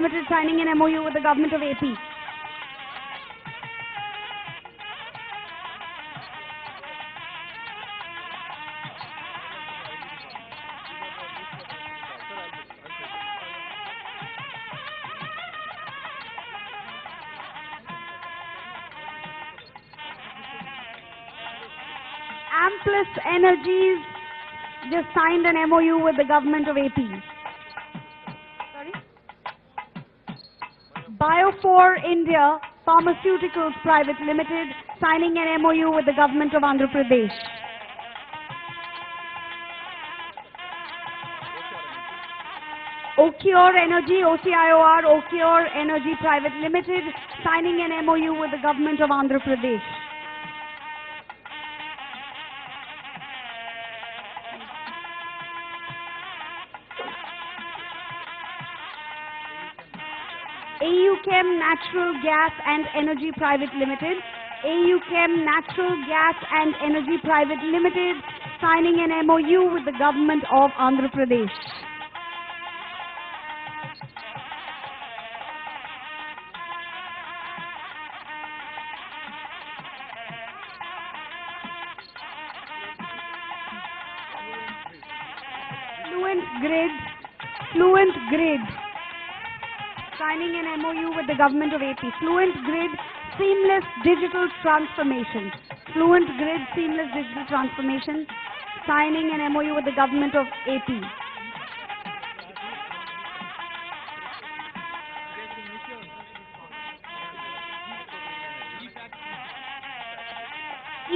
Limited signing an MOU with the Government of AP. Amplus Energies just signed an MOU with the Government of AP. Sorry? Bio4 India Pharmaceuticals Private Limited signing an MOU with the Government of Andhra Pradesh. Ocure Energy, OCIOR, Ocure Energy Private Limited signing an MOU with the Government of Andhra Pradesh. AUChem Natural Gas and Energy Private Limited, AUChem Natural Gas and Energy Private Limited signing an MOU with the Government of Andhra Pradesh. Fluent Grid signing an MOU with the Government of AP. Fluent Grid Seamless Digital Transformation. Fluent Grid Seamless Digital Transformation signing an MOU with the Government of AP.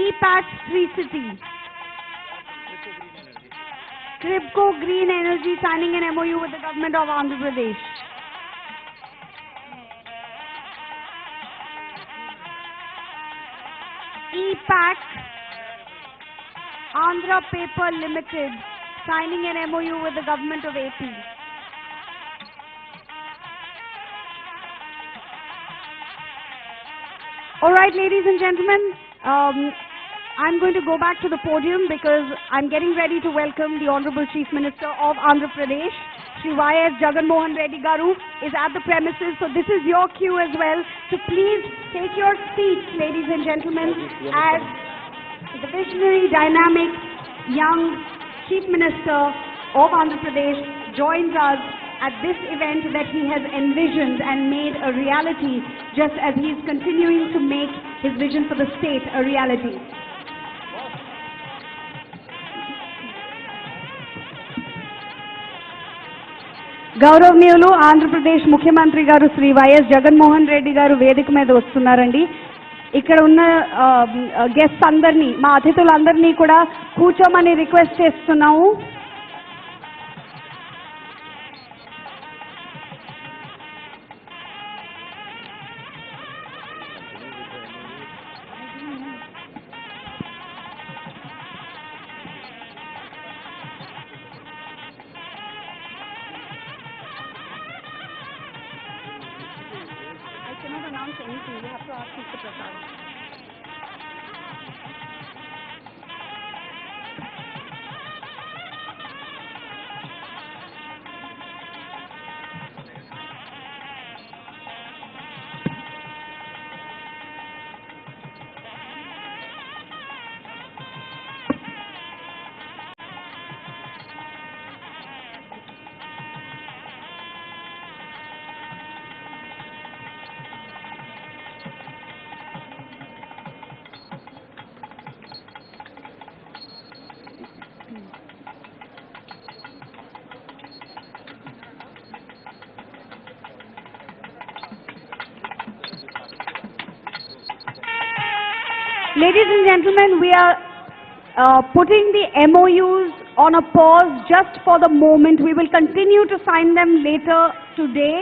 EPAT 3 City. Cribco Green Energy signing an MOU with the Government of Andhra Pradesh. EPAC Andhra Paper Limited signing an MOU with the Government of AP. Alright, ladies and gentlemen, I'm going to go back to the podium because I'm getting ready to welcome the Honorable Chief Minister of Andhra Pradesh. Shri Y.S. Jagan Reddy Garu is at the premises, so this is your cue as well. So please take your seats, ladies and gentlemen, as the visionary, dynamic, young Chief Minister of Andhra Pradesh joins us at this event that he has envisioned and made a reality, just as he is continuing to make his vision for the state a reality. గౌరవనీయులు ఆంధ్రప్రదేశ్ ముఖ్యమంత్రి గారు Shri YS Jaganmohan Reddy గారు వేదిక మీద వస్తున్నారండి. ఇక్కడ ఉన్న guests అందరినీ, మా అతిథులందరినీ కూడా కూర్చోమని రిక్వెస్ట్ చేస్తున్నాము. Anything, you have to ask Mr. Prasad. Ladies and gentlemen, we are putting the MOUs on a pause just for the moment. We will continue to sign them later today.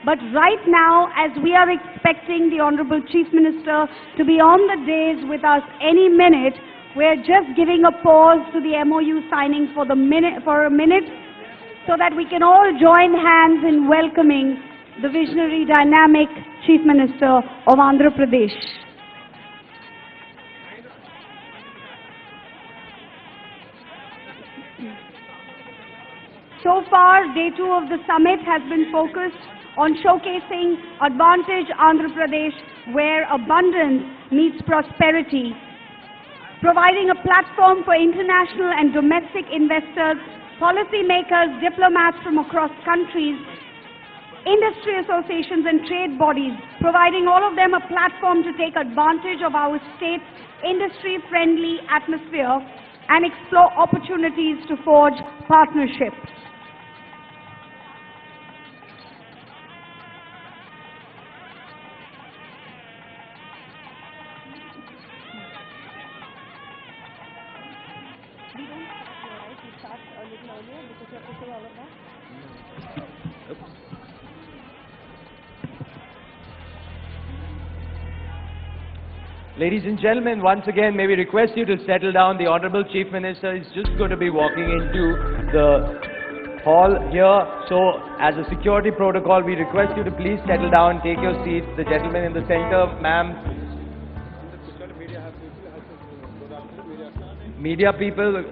But right now, as we are expecting the Honorable Chief Minister to be on the dais with us any minute, we are just giving a pause to the MOU signing for a minute so that we can all join hands in welcoming the visionary, dynamic Chief Minister of Andhra Pradesh. So far, day 2 of the summit has been focused on showcasing Advantage Andhra Pradesh, where abundance meets prosperity, providing a platform for international and domestic investors, policymakers, diplomats from across countries, industry associations and trade bodies, providing all of them a platform to take advantage of our state's industry-friendly atmosphere and explore opportunities to forge partnerships. We don't start here, right? We start a little earlier because you have to say all of that. Ladies and gentlemen, once again, may we request you to settle down. The Honorable Chief Minister is just going to be walking into the hall here. So, as a security protocol, we request you to please settle down, take your seats. The gentleman in the center, ma'am. Media people,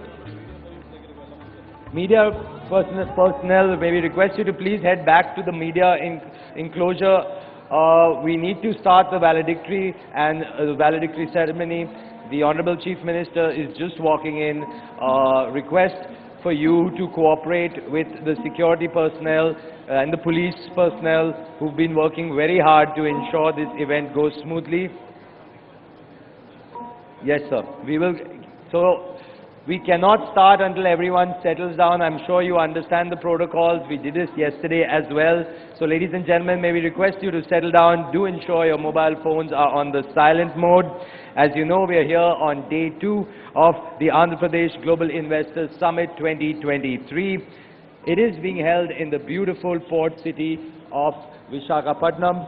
media personnel, may we request you to please head back to the media enclosure. We need to start the valedictory and the valedictory ceremony. The Honorable Chief Minister is just walking in. Request for you to cooperate with the security personnel and the police personnel who've been working very hard to ensure this event goes smoothly. Yes, sir. So, we cannot start until everyone settles down. I'm sure you understand the protocols. We did this yesterday as well. So, ladies and gentlemen, may we request you to settle down. Do ensure your mobile phones are on the silent mode. As you know, we are here on day 2 of the Andhra Pradesh Global Investors Summit 2023. It is being held in the beautiful port city of Visakhapatnam.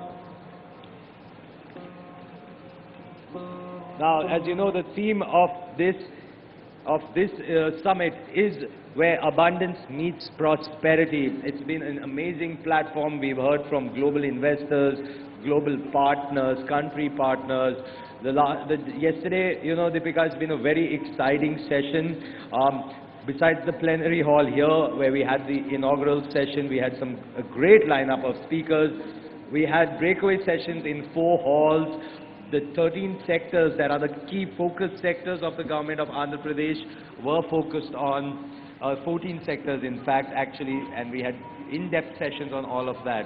Now, as you know, the theme of this summit is where abundance meets prosperity. It's been an amazing platform. We've heard from global investors, global partners, country partners. Yesterday, you know, Deepika, it's been a very exciting session. Besides the plenary hall here, where we had the inaugural session, we had a great lineup of speakers. We had breakaway sessions in 4 halls. The 13 sectors that are the key focus sectors of the government of Andhra Pradesh were focused on 14 sectors, in fact, actually, and we had in-depth sessions on all of that.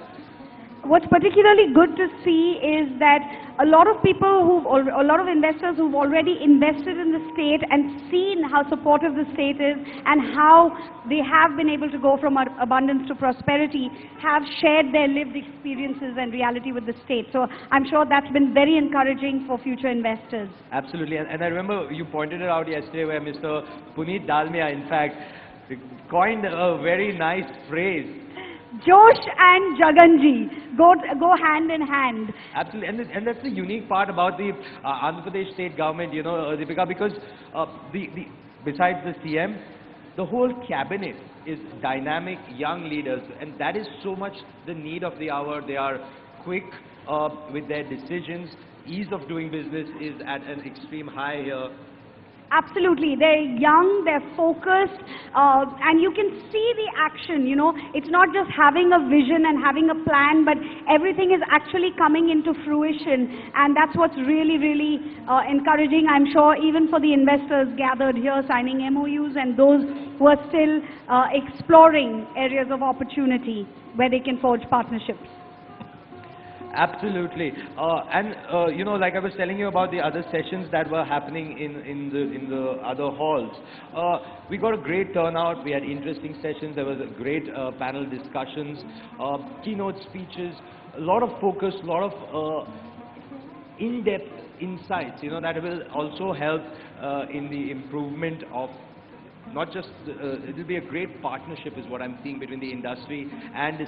What's particularly good to see is that a lot of investors who've already invested in the state and seen how supportive the state is and how they have been able to go from abundance to prosperity have shared their lived experiences and reality with the state. So I'm sure that's been very encouraging for future investors. Absolutely, and I remember you pointed it out yesterday where Mr. Puneet Dalmia, in fact, coined a very nice phrase. Josh and Jaganji go hand in hand. Absolutely, and that's the unique part about the Andhra Pradesh state government, you know, Deepika, because besides the CM, the whole cabinet is dynamic young leaders, and that is so much the need of the hour. They are quick with their decisions. Ease of doing business is at an extreme high here. Absolutely. They're young, they're focused, and you can see the action, you know. It's not just having a vision and having a plan, but everything is actually coming into fruition, and that's what's really, really encouraging, I'm sure, even for the investors gathered here signing MOUs and those who are still exploring areas of opportunity where they can forge partnerships. Absolutely, you know, like I was telling you about the other sessions that were happening in the other halls. We got a great turnout. We had interesting sessions. There was a great panel discussions, keynote speeches, a lot of focus, a lot of in-depth insights. You know, that will also help in the improvement of. Not just, it will be a great partnership is what I'm seeing between the industry and the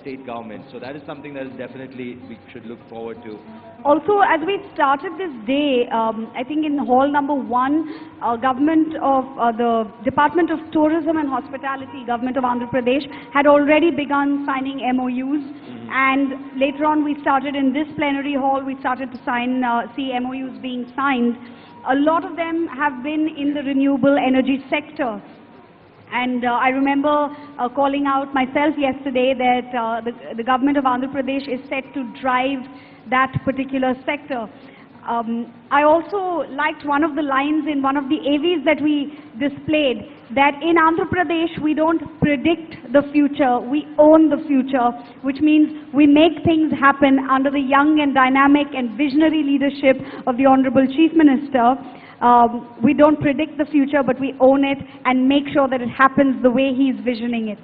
state government. So that is something that is definitely we should look forward to. Also, as we started this day, I think in hall number 1, the Department of Tourism and Hospitality, Government of Andhra Pradesh, had already begun signing MOUs. And later on, we started in this plenary hall, we started to see MOUs being signed. A lot of them have been in the renewable energy sector. And I remember calling out myself yesterday that the government of Andhra Pradesh is set to drive that particular sector. I also liked one of the lines in one of the AVs that we displayed, that in Andhra Pradesh we don't predict the future, we own the future, which means we make things happen under the young and dynamic and visionary leadership of the Honorable Chief Minister. We don't predict the future, but we own it and make sure that it happens the way he's visioning it.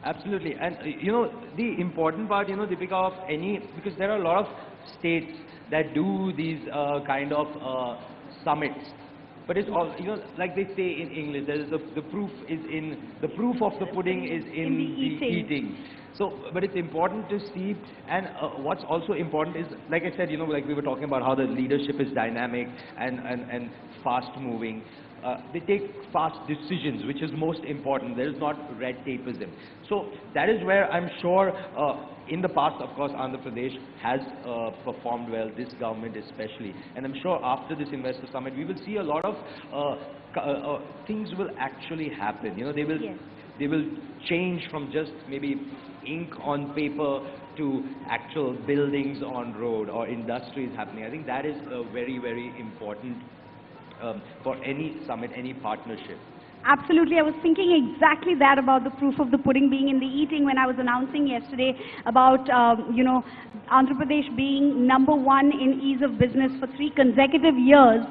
Absolutely. And you know, the important part, you know, Deepika, of because there are a lot of states that do these kind of summits. But it's all, you know, like they say in English, there is the proof of the pudding is in the eating. So, but it's important to see, and what's also important is, like I said, you know, like we were talking about how the leadership is dynamic and fast moving. They take fast decisions, which is most important. There is not red tapeism. So that is where I'm sure in the past, of course, Andhra Pradesh has performed well, this government especially. And I'm sure after this investor summit, we will see a lot of things will actually happen. You know, they will change from just maybe ink on paper to actual buildings on road or industries happening. I think that is very, very important for any summit, any partnership. Absolutely. I was thinking exactly that about the proof of the pudding being in the eating when I was announcing yesterday about, you know, Andhra Pradesh being #1 in ease of business for 3 consecutive years.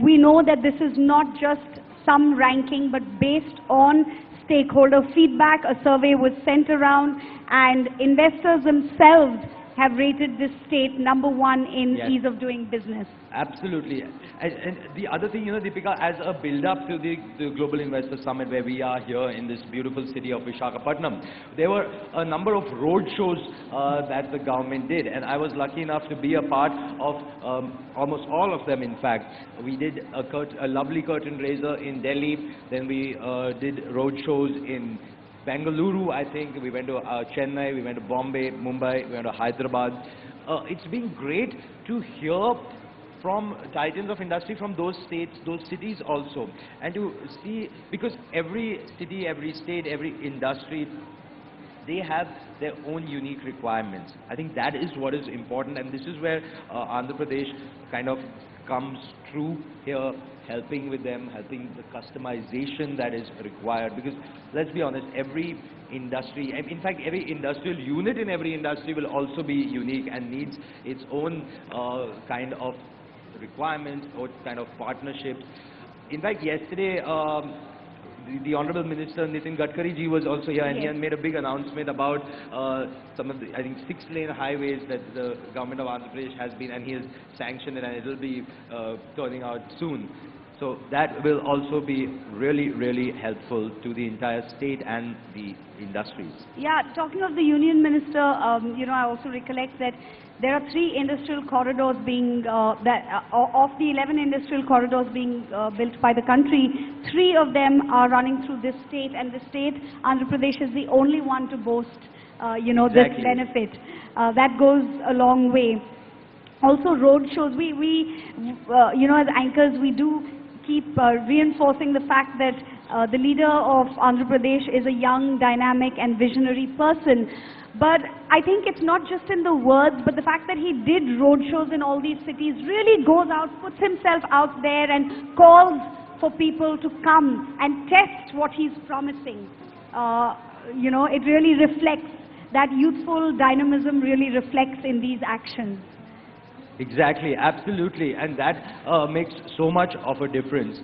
We know that this is not just some ranking, but based on stakeholder feedback. A survey was sent around and investors themselves have rated this state #1 in ease of doing business. Absolutely. And the other thing, you know, Deepika, as a build-up to the Global Investor Summit where we are here in this beautiful city of Visakhapatnam, there were a number of road shows that the government did, and I was lucky enough to be a part of almost all of them, in fact. We did a lovely curtain raiser in Delhi, then we did road shows in Bengaluru, I think. We went to Chennai, we went to Bombay, Mumbai, we went to Hyderabad. It's been great to hear from titans of industry from those states, those cities also, and to see, because every city, every state, every industry, they have their own unique requirements. I think that is what is important, and this is where Andhra Pradesh kind of comes through here, helping with them, helping the customization that is required. Because let's be honest, every industry, in fact every industrial unit in every industry will also be unique and needs its own kind of requirements or kind of partnerships. In fact, yesterday the Honorable Minister Nitin Gadkari ji was also here, and he had made a big announcement about some of the, I think, 6-lane highways that the government of Andhra Pradesh has been, and he has sanctioned it, and it will be turning out soon. So that will also be really, really helpful to the entire state and the industries. Yeah, talking of the Union Minister, you know, I also recollect that there are 3 industrial corridors being, of the 11 industrial corridors being built by the country, 3 of them are running through this state, and the state, Andhra Pradesh, is the only one to boast, you know, this benefit. That goes a long way. Also, road shows, we you know, as anchors, we do keep reinforcing the fact that the leader of Andhra Pradesh is a young, dynamic and visionary person. But I think it's not just in the words, but the fact that he did road shows in all these cities, really goes out, puts himself out there and calls for people to come and test what he's promising. You know, it really reflects, that youthful dynamism really reflects in these actions. Exactly, absolutely, and that makes so much of a difference.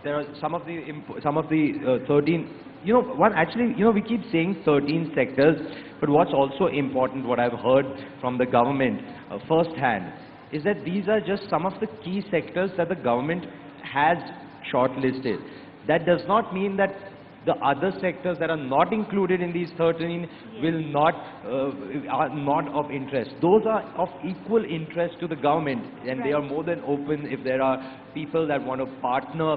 There are some of the 13, you know, actually, you know, we keep saying 13 sectors, but what's also important, what I've heard from the government firsthand, is that these are just some of the key sectors that the government has shortlisted. That does not mean that the other sectors that are not included in these 13 will not, are not of interest. Those are of equal interest to the government, and they are more than open. If there are people that want to partner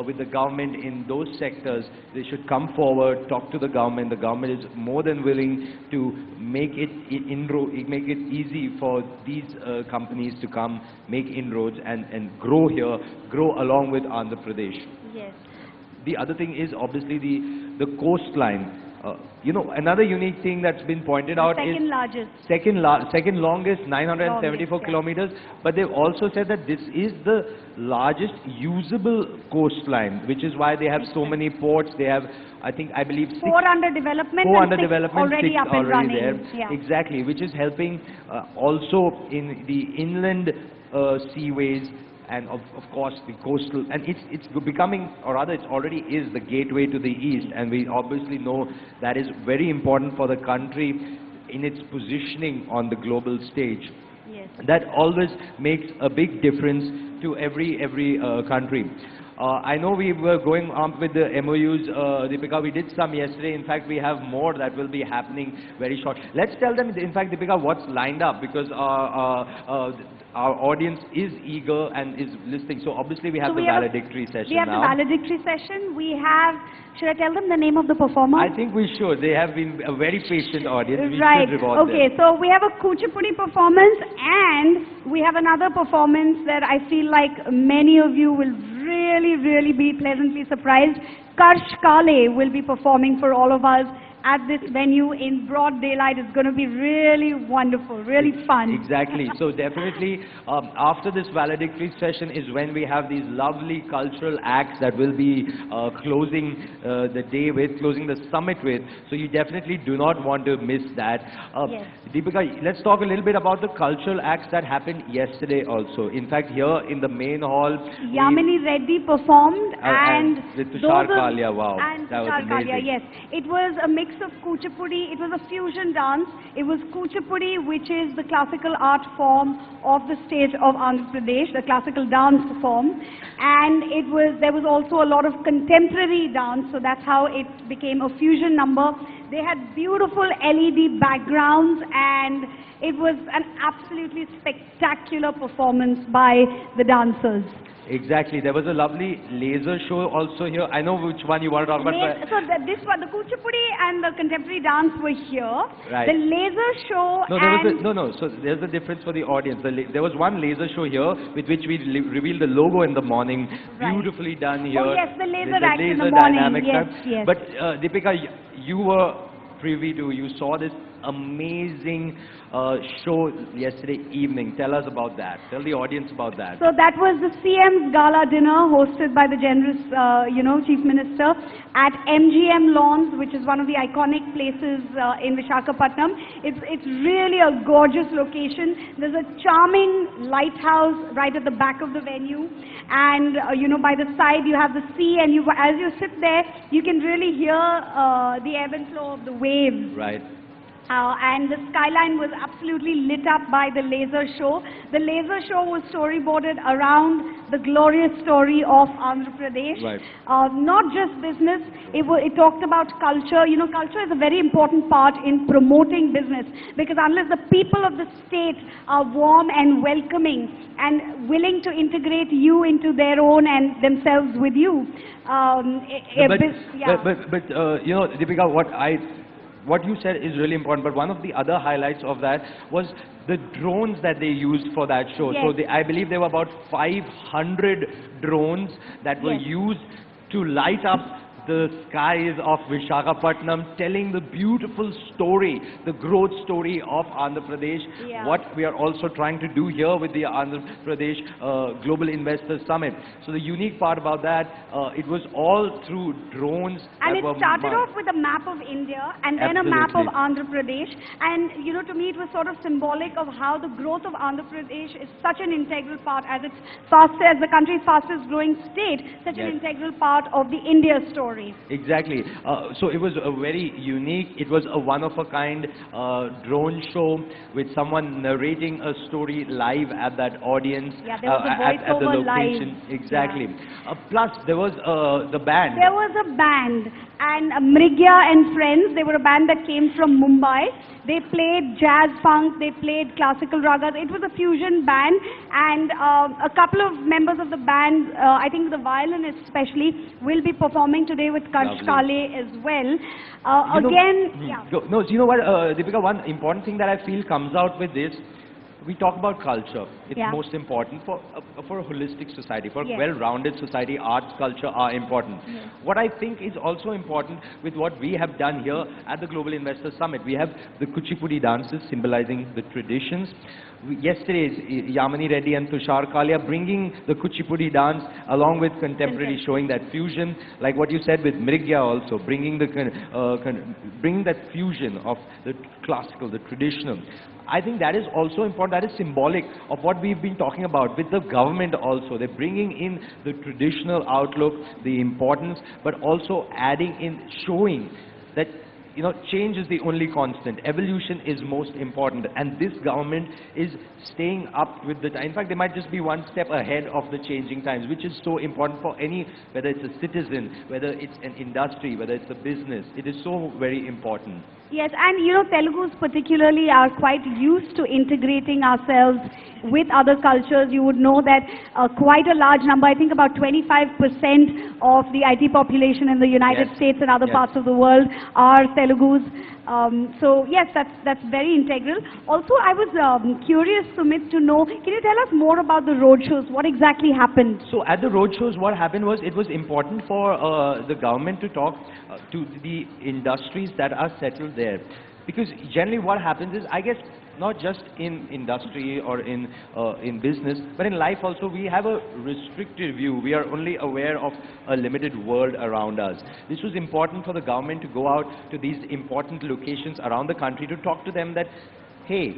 with the government in those sectors, they should come forward, talk to the government. The government is more than willing to make it make it easy for these companies to come, make inroads and grow here, grow along with Andhra Pradesh. Yes. the other thing is obviously the coastline. You know, another unique thing that's been pointed out is second longest, 974 kilometers. But they've also said that this is the largest usable coastline, which is why they have so many ports. They have, I believe, four under development, already up and running. There. Yeah. Exactly, which is helping also in the inland seaways. And of course the coastal, and it's becoming, or rather it already is, the gateway to the east, and we obviously know that is very important for the country in its positioning on the global stage. Yes. That always makes a big difference to every country. I know we were going on with the MOUs, Deepika. We did some yesterday. In fact, we have more that will be happening very short. Let's tell them, in fact, Deepika, what's lined up, because our audience is eager and is listening. So obviously we have the valedictory session now. We have the valedictory session. We have, should I tell them the name of the performer? I think we should. They have been a very patient audience. We right. should reward them. So we have a Kuchipudi performance, and we have another performance that I feel like many of you will really be pleasantly surprised. Karsh Kale will be performing for all of us at this venue in broad daylight. It's going to be really wonderful, really fun. Exactly. So definitely after this valedictory session is when we have these lovely cultural acts that will be closing the day with, closing the summit with. So you definitely do not want to miss that. Yes. Deepika, let's talk a little bit about the cultural acts that happened yesterday also. In fact, here in the main hall, Yamini Reddy performed, and with Tushar Kalia. Wow, and that was Tushar amazing. Kalia, yes. It was a mix of Kuchipudi. It was a fusion dance. It was Kuchipudi, which is the classical art form of the state of Andhra Pradesh, the classical dance form. And there was also a lot of contemporary dance, so that's how it became a fusion number. They had beautiful LED backgrounds, and it was an absolutely spectacular performance by the dancers. Exactly. There was a lovely laser show also here. I know which one you want to talk about. So this one, the Kuchipudi and the contemporary dance were here. Right. The laser show So there's a difference for the audience. There was one laser show here with which we revealed the logo in the morning. Right. Beautifully done here. Oh yes, the laser act in the laser morning. Dynamic Yes, time. yes. But Deepika, you were privy to, you saw this amazing show yesterday evening. Tell us about that. Tell the audience about that. So that was the CM's gala dinner hosted by the generous, Chief Minister at MGM Lawns, which is one of the iconic places in Visakhapatnam. It's really a gorgeous location. There's a charming lighthouse right at the back of the venue, and by the side you have the sea, and as you sit there, you can really hear the ebb and flow of the waves. Right. And the skyline was absolutely lit up by the laser show. The laser show was storyboarded around the glorious story of Andhra Pradesh. Right. Not just business, it talked about culture. Culture is a very important part in promoting business, because unless the people of the state are warm and welcoming and willing to integrate you into their own and themselves with you. Deepika, what you said is really important, but one of the other highlights of that was the drones that they used for that show. Yes. So I believe there were about 500 drones that were used to light up the skies of Visakhapatnam, telling the beautiful story, the growth story of Andhra Pradesh, what we are also trying to do here with the Andhra Pradesh Global Investors Summit. So the unique part about that, it was all through drones. And it started off with a map of India, and then a map of Andhra Pradesh. And, to me it was sort of symbolic of how the growth of Andhra Pradesh is such an integral part, as the country's fastest growing state, such an integral part of the India story. Exactly. So it was a very unique, it was a one-of-a-kind drone show with someone narrating a story live at that audience. Yeah, there was a voiceover at the location. live. Exactly. Plus, there was the band. There was a band, and Mrigya and Friends, they were a band that came from Mumbai. They played jazz funk, they played classical ragas. It was a fusion band, and a couple of members of the band, I think the violinist especially, will be performing today with Karsh Kale as well. You know what, Deepika, one important thing that I feel comes out with this we talk about culture. It's Yeah. most important for a holistic society, for a Yes. well-rounded society. Arts, culture are important. Yes. What I think is also important with what we have done here at the Global Investor Summit, we have the Kuchipudi dances symbolizing the traditions. Yesterday, Yamini Reddy and Tushar Kalia bringing the Kuchipudi dance along with contemporary, showing that fusion, like what you said with Mrigya also, bringing bringing that fusion of the classical, the traditional. I think that is also important. That is symbolic of what we've been talking about with the government also. They're bringing in the traditional outlook, the importance, but also adding in, showing that, you know, change is the only constant. Evolution is most important, and this government is staying up with the time. In fact, they might just be one step ahead of the changing times, which is so important for any, whether it's a citizen, whether it's an industry, whether it's a business. It is so very important. Yes, and you know, Telugus particularly are quite used to integrating ourselves with other cultures. You would know that quite a large number, I think about 25% of the IT population in the United Yes. States and other Yes. parts of the world are Telugus. So yes, that's very integral. Also, I was curious, Sumit, to know, can you tell us more about the roadshows? What exactly happened? So at the roadshows, what happened was, it was important for the government to talk to the industries that are settled there. Because generally what happens is, I guess, not just in industry or in business, but in life also, we have a restricted view. We are only aware of a limited world around us. This was important for the government to go out to these important locations around the country to talk to them that, hey,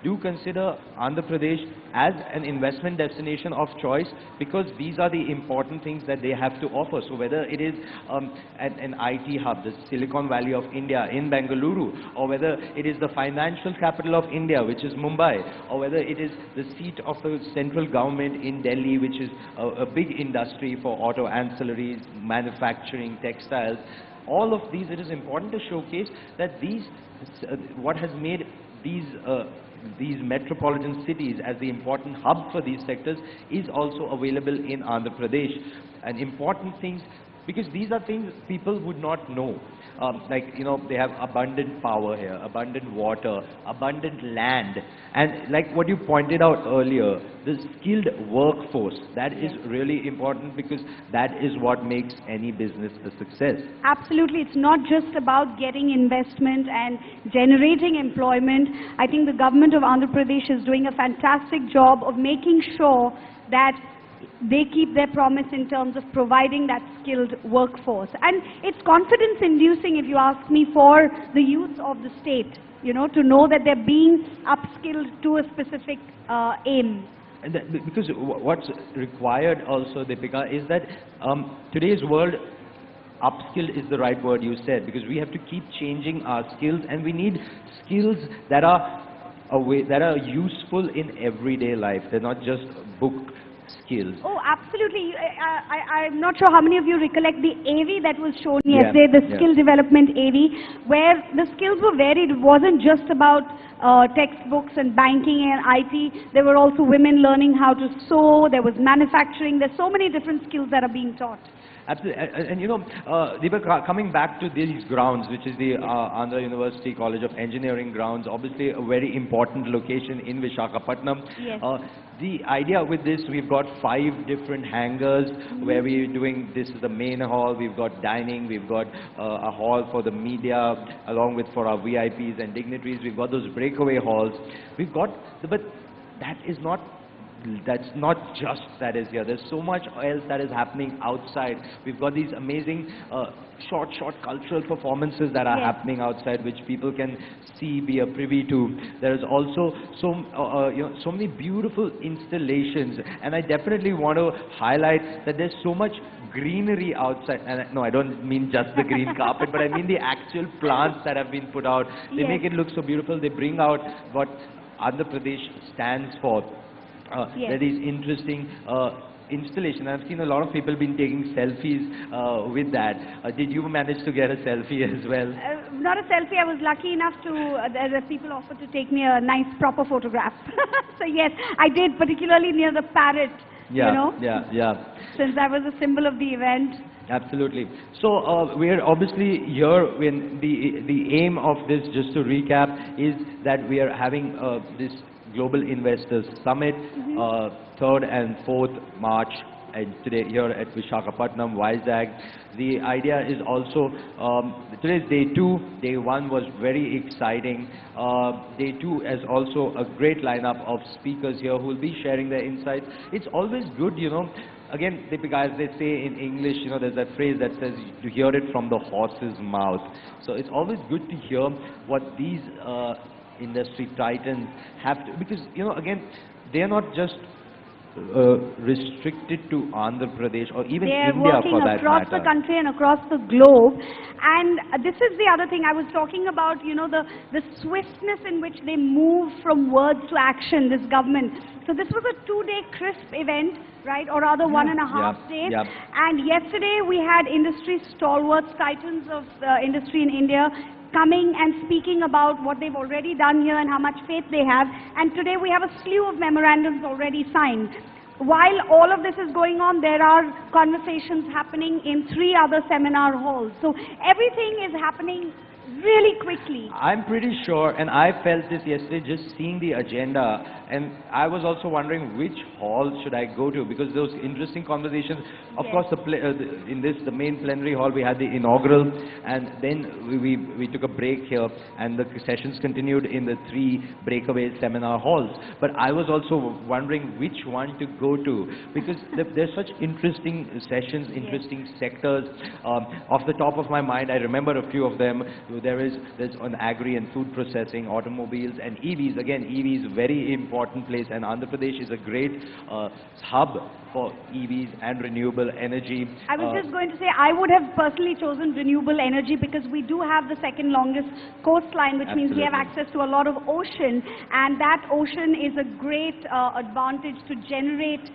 do consider Andhra Pradesh as an investment destination of choice, because these are the important things that they have to offer. So whether it is an IT hub, the Silicon Valley of India in Bengaluru, or whether it is the financial capital of India, which is Mumbai, or whether it is the seat of the central government in Delhi, which is a big industry for auto ancillaries, manufacturing, textiles, all of these, it is important to showcase that these, what has made these metropolitan cities as the important hub for these sectors is also available in Andhra Pradesh. And important things, because these are things people would not know. Like, you know, they have abundant power here, abundant water, abundant land. And like what you pointed out earlier, the skilled workforce, that is really important, because that is what makes any business a success. Absolutely. It's not just about getting investment and generating employment. I think the government of Andhra Pradesh is doing a fantastic job of making sure that they keep their promise in terms of providing that skilled workforce. And it's confidence inducing, if you ask me, for the youth of the state, you know, to know that they're being upskilled to a specific aim. And because what's required also, Deepika, is that today's world, upskill is the right word you said, because we have to keep changing our skills, and we need skills that are useful in everyday life. They're not just book skills. Oh, absolutely. I'm not sure how many of you recollect the AV that was shown yesterday, the skill development AV, where the skills were varied. It wasn't just about textbooks and banking and IT. There were also women learning how to sew. There was manufacturing. There's so many different skills that are being taught. Absolutely. And you know, Deepak, coming back to these grounds, which is the Andhra University College of Engineering grounds, obviously a very important location in Visakhapatnam. Yes. The idea with this, we've got 5 different hangars where we're doing, this is the main hall, we've got dining, we've got a hall for the media, along with for our VIPs and dignitaries, we've got those breakaway halls. We've got, but that is not, that's not just that is here. There's so much else that is happening outside. We've got these amazing short cultural performances that are happening outside, which people can see, be a privy to. There is also so many beautiful installations, and I definitely want to highlight that there's so much greenery outside. And no, I don't mean just the green carpet, but I mean the actual plants that have been put out. They make it look so beautiful. They bring out what Andhra Pradesh stands for. There is interesting installation. I've seen a lot of people been taking selfies with that. Did you manage to get a selfie as well? Not a selfie. I was lucky enough to, the people offered to take me a nice proper photograph. So yes, I did, particularly near the parrot, you know. Since that was a symbol of the event. Absolutely. So we are obviously here when the aim of this, just to recap, is that we are having this Global Investors Summit, 3rd and 4th March, and today here at Visakhapatnam, Vizag. The idea is also, today's day 2, day 1 was very exciting. Day 2 has also a great lineup of speakers here who will be sharing their insights. It's always good, you know, again, Deepika, as they say in English, you know, there's that phrase that says to hear it from the horse's mouth. So it's always good to hear what these industry titans have to, because, you know, again, they are not just restricted to Andhra Pradesh or even India for that matter. They are working across the country and across the globe. And this is the other thing I was talking about, you know, the swiftness in which they move from words to action, this government. So this was a 2-day crisp event, right, or rather 1.5 days. And yesterday we had industry stalwarts, titans of industry in India, coming and speaking about what they've already done here and how much faith they have. And today we have a slew of memorandums already signed. While all of this is going on, there are conversations happening in 3 other seminar halls. So everything is happening really quickly. I'm pretty sure, and I felt this yesterday just seeing the agenda, and I was also wondering which hall should I go to, because those interesting conversations, of course, the main plenary hall we had the inaugural, and then we took a break here, and the sessions continued in the 3 breakaway seminar halls. But I was also wondering which one to go to, because there's such interesting sessions, interesting sectors. Off the top of my mind, I remember a few of them. There's on agri and food processing, automobiles and EVs. Again, EVs, very important place, and Andhra Pradesh is a great hub for EVs and renewable energy. I was just going to say, I would have personally chosen renewable energy because we do have the 2nd longest coastline, which means we have access to a lot of ocean, and that ocean is a great advantage to generate,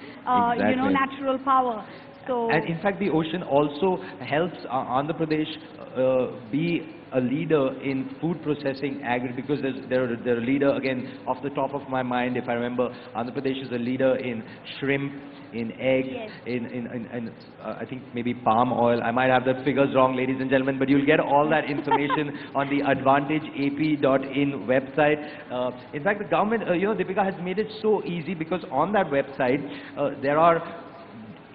you know, natural power. So, and in fact, the ocean also helps Andhra Pradesh be a leader in food processing, agri, because they're a leader, again, off the top of my mind, if I remember, Andhra Pradesh is a leader in shrimp, in eggs, in I think maybe palm oil. I might have the figures wrong, ladies and gentlemen, but you'll get all that information on the advantageap.in website. In fact, the government, you know, Deepika, has made it so easy, because on that website, there are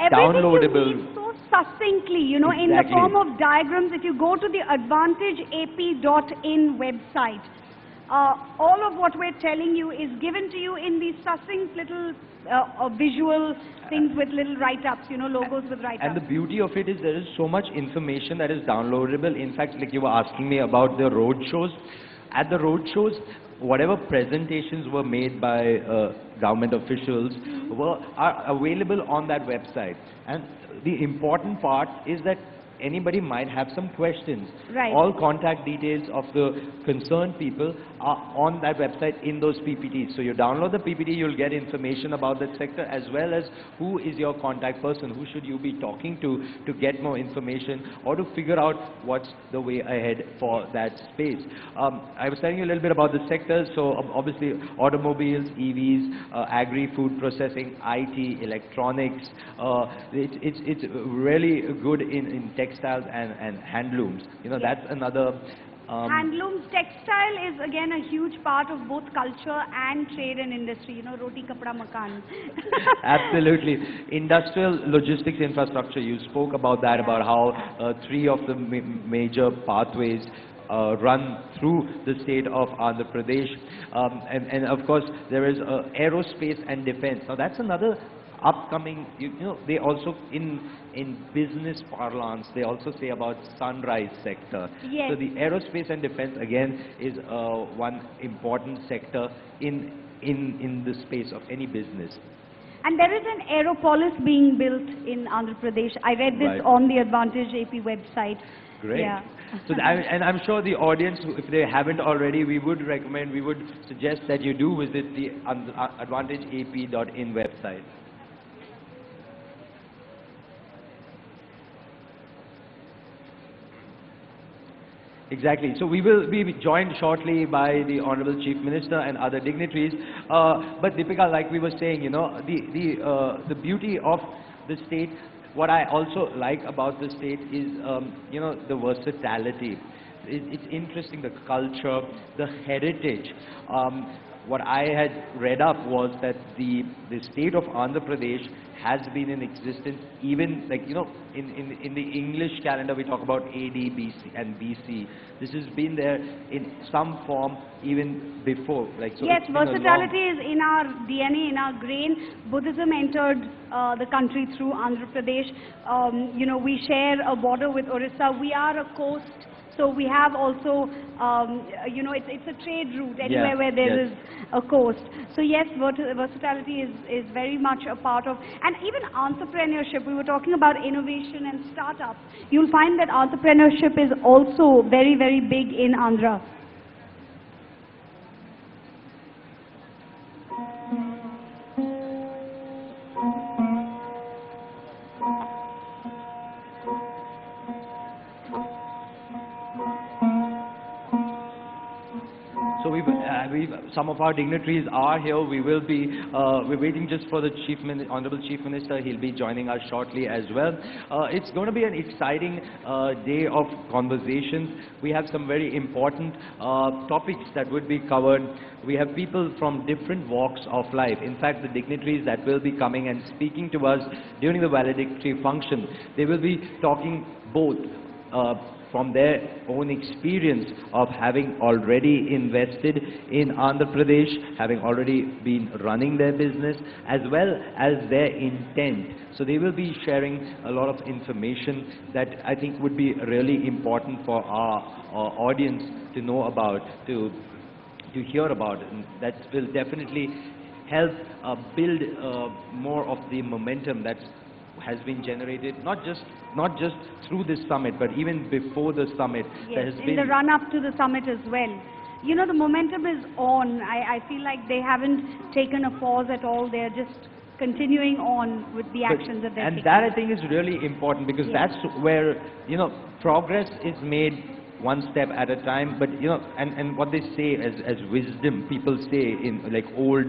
downloadable. You need so succinctly, you know, in the form of diagrams. If you go to the advantageap.in website, all of what we're telling you is given to you in these succinct little visual things with little write-ups, you know, logos with write-ups. And the beauty of it is there is so much information that is downloadable. In fact, like you were asking me about the road shows. At the road shows, whatever presentations were made by government officials are available on that website. And the important part is that anybody might have some questions. Right. All contact details of the concerned people are on that website in those PPTs. So you download the PPT, you'll get information about that sector, as well as who is your contact person, who should you be talking to get more information or to figure out what's the way ahead for that space. I was telling you a little bit about the sectors. So obviously automobiles, EVs, agri, food processing, IT, electronics. It's really good in textiles and handlooms. You know, that's another. Handlooms, textile is again a huge part of both culture and trade and industry, you know, roti, kapda, makan. Absolutely. Industrial logistics infrastructure, you spoke about that, about how 3 of the major pathways run through the state of Andhra Pradesh. And of course, there is aerospace and defense. Now that's another upcoming, you know, they also in business parlance, they also say about sunrise sector. Yes. So the aerospace and defense again is one important sector in the space of any business. And there is an aeropolis being built in Andhra Pradesh. I read this on the Advantage AP website. Great. Yeah. So and I'm sure the audience, if they haven't already, we would suggest that you do visit the advantageap.in website. Exactly. So we will be joined shortly by the Honorable Chief Minister and other dignitaries. But Deepika, like we were saying, you know, the beauty of the state, what I also like about the state is, you know, the versatility. It's interesting, the culture, the heritage. what I had read up was that the state of Andhra Pradesh has been in existence even, like, you know, in the English calendar we talk about AD, BC and BC. This has been there in some form even before. Like, so yes, it's been a versatility long... is in our DNA, in our grain. Buddhism entered the country through Andhra Pradesh. You know, we share a border with Orissa. We are a coast. So we have also, you know, it's a trade route anywhere where there is a coast. So yes, versatility is very much a part of, and even entrepreneurship. We were talking about innovation and startups. You'll find that entrepreneurship is also very, very big in Andhra. So some of our dignitaries are here. We will be, we're waiting just for the Honorable Chief Minister. He'll be joining us shortly as well. It's going to be an exciting day of conversations. We have some very important topics that would be covered. We have people from different walks of life. In fact, the dignitaries that will be coming and speaking to us during the valedictory function, they will be talking both from their own experience of having already invested in Andhra Pradesh, having already been running their business, as well as their intent. So they will be sharing a lot of information that I think would be really important for our audience to know about, to hear about, and that will definitely help build more of the momentum that has been generated, not just through this summit, but even before the summit. Yes, there has in been the run-up to the summit as well. You know, the momentum is on. I feel like they haven't taken a pause at all. They're just continuing on with the actions that they're taking. And that, I think, is really important, because that's where, you know, progress is made one step at a time. But, you know, and what they say as wisdom, people say in like old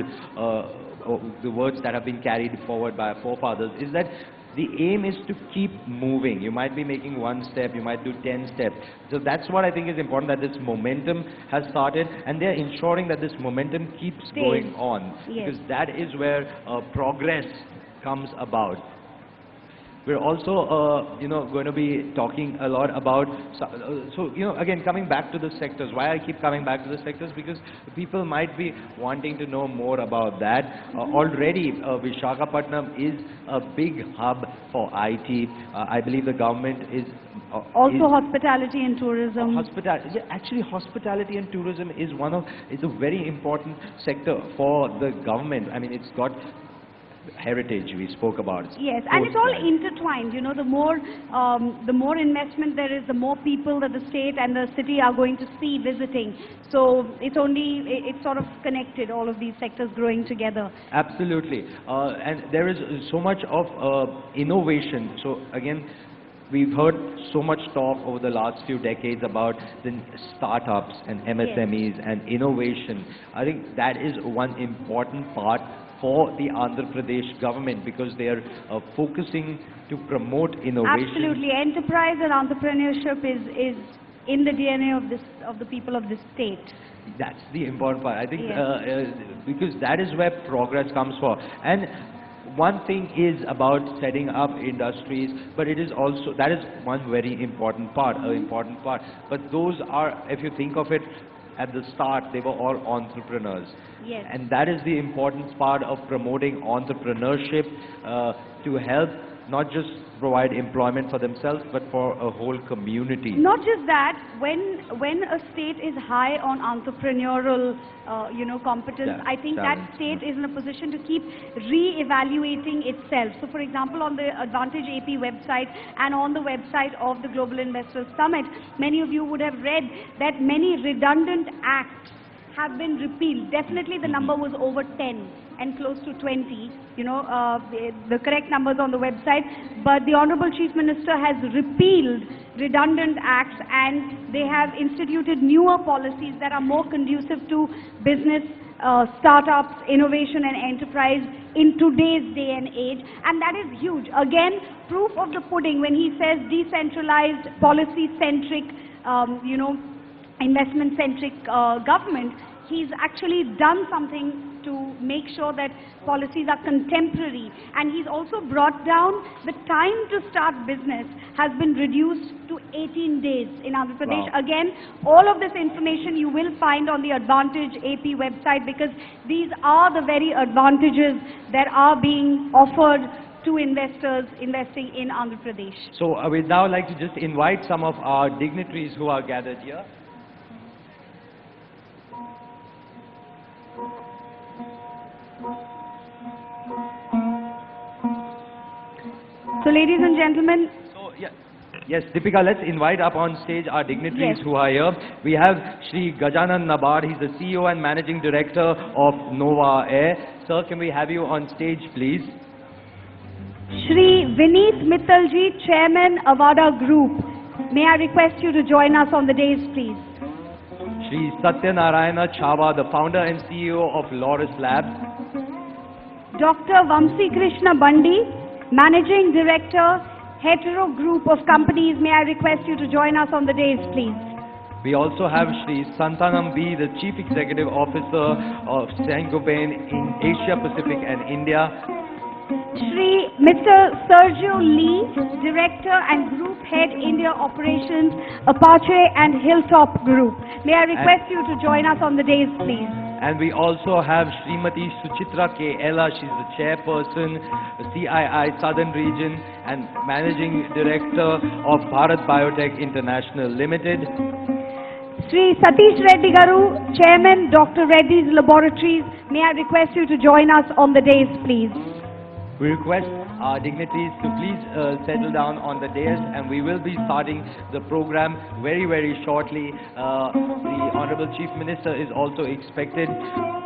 the words that have been carried forward by our forefathers, is that the aim is to keep moving. You might be making one step, you might do 10 steps. So that's what I think is important, that this momentum has started, and they're ensuring that this momentum keeps going on. Yes. Because that is where progress comes about. We're also, you know, going to be talking a lot about, so, you know, again, coming back to the sectors. Why I keep coming back to the sectors? Because people might be wanting to know more about that. Already, Visakhapatnam is a big hub for IT. I believe the government is... also hospitality and tourism. Yeah, actually, hospitality and tourism is a very important sector for the government. I mean, it's got heritage, we spoke about. Yes, and it's all intertwined. You know, the more investment there is, the more people that the state and the city are going to see visiting. So it's sort of connected, all of these sectors growing together. Absolutely. And there is so much of innovation. So again, we've heard so much talk over the last few decades about the startups and MSMEs and innovation. I think that is one important part for the Andhra Pradesh government, because they are focusing to promote innovation. Absolutely. Enterprise and entrepreneurship is in the DNA of the people of this state. That's the important part. I think because that is where progress comes for. And one thing is about setting up industries, but it is also, that is one very important part, But those are, if you think of it, at the start, they were all entrepreneurs. Yes. And that is the important part of promoting entrepreneurship, to help not just provide employment for themselves, but for a whole community. Not just that, when a state is high on entrepreneurial, you know, competence, I think that state is in a position to keep re-evaluating itself. So, for example, on the Advantage AP website and on the website of the Global Investors Summit, many of you would have read that many redundant acts have been repealed. Definitely the number was over 10 and close to 20, you know, the correct numbers on the website. But the Honorable Chief Minister has repealed redundant acts, and they have instituted newer policies that are more conducive to business, startups, innovation and enterprise in today's day and age. And that is huge. Again, proof of the pudding when he says decentralized, policy-centric, you know, investment-centric government. he's actually done something to make sure that policies are contemporary, and he's also brought down the time to start business has been reduced to 18 days in Andhra Pradesh. Wow. Again, all of this information you will find on the Advantage AP website, because these are the very advantages that are being offered to investors investing in Andhra Pradesh. So we'd now like to just invite some of our dignitaries who are gathered here. So ladies and gentlemen, So, yes, Deepika, let's invite up on stage our dignitaries Yes. who are here. We have Shri Gajanan Nabar. He's the CEO and Managing Director of Nova Air. Sir, can we have you on stage, please? Shri Vineet Mittalji, Chairman, Avada Group. May I request you to join us on the dais, please. Shri Satyanarayana Chava, the founder and CEO of Loris Labs. Dr. Vamsi Krishna Bandi, Managing Director, Hetero Group of Companies. May I request you to join us on the dais, please. We also have Shri Santanam B, the Chief Executive Officer of Saint-Gobain in Asia Pacific and India. Shri Mr. Sergio Lee, Director and Group Head India Operations, Apache and Hilltop Group. May I request you to join us on the dais, please. And we also have Srimati Suchitra K. Ella. She's the chairperson, CII Southern Region and Managing Director of Bharat Biotech International Limited. Shri Satish Reddy Garu, Chairman, Dr. Reddy's Laboratories. May I request you to join us on the dais, please. We request our dignitaries to please settle down on the dais, and we will be starting the program very, very shortly. The Honorable Chief Minister is also expected.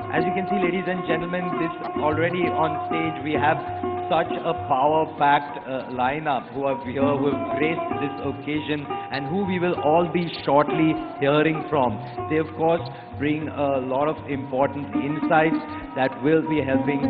As you can see, ladies and gentlemen, this already on stage we have such a power-packed lineup who have graced this occasion and who we will all be shortly hearing from. They, of course, bring a lot of important insights that will be helping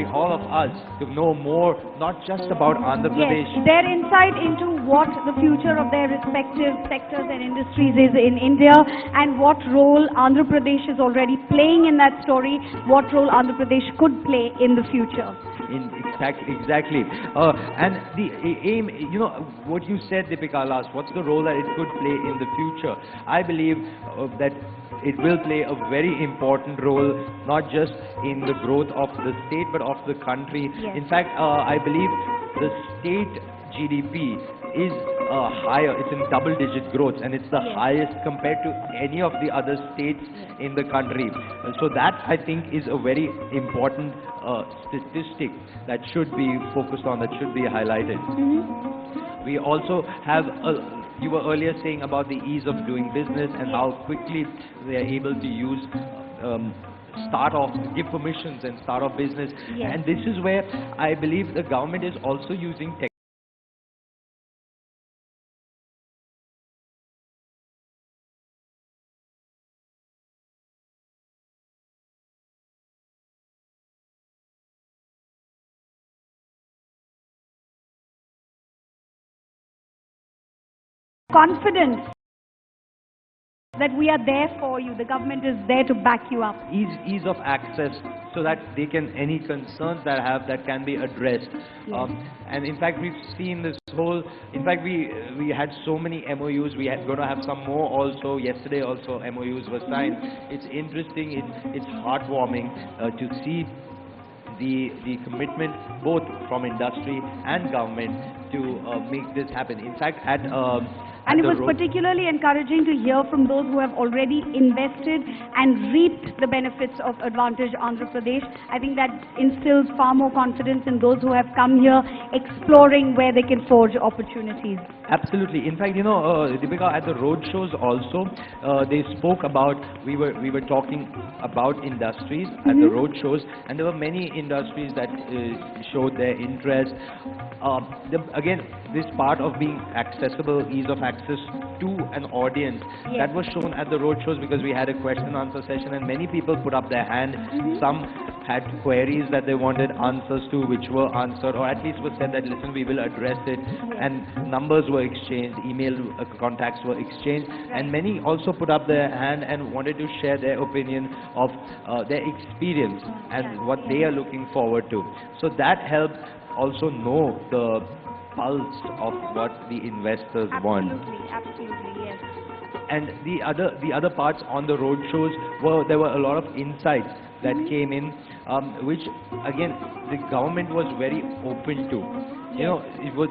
all of us to know more, not just about Andhra Pradesh. Yes, their insight into what the future of their respective sectors and industries is in India, and what role Andhra Pradesh is already playing in that story, what role Andhra Pradesh could play in the future. Exactly. And the aim, you know, what you said, Deepika, last, what's the role that it could play in the future? I believe that it will play a very important role, not just in the growth of the state, but of the country. Yes. In fact, I believe the state GDP is higher, it's in double-digit growth, and it's the Yes. highest compared to any of the other states in the country. So that, I think, is a very important statistic that should be focused on, that should be highlighted. We also have you were earlier saying about the ease of doing business and how quickly they are able to use give permissions and start off business. Yes. And this is where I believe the government is also using Confidence that we are there for you, the government is there to back you up. ease of access, so that they can, any concerns that can be addressed. Yes. And in fact, we've seen this whole, in fact, we had so many MOUs. We are going to have some more also. Yesterday also MOUs were signed. It's interesting, it's heartwarming to see the commitment both from industry and government to make this happen. In fact, and it was particularly encouraging to hear from those who have already invested and reaped the benefits of Advantage Andhra Pradesh. I think that instills far more confidence in those who have come here exploring where they can forge opportunities. Absolutely. In fact, you know, Deepika, at the road shows also, they spoke about, we were talking about industries at the road shows, and there were many industries that showed their interest. again, this part of being accessible, ease of access to an audience, Yes. that was shown at the roadshows because we had a question and answer session and many people put up their hand. Some had queries that they wanted answers to, which were answered, or at least was said that, listen, we will address it, and numbers were exchanged, email contacts were exchanged, and many also put up their hand and wanted to share their opinion of their experience and what they are looking forward to. So that helped also know the pulse of what the investors want. Absolutely, yes. And the other parts on the road shows were, there were a lot of insights that came in, which again the government was very open to. You know,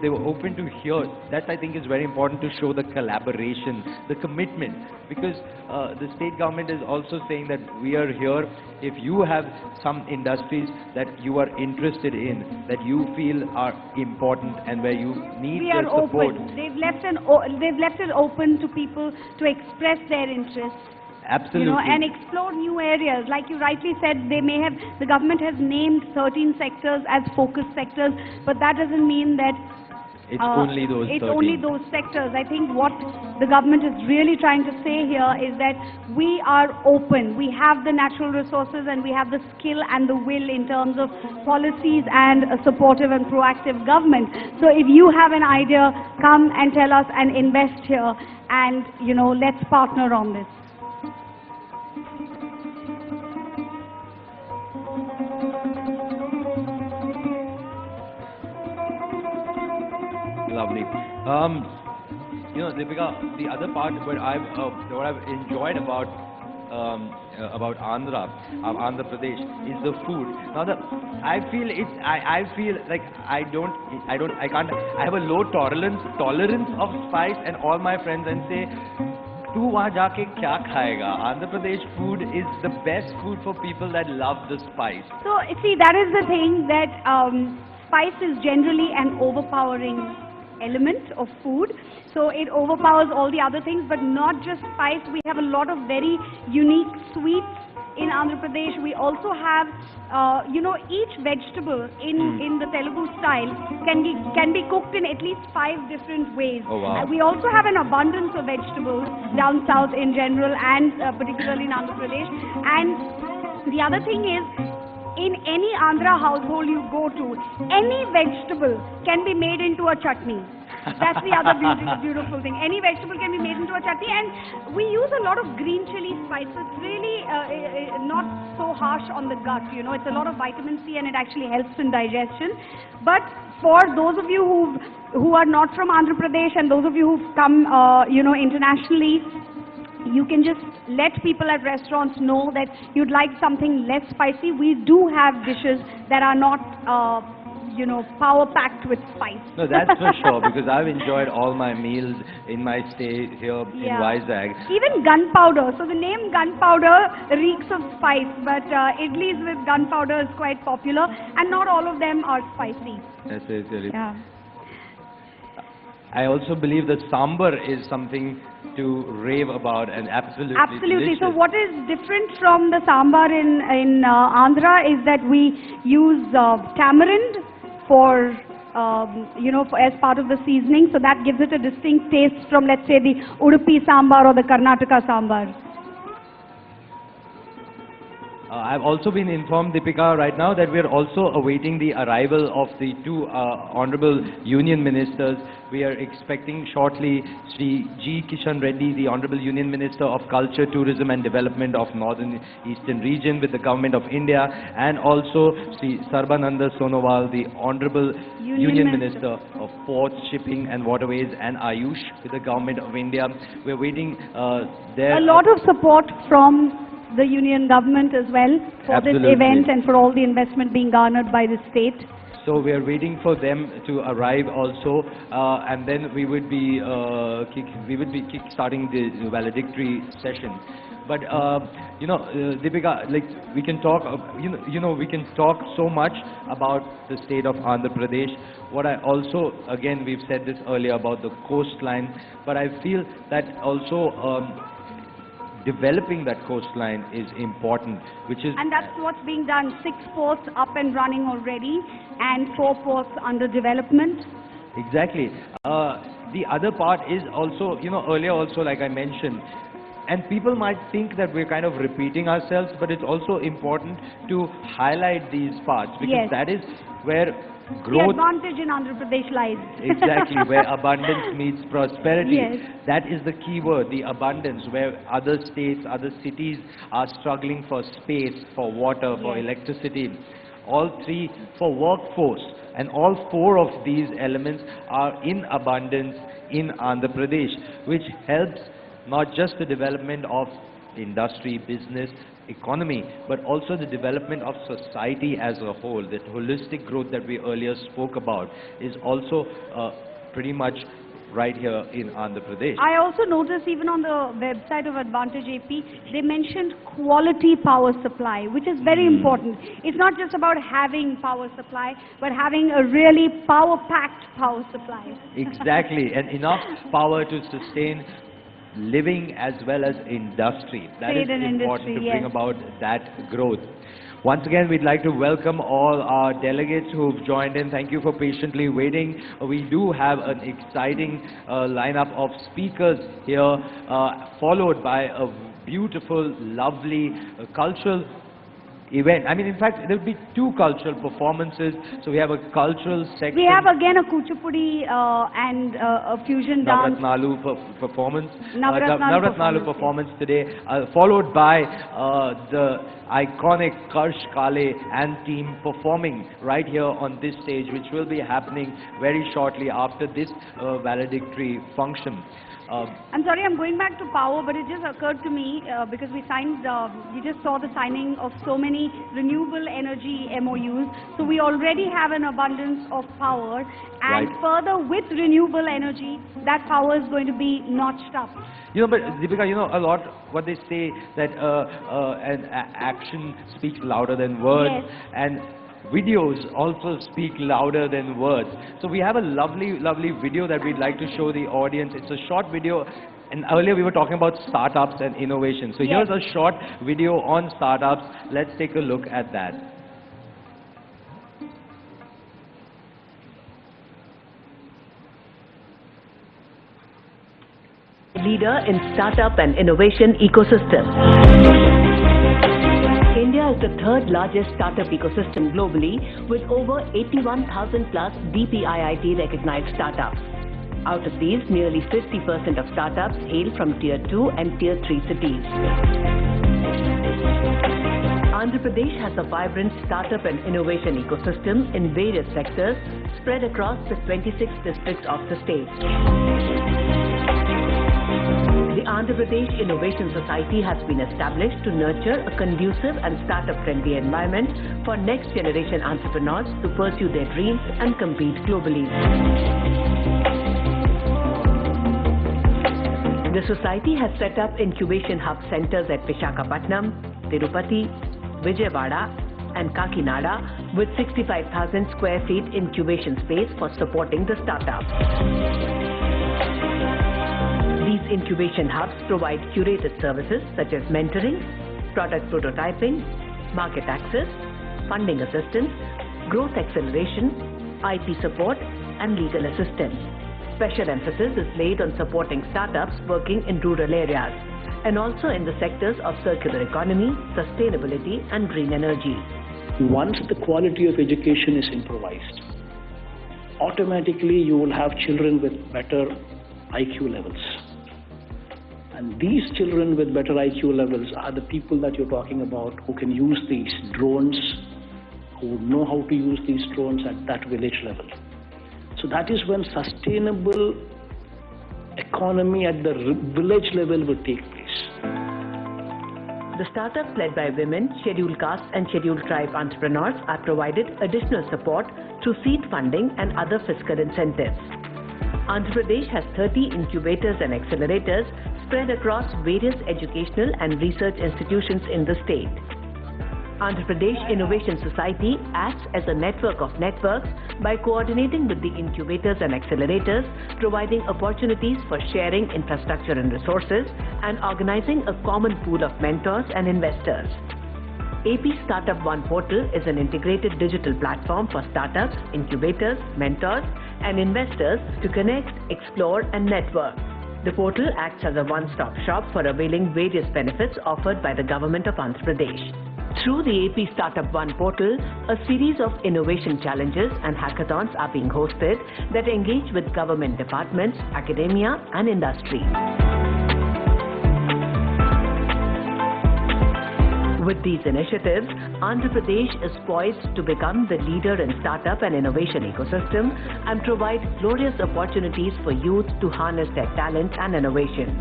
they were open to hear. That, I think, is very important to show the collaboration, the commitment, because the state government is also saying that we are here. If you have some industries that you are interested in, that you feel are important and where you need We are their support. open. They've left it open to people to express their interests. Absolutely. You know, and explore new areas. Like you rightly said, the government has named 13 sectors as focus sectors, but that doesn't mean that It's only those it's 13. only those sectors. I think what the government is really trying to say here is that we are open. We have the natural resources and we have the skill and the will in terms of policies and a supportive and proactive government. So if you have an idea, come and tell us and invest here, and, you know, let's partner on this. Lovely. You know, Deepika, the other part what I've enjoyed about Andhra Pradesh is the food. Now I feel like I have a low tolerance of spice, and all my friends and say, तू वहाँ जाके क्या खाएगा? Andhra Pradesh food is the best food for people that love the spice. So, see, that is the thing, that spice is generally an overpowering element of food. So it overpowers all the other things, but not just spice. We have a lot of very unique sweets in Andhra Pradesh. We also have, you know, each vegetable in the Telugu style can be cooked in at least 5 different ways. Oh, wow. We also have an abundance of vegetables down south in general, and particularly in Andhra Pradesh. And the other thing is, in any Andhra household you go to, any vegetable can be made into a chutney. That's the other beautiful thing. Any vegetable can be made into a chutney, and we use a lot of green chili spices. It's really not so harsh on the gut, you know. It's a lot of vitamin C, and it actually helps in digestion. But for those of you who are not from Andhra Pradesh, and those of you who've come, you know, internationally, you can just let people at restaurants know that you'd like something less spicy. We do have dishes that are not, you know, power-packed with spice. No, that's for sure, because I've enjoyed all my meals in my stay here in Vizag. Even gunpowder. So the name gunpowder reeks of spice, but idlis with gunpowder is quite popular, and not all of them are spicy. That's it, really. Yeah. I also believe that sambar is something to rave about, and absolutely Absolutely. delicious. So what is different from the sambar in Andhra is that we use tamarind for, you know, as part of the seasoning. So that gives it a distinct taste from, let's say, the Udupi sambar or the Karnataka sambar. I've also been informed, Deepika, right now that we are also awaiting the arrival of the 2 Honorable Union Ministers. We are expecting shortly Sri G. Kishan Reddy, the Honorable Union Minister of Culture, Tourism and Development of Northern Eastern Region with the Government of India, and also Sri Sarbananda Sonowal, the Honorable Union Minister of Ports, Shipping and Waterways and Ayush with the Government of India. We're waiting there. A lot of support from the union government as well for this event and for all the investment being garnered by the state. So we are waiting for them to arrive also, and then we would be kick-starting the valedictory session. But you know, Deepika, like we can talk, you know, we can talk so much about the state of Andhra Pradesh. What I also, again, we've said this earlier about the coastline, but I feel that also developing that coastline is important, which is... And that's what's being done. 6 ports up and running already and 4 ports under development. Exactly. The other part is also, earlier also, like I mentioned, and people might think that we're kind of repeating ourselves, but it's also important to highlight these parts, because that is where growth... The advantage in Andhra Pradesh lies. Exactly, where abundance meets prosperity. Yes. That is the key word, the abundance, where other states, other cities are struggling for space, for water, for electricity. All 3 for workforce. And all 4 of these elements are in abundance in Andhra Pradesh, which helps not just the development of industry, business, economy, but also the development of society as a whole. That holistic growth that we earlier spoke about is also pretty much right here in Andhra Pradesh. I also noticed even on the website of Advantage AP, they mentioned quality power supply, which is very important. It's not just about having power supply, but having a really power-packed power supply. Exactly, and enough power to sustain living as well as industry. That is important to bring about that growth. Once again, we'd like to welcome all our delegates who've joined in. Thank you for patiently waiting. We do have an exciting lineup of speakers here, followed by a beautiful, lovely cultural event. I mean, in fact, there will be 2 cultural performances. So we have a cultural section. We have again a Kuchipudi and a fusion dance. Navratnalu performance. Navratnalu performance today, followed by the iconic Karsh Kale and team performing right here on this stage, which will be happening very shortly after this valedictory function. I'm sorry, I'm going back to power, but it just occurred to me because we signed, we just saw the signing of so many renewable energy MOUs. So we already have an abundance of power, and further with renewable energy, that power is going to be notched up. But Deepika, a lot what they say that an action speaks louder than words, and videos also speak louder than words. So we have a lovely, lovely video that we'd like to show the audience. It's a short video, and earlier we were talking about startups and innovation. So here's a short video on startups. Let's take a look at that. Leader in startup and innovation ecosystem. India is the 3rd largest startup ecosystem globally, with over 81,000 plus DPIIT recognized startups. Out of these, nearly 50% of startups hail from Tier 2 and Tier 3 cities. Andhra Pradesh has a vibrant startup and innovation ecosystem in various sectors spread across the 26 districts of the state. The Andhra Pradesh Innovation Society has been established to nurture a conducive and startup-friendly environment for next-generation entrepreneurs to pursue their dreams and compete globally. The society has set up incubation hub centers at Visakhapatnam, Tirupati, Vijayawada and Kakinada with 65,000 square feet incubation space for supporting the startups. These incubation hubs provide curated services such as mentoring, product prototyping, market access, funding assistance, growth acceleration, IP support, and legal assistance. Special emphasis is laid on supporting startups working in rural areas and also in the sectors of circular economy, sustainability, and green energy. Once the quality of education is improvised, automatically you will have children with better IQ levels. And these children with better IQ levels are the people that you're talking about who can use these drones, who know how to use these drones at that village level. So that is when sustainable economy at the village level will take place. The startups led by women, scheduled caste and scheduled tribe entrepreneurs are provided additional support through seed funding and other fiscal incentives. Andhra Pradesh has 30 incubators and accelerators spread across various educational and research institutions in the state. Andhra Pradesh Innovation Society acts as a network of networks by coordinating with the incubators and accelerators, providing opportunities for sharing infrastructure and resources, and organizing a common pool of mentors and investors. AP Startup One portal is an integrated digital platform for startups, incubators, mentors, and investors to connect, explore, and network. The portal acts as a one-stop shop for availing various benefits offered by the Government of Andhra Pradesh. Through the AP Startup One portal, a series of innovation challenges and hackathons are being hosted that engage with government departments, academia, and industry. With these initiatives, Andhra Pradesh is poised to become the leader in startup and innovation ecosystem and provide glorious opportunities for youth to harness their talent and innovation.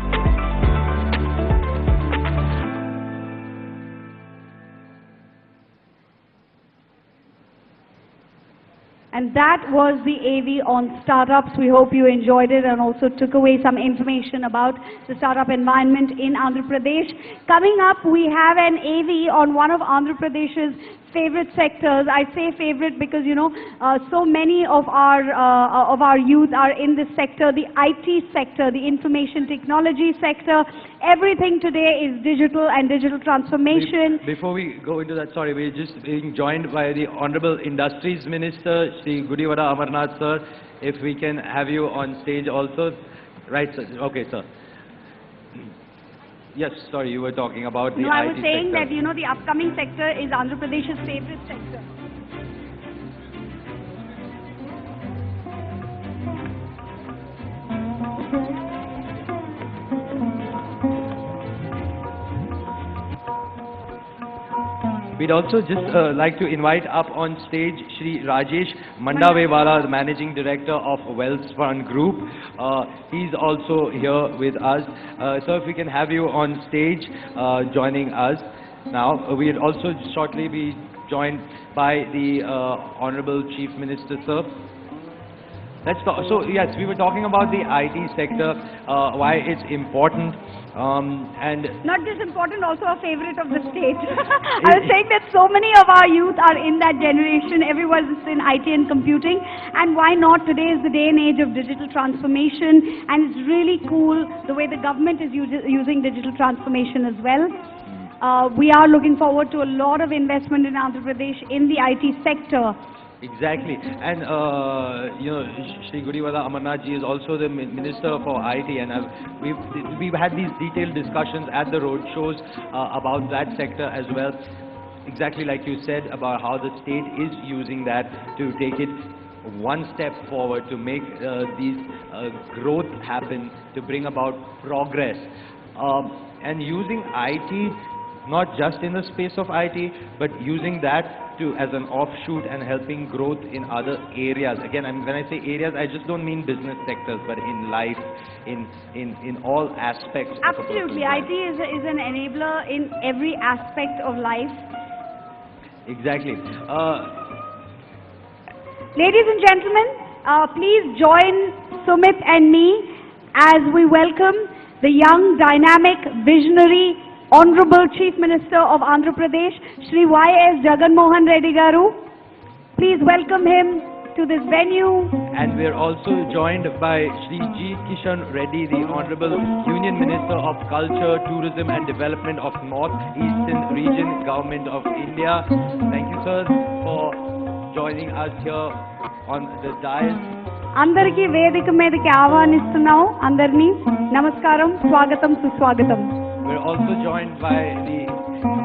And that was the AV on startups. We hope you enjoyed it and also took away some information about the startup environment in Andhra Pradesh. Coming up, we have an AV on one of Andhra Pradesh's favorite sectors. I say favorite because, you know, so many of our youth are in this sector, the IT sector, the information technology sector. Everything today is digital and digital transformation. Before we go into that, sorry, we're just being joined by the Honorable Industries Minister, Shri Gudivada Amarnath, sir. If we can have you on stage also. Right, sir. Okay, sir. Yes, sorry, you were talking about the IT sector. No, I was saying that, you know, the upcoming sector is Andhra Pradesh's favorite sector. We'd also just like to invite up on stage Shri Rajesh Mandavewala, the Managing Director of Wellspun Group. He's also here with us. So if we can have you on stage joining us. Now, we'll also shortly be joined by the Honorable Chief Minister, sir. Let's talk. So yes, we were talking about the IT sector, why it's important. And not just important, also a favorite of the state. I was saying that so many of our youth are in that generation. Everyone is in IT and computing, and why not? Today is the day and age of digital transformation, and it's really cool the way the government is using digital transformation as well. We are looking forward to a lot of investment in Andhra Pradesh in the IT sector. Exactly, and you know, Shri Gudivada Amarnath ji is also the Minister for IT, and we've had these detailed discussions at the road shows about that sector as well. Exactly like you said about how the state is using that to take it one step forward to make these growth happen, to bring about progress, and using IT not just in the space of IT, but using that as an offshoot and helping growth in other areas. Again, when I say areas, I just don't mean business sectors, but in life, in all aspects. Absolutely, IT is an enabler in every aspect of life. Exactly. Ladies and gentlemen, please join Sumit and me as we welcome the young, dynamic, visionary, Honorable Chief Minister of Andhra Pradesh, Shri Y.S. Jagan Reddy Garu. Please welcome him to this venue. And we're also joined by Shri G. Kishan Reddy, the Honorable Union Minister of Culture, Tourism and Development of North Eastern Region, Government of India. Thank you, sir, for joining us here on the dais. అందరికీ వేదిక మీదకి ఆహ్వానిస్తున్నాం అందరినీ నమస్కారం స్వాగతం సుస్వాగతం. We're also joined by the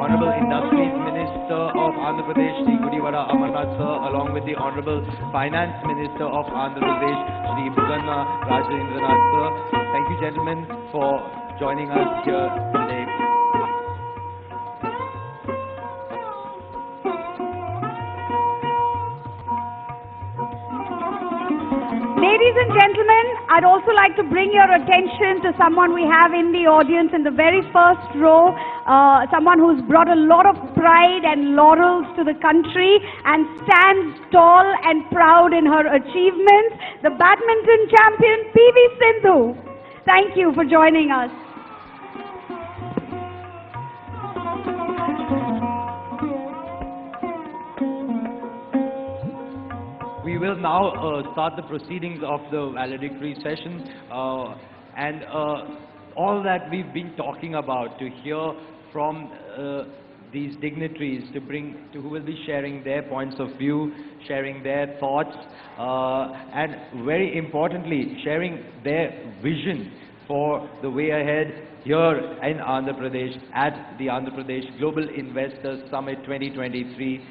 Honorable Industries Minister of Andhra Pradesh, Shri Gudivada Amarnath sir, along with the Honorable Finance Minister of Andhra Pradesh, Shri Bhuganna Rajendranath sir. Thank you, gentlemen, for joining us here today. Ladies and gentlemen, I'd also like to bring your attention to someone we have in the audience in the very first row, someone who's brought a lot of pride and laurels to the country and stands tall and proud in her achievements, the badminton champion PV Sindhu. Thank you for joining us. we will now start the proceedings of the valedictory session, and all that we've been talking about, to hear from these dignitaries, who will be sharing their points of view, sharing their thoughts, and very importantly, sharing their vision for the way ahead here in Andhra Pradesh at the Andhra Pradesh Global Investors Summit 2023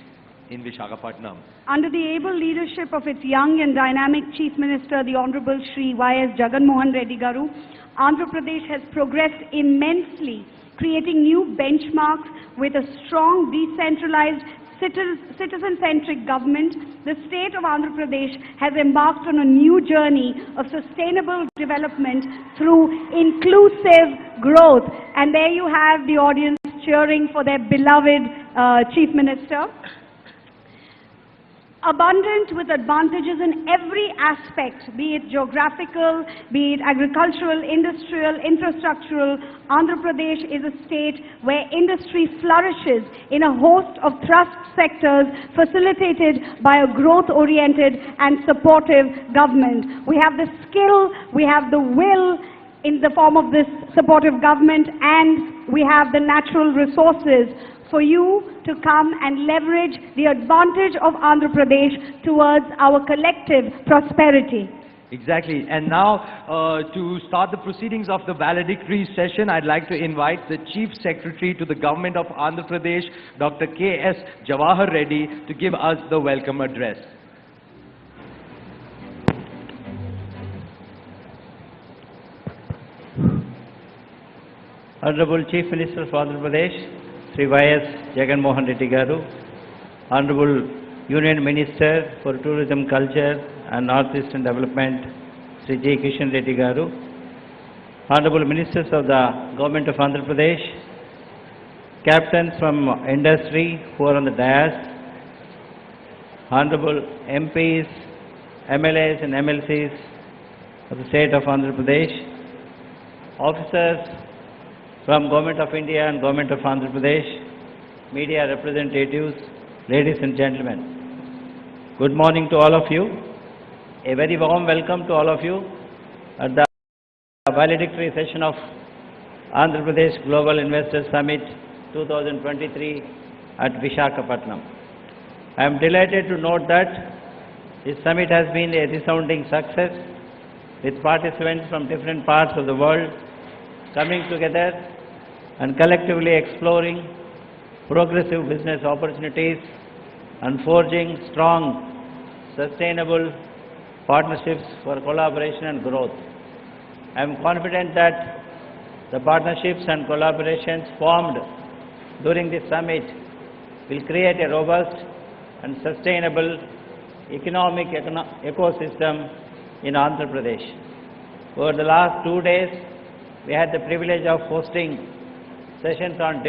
in Visakhapatnam. Under the able leadership of its young and dynamic Chief Minister, the Honorable Shri Y.S. JAGAN Reddy Garu, Andhra Pradesh has progressed immensely, creating new benchmarks with a strong, decentralized, citizen-centric government. The state of Andhra Pradesh has embarked on a new journey of sustainable development through inclusive growth. And there you have the audience cheering for their beloved Chief Minister. Abundant with advantages in every aspect, be it geographical, be it agricultural, industrial, infrastructural, Andhra Pradesh is a state where industry flourishes in a host of thrust sectors facilitated by a growth-oriented and supportive government. We have the skill, we have the will in the form of this supportive government, and we have the natural resources for you to come and leverage the advantage of Andhra Pradesh towards our collective prosperity. Exactly. And now, to start the proceedings of the valedictory session, I'd like to invite the Chief Secretary to the Government of Andhra Pradesh, Dr. K.S. Jawahar Reddy, to give us the welcome address. Honorable Chief Minister of Andhra Pradesh, Sri Y.S. Jagan Reddy Garu, Honorable Union Minister for Tourism, Culture and Northeastern Development, Sri J. Kishan Reddy Garu, Honorable Ministers of the Government of Andhra Pradesh, Captains from industry who are on the dais, Honorable MPs, MLAs and MLCs of the State of Andhra Pradesh, officers from Government of India and Government of Andhra Pradesh, media representatives, ladies and gentlemen. Good morning to all of you. A very warm welcome to all of you at the valedictory session of Andhra Pradesh Global Investors Summit 2023 at Visakhapatnam. I am delighted to note that this summit has been a resounding success, with participants from different parts of the world coming together and collectively exploring progressive business opportunities and forging strong, sustainable partnerships for collaboration and growth. I am confident that the partnerships and collaborations formed during this summit will create a robust and sustainable economic ecosystem in Andhra Pradesh. Over the last 2 days, we had the privilege of hosting sessions on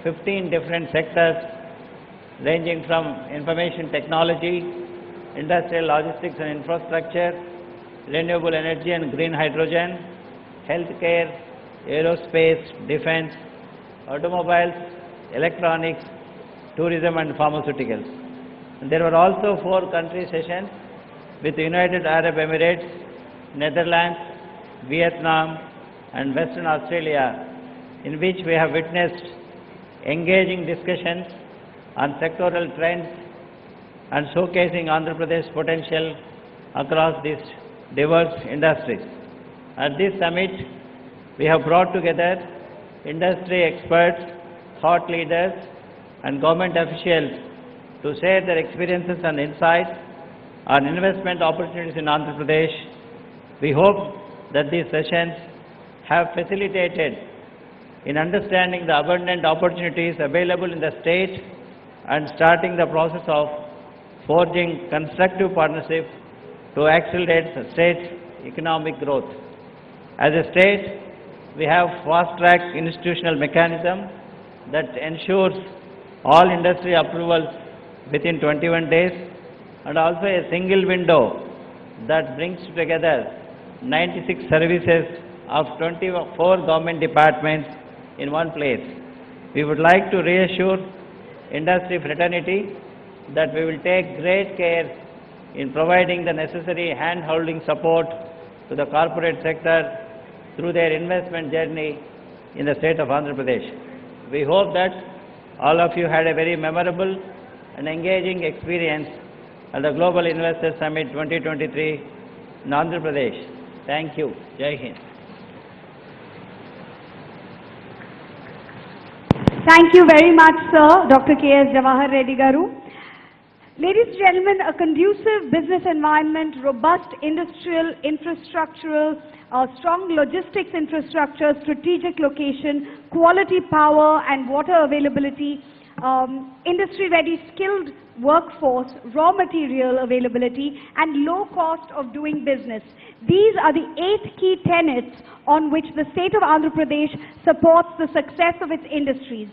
15 different sectors, ranging from information technology, industrial logistics and infrastructure, renewable energy and green hydrogen, healthcare, aerospace, defense, automobiles, electronics, tourism and pharmaceuticals. And there were also 4 country sessions with the United Arab Emirates, Netherlands, Vietnam and Western Australia, in which we have witnessed engaging discussions on sectoral trends and showcasing Andhra Pradesh's potential across these diverse industries. At this summit, we have brought together industry experts, thought leaders and government officials to share their experiences and insights on investment opportunities in Andhra Pradesh. We hope that these sessions have facilitated in understanding the abundant opportunities available in the state and starting the process of forging constructive partnership to accelerate the state's economic growth. As a state, we have fast-track institutional mechanism that ensures all industry approvals within 21 days and also a single window that brings together 96 services of 24 government departments in one place. We would like to reassure industry fraternity that we will take great care in providing the necessary hand-holding support to the corporate sector through their investment journey in the state of Andhra Pradesh. We hope that all of you had a very memorable and engaging experience at the Global Investor Summit 2023 in Andhra Pradesh. Thank you. Jai Hind. Thank you very much, sir, Dr. K.S. Jawahar Reddy Garu. Ladies and gentlemen, a conducive business environment, robust industrial infrastructural, strong logistics infrastructure, strategic location, quality power and water availability, industry-ready skilled workforce, raw material availability, and low cost of doing business. These are the 8 key tenets on which the state of Andhra Pradesh supports the success of its industries.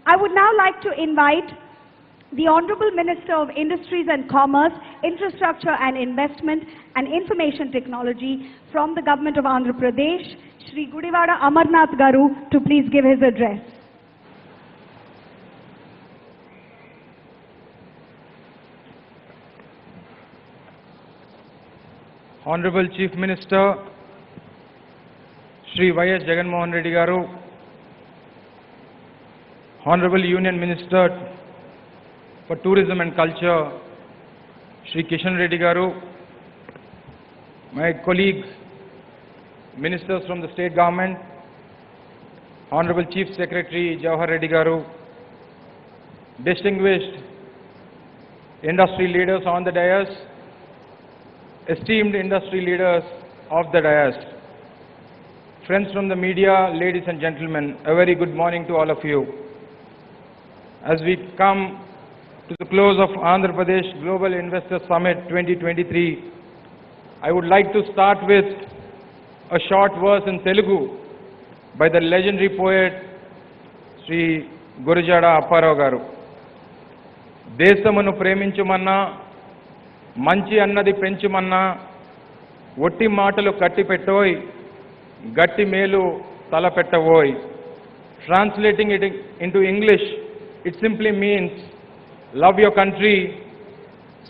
I would now like to invite the Honorable Minister of Industries and Commerce, Infrastructure and Investment and Information Technology from the Government of Andhra Pradesh, Shri Gudivada Amarnath Garu, to please give his address. Honorable Chief Minister, Shri Y.S. Jagan Mohan Reddy Garu, Honorable Union Minister for Tourism and Culture, Shri Kishan Reddy Garu, my colleagues, ministers from the state government, Honorable Chief Secretary Jawahar Reddy Garu, distinguished industry leaders on the dais, esteemed industry leaders of the dais, friends from the media, ladies and gentlemen, a very good morning to all of you. As we come to the close of Andhra Pradesh Global Investor Summit 2023, I would like to start with a short verse in Telugu by the legendary poet Sri Gurujada Apparao Garu. దేశమును ప్రేమించుమన్నా మంచి అన్నది పెంచుమన్నా ఒట్టి మాటలు కట్టిపెట్టోయ్ గట్టి మేలు తలపెట్టవోయ్. Translating it into English, it simply means love your country,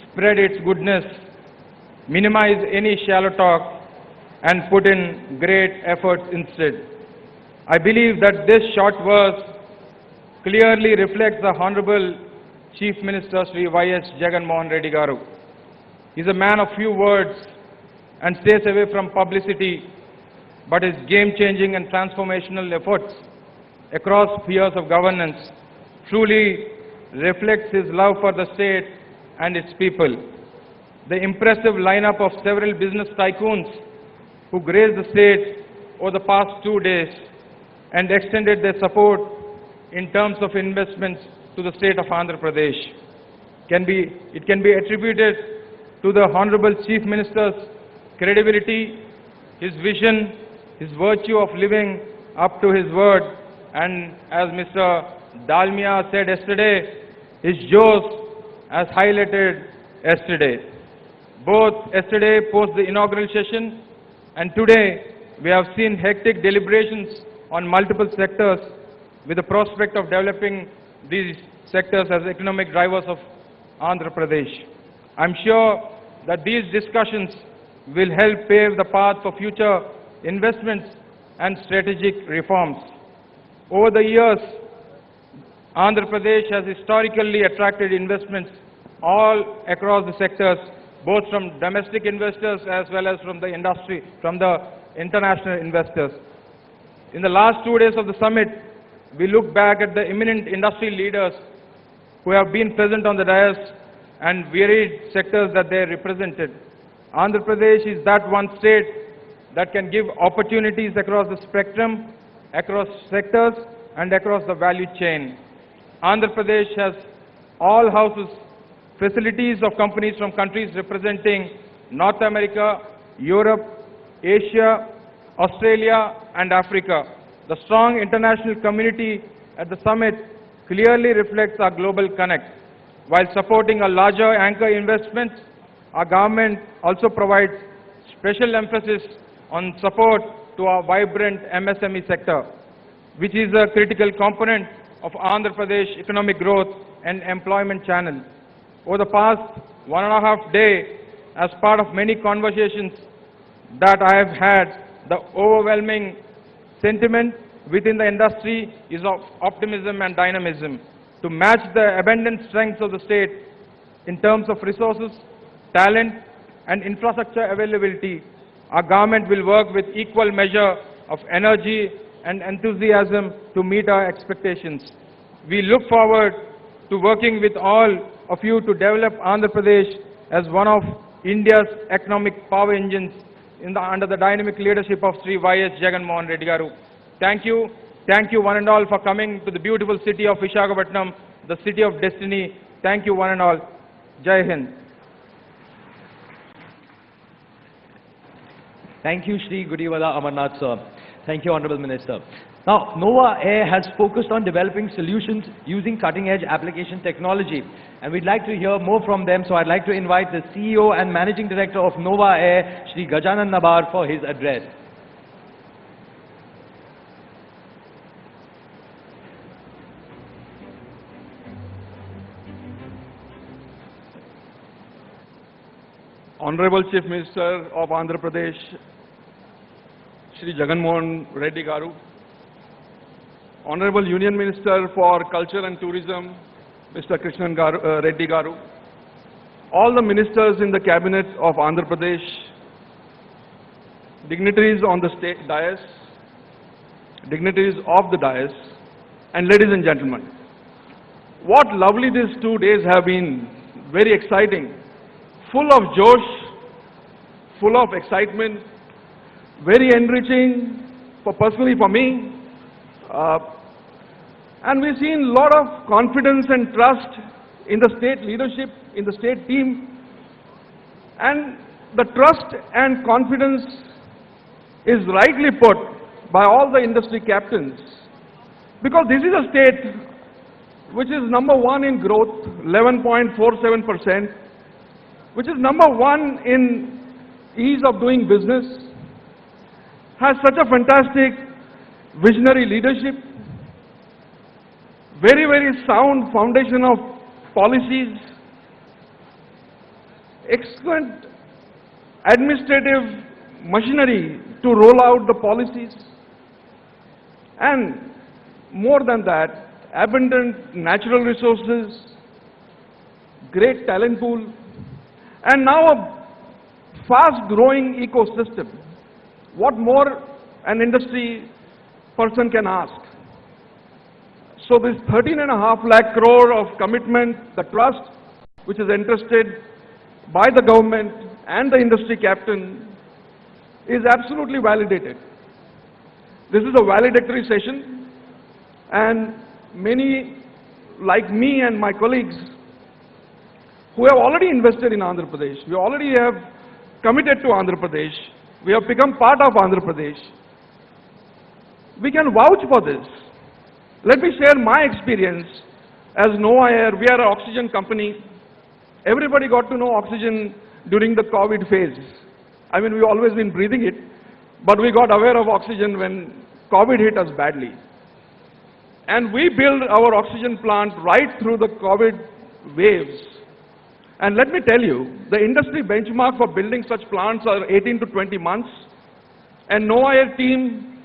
spread its goodness, minimize any shallow talk and put in great efforts instead. I believe that this short verse clearly reflects the Honorable Chief Minister Sri Y.S. Jagan Mohan Reddy Garu. He is a man of few words and stays away from publicity, but his game-changing and transformational efforts across spheres of governance truly reflects his love for the state and its people. The impressive lineup of several business tycoons who graced the state over the past 2 days and extended their support in terms of investments to the state of Andhra Pradesh can be attributed to the Honorable Chief Minister's credibility, his vision, his virtue of living up to his word, and as Mr. Dalmia said yesterday, his Joes as highlighted yesterday. Both yesterday post the inaugural session and today we have seen hectic deliberations on multiple sectors with the prospect of developing these sectors as economic drivers of Andhra Pradesh. I'm sure that these discussions will help pave the path for future investments and strategic reforms. Over the years, Andhra Pradesh has historically attracted investments all across the sectors, both from domestic investors as well as from the industry, from the international investors. In the last 2 days of the summit, we look back at the eminent industry leaders who have been present on the dais and varied sectors that they represented. Andhra Pradesh is that one state that can give opportunities across the spectrum, across sectors and across the value chain. Andhra Pradesh has all houses, facilities of companies from countries representing North America, Europe, Asia, Australia and Africa. The strong international community at the summit clearly reflects our global connect. While supporting a larger anchor investments, our government also provides special emphasis on support to our vibrant MSME sector, which is a critical component of Andhra Pradesh economic growth and employment channel. Over the past 1.5 days, as part of many conversations that I have had, the overwhelming sentiment within the industry is of optimism and dynamism. To match the abundant strengths of the state in terms of resources, talent, and infrastructure availability, our government will work with equal measure of energy and enthusiasm to meet our expectations. We look forward to working with all of you to develop Andhra Pradesh as one of India's economic power engines under the dynamic leadership of Sri Y.S. Jagan Mohan Reddy Garu. Thank you one and all for coming to the beautiful city of Visakhapatnam, the city of destiny. Thank you one and all. Jai Hind. Thank you, Shri Gudiwala Amarnath, sir. Thank you, Honorable Minister. Now, Nova Air has focused on developing solutions using cutting-edge application technology, and we'd like to hear more from them, so I'd like to invite the CEO and Managing Director of Nova Air, Shri Gajanan Nabar, for his address. Honorable Chief Minister of Andhra Pradesh, Shri Jagan Mohan Reddy Garu, Honorable Union Minister for Culture and Tourism, Mr. Krishnan Reddy Garu, all the ministers in the cabinet of Andhra Pradesh, dignitaries on the state dais, dignitaries of the dais, and ladies and gentlemen. What lovely these 2 days have been, very exciting, full of josh, full of excitement, very enriching personally for me. And we've seen a lot of confidence and trust in the state leadership, in the state team. And the trust and confidence is rightly put by all the industry captains, because this is a state which is #1 in growth, 11.47%, which is #1 in ease of doing business, has such a fantastic visionary leadership, very, very sound foundation of policies, excellent administrative machinery to roll out the policies, and more than that, abundant natural resources, great talent pool, and now a fast-growing ecosystem. What more an industry person can ask? So this 13.5 lakh crore of commitment, the trust which is entrusted by the government and the industry captain is absolutely validated. This is a valedictory session, and many like me and my colleagues who have already invested in Andhra Pradesh, we already have committed to Andhra Pradesh, we have become part of Andhra Pradesh, we can vouch for this. Let me share my experience as Nova Air. We are an oxygen company. Everybody got to know oxygen during the COVID phase. I mean, we've always been breathing it, but we got aware of oxygen when COVID hit us badly. And we built our oxygen plant right through the COVID waves. And let me tell you, the industry benchmark for building such plants are 18 to 20 months. And Nova Air team,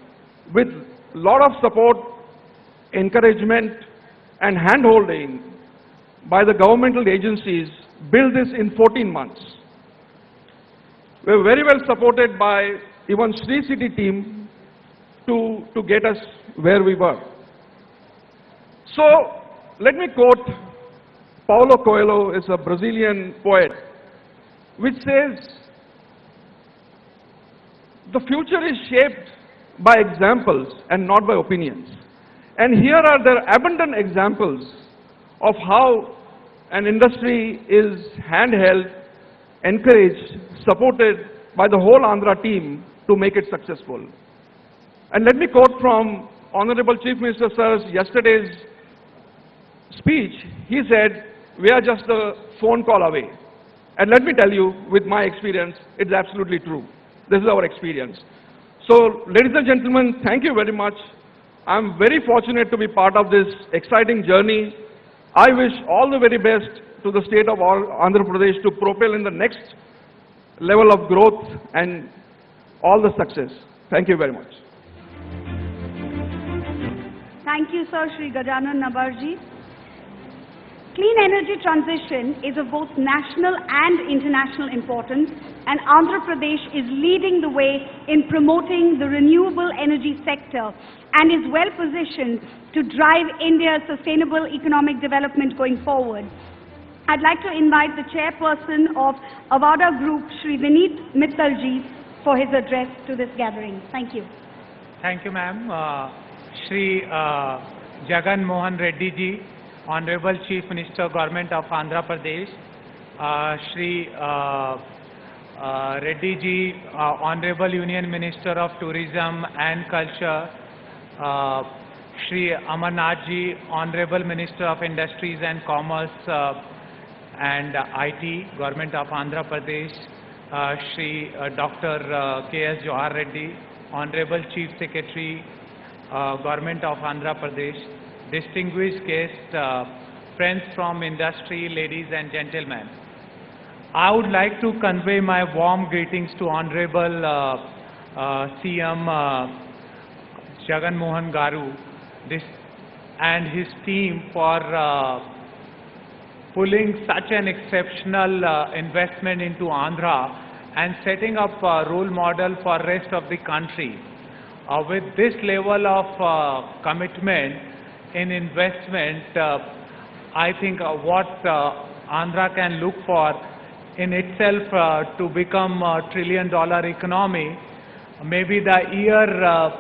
with a lot of support, encouragement, and hand-holding by the governmental agencies, built this in 14 months. We were very well supported by even Sri City team to get us where we were. So, let me quote Paulo Coelho, is a Brazilian poet, which says, "The future is shaped by examples and not by opinions." And here are the abundant examples of how an industry is handheld, encouraged, supported by the whole Andhra team to make it successful. And let me quote from Honorable Chief Minister Sir's yesterday's speech. He said, "We are just a phone call away." And let me tell you, with my experience, it's absolutely true. This is our experience. So, ladies and gentlemen, thank you very much. I'm very fortunate to be part of this exciting journey. I wish all the very best to the state of Andhra Pradesh to propel in the next level of growth and all the success. Thank you very much. Thank you, sir, Shri Gajanan Nabarji. Clean energy transition is of both national and international importance, and Andhra Pradesh is leading the way in promoting the renewable energy sector and is well positioned to drive India's sustainable economic development going forward. I'd like to invite the chairperson of Avada Group, Shri Vineet Mittalji, for his address to this gathering. Thank you. Thank you, ma'am. Shri Jagan Mohan Reddy ji, Honorable Chief Minister, Government of Andhra Pradesh. Shri Reddy ji, Honorable Union Minister of Tourism and Culture. Shri Amarnath ji, Honorable Minister of Industries and Commerce and IT, Government of Andhra Pradesh. Shri Dr. K.S. Johar Reddy, Honorable Chief Secretary, Government of Andhra Pradesh, distinguished guests, friends from industry, ladies and gentlemen. I would like to convey my warm greetings to Honorable CM Jagan Mohan Garu and his team for pulling such an exceptional investment into Andhra and setting up a role model for rest of the country. With this level of commitment in investment, I think what Andhra can look for in itself to become a $1 trillion economy, maybe the year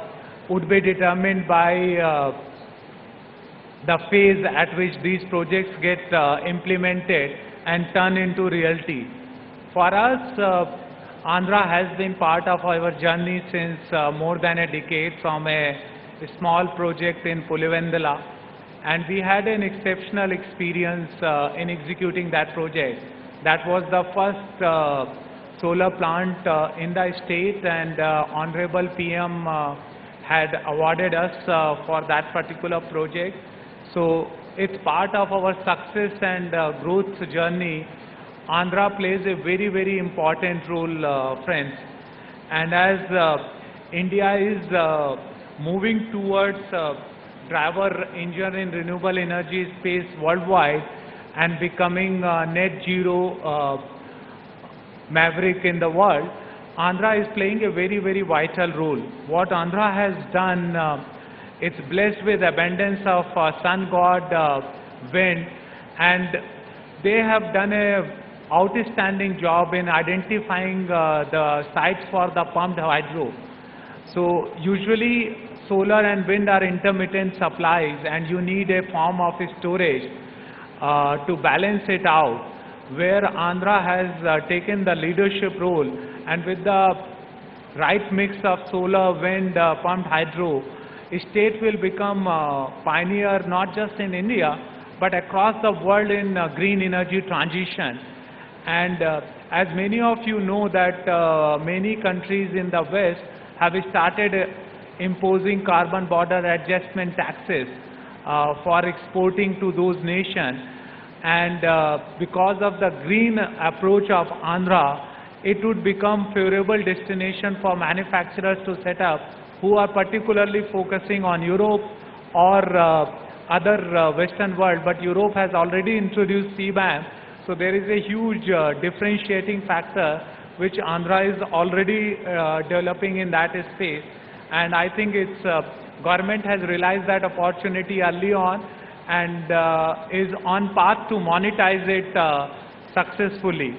would be determined by the phase at which these projects get implemented and turn into reality. For us, Andhra has been part of our journey since more than a decade, from a small project in Pulivendala, and we had an exceptional experience in executing that project. That was the first solar plant in the state, and Honorable PM had awarded us for that particular project. So it's part of our success and growth journey. Andhra plays a very, very important role, friends. And as India is moving towards driver engine in renewable energy space worldwide and becoming net zero maverick in the world, Andhra is playing a very, very vital role. What Andhra has done, it's blessed with abundance of sun god, wind, and they have done a outstanding job in identifying the sites for the pumped hydro. So usually solar and wind are intermittent supplies, and you need a form of storage to balance it out, where Andhra has taken the leadership role, and with the right mix of solar, wind, pumped hydro, state will become pioneer not just in India but across the world in green energy transition. And as many of you know that many countries in the West have started imposing carbon border adjustment taxes for exporting to those nations, and because of the green approach of Andhra, it would become favorable destination for manufacturers to set up who are particularly focusing on Europe or other Western world, but Europe has already introduced CBAM. So there is a huge differentiating factor which Andhra is already developing in that space, and I think its government has realized that opportunity early on and is on path to monetize it successfully.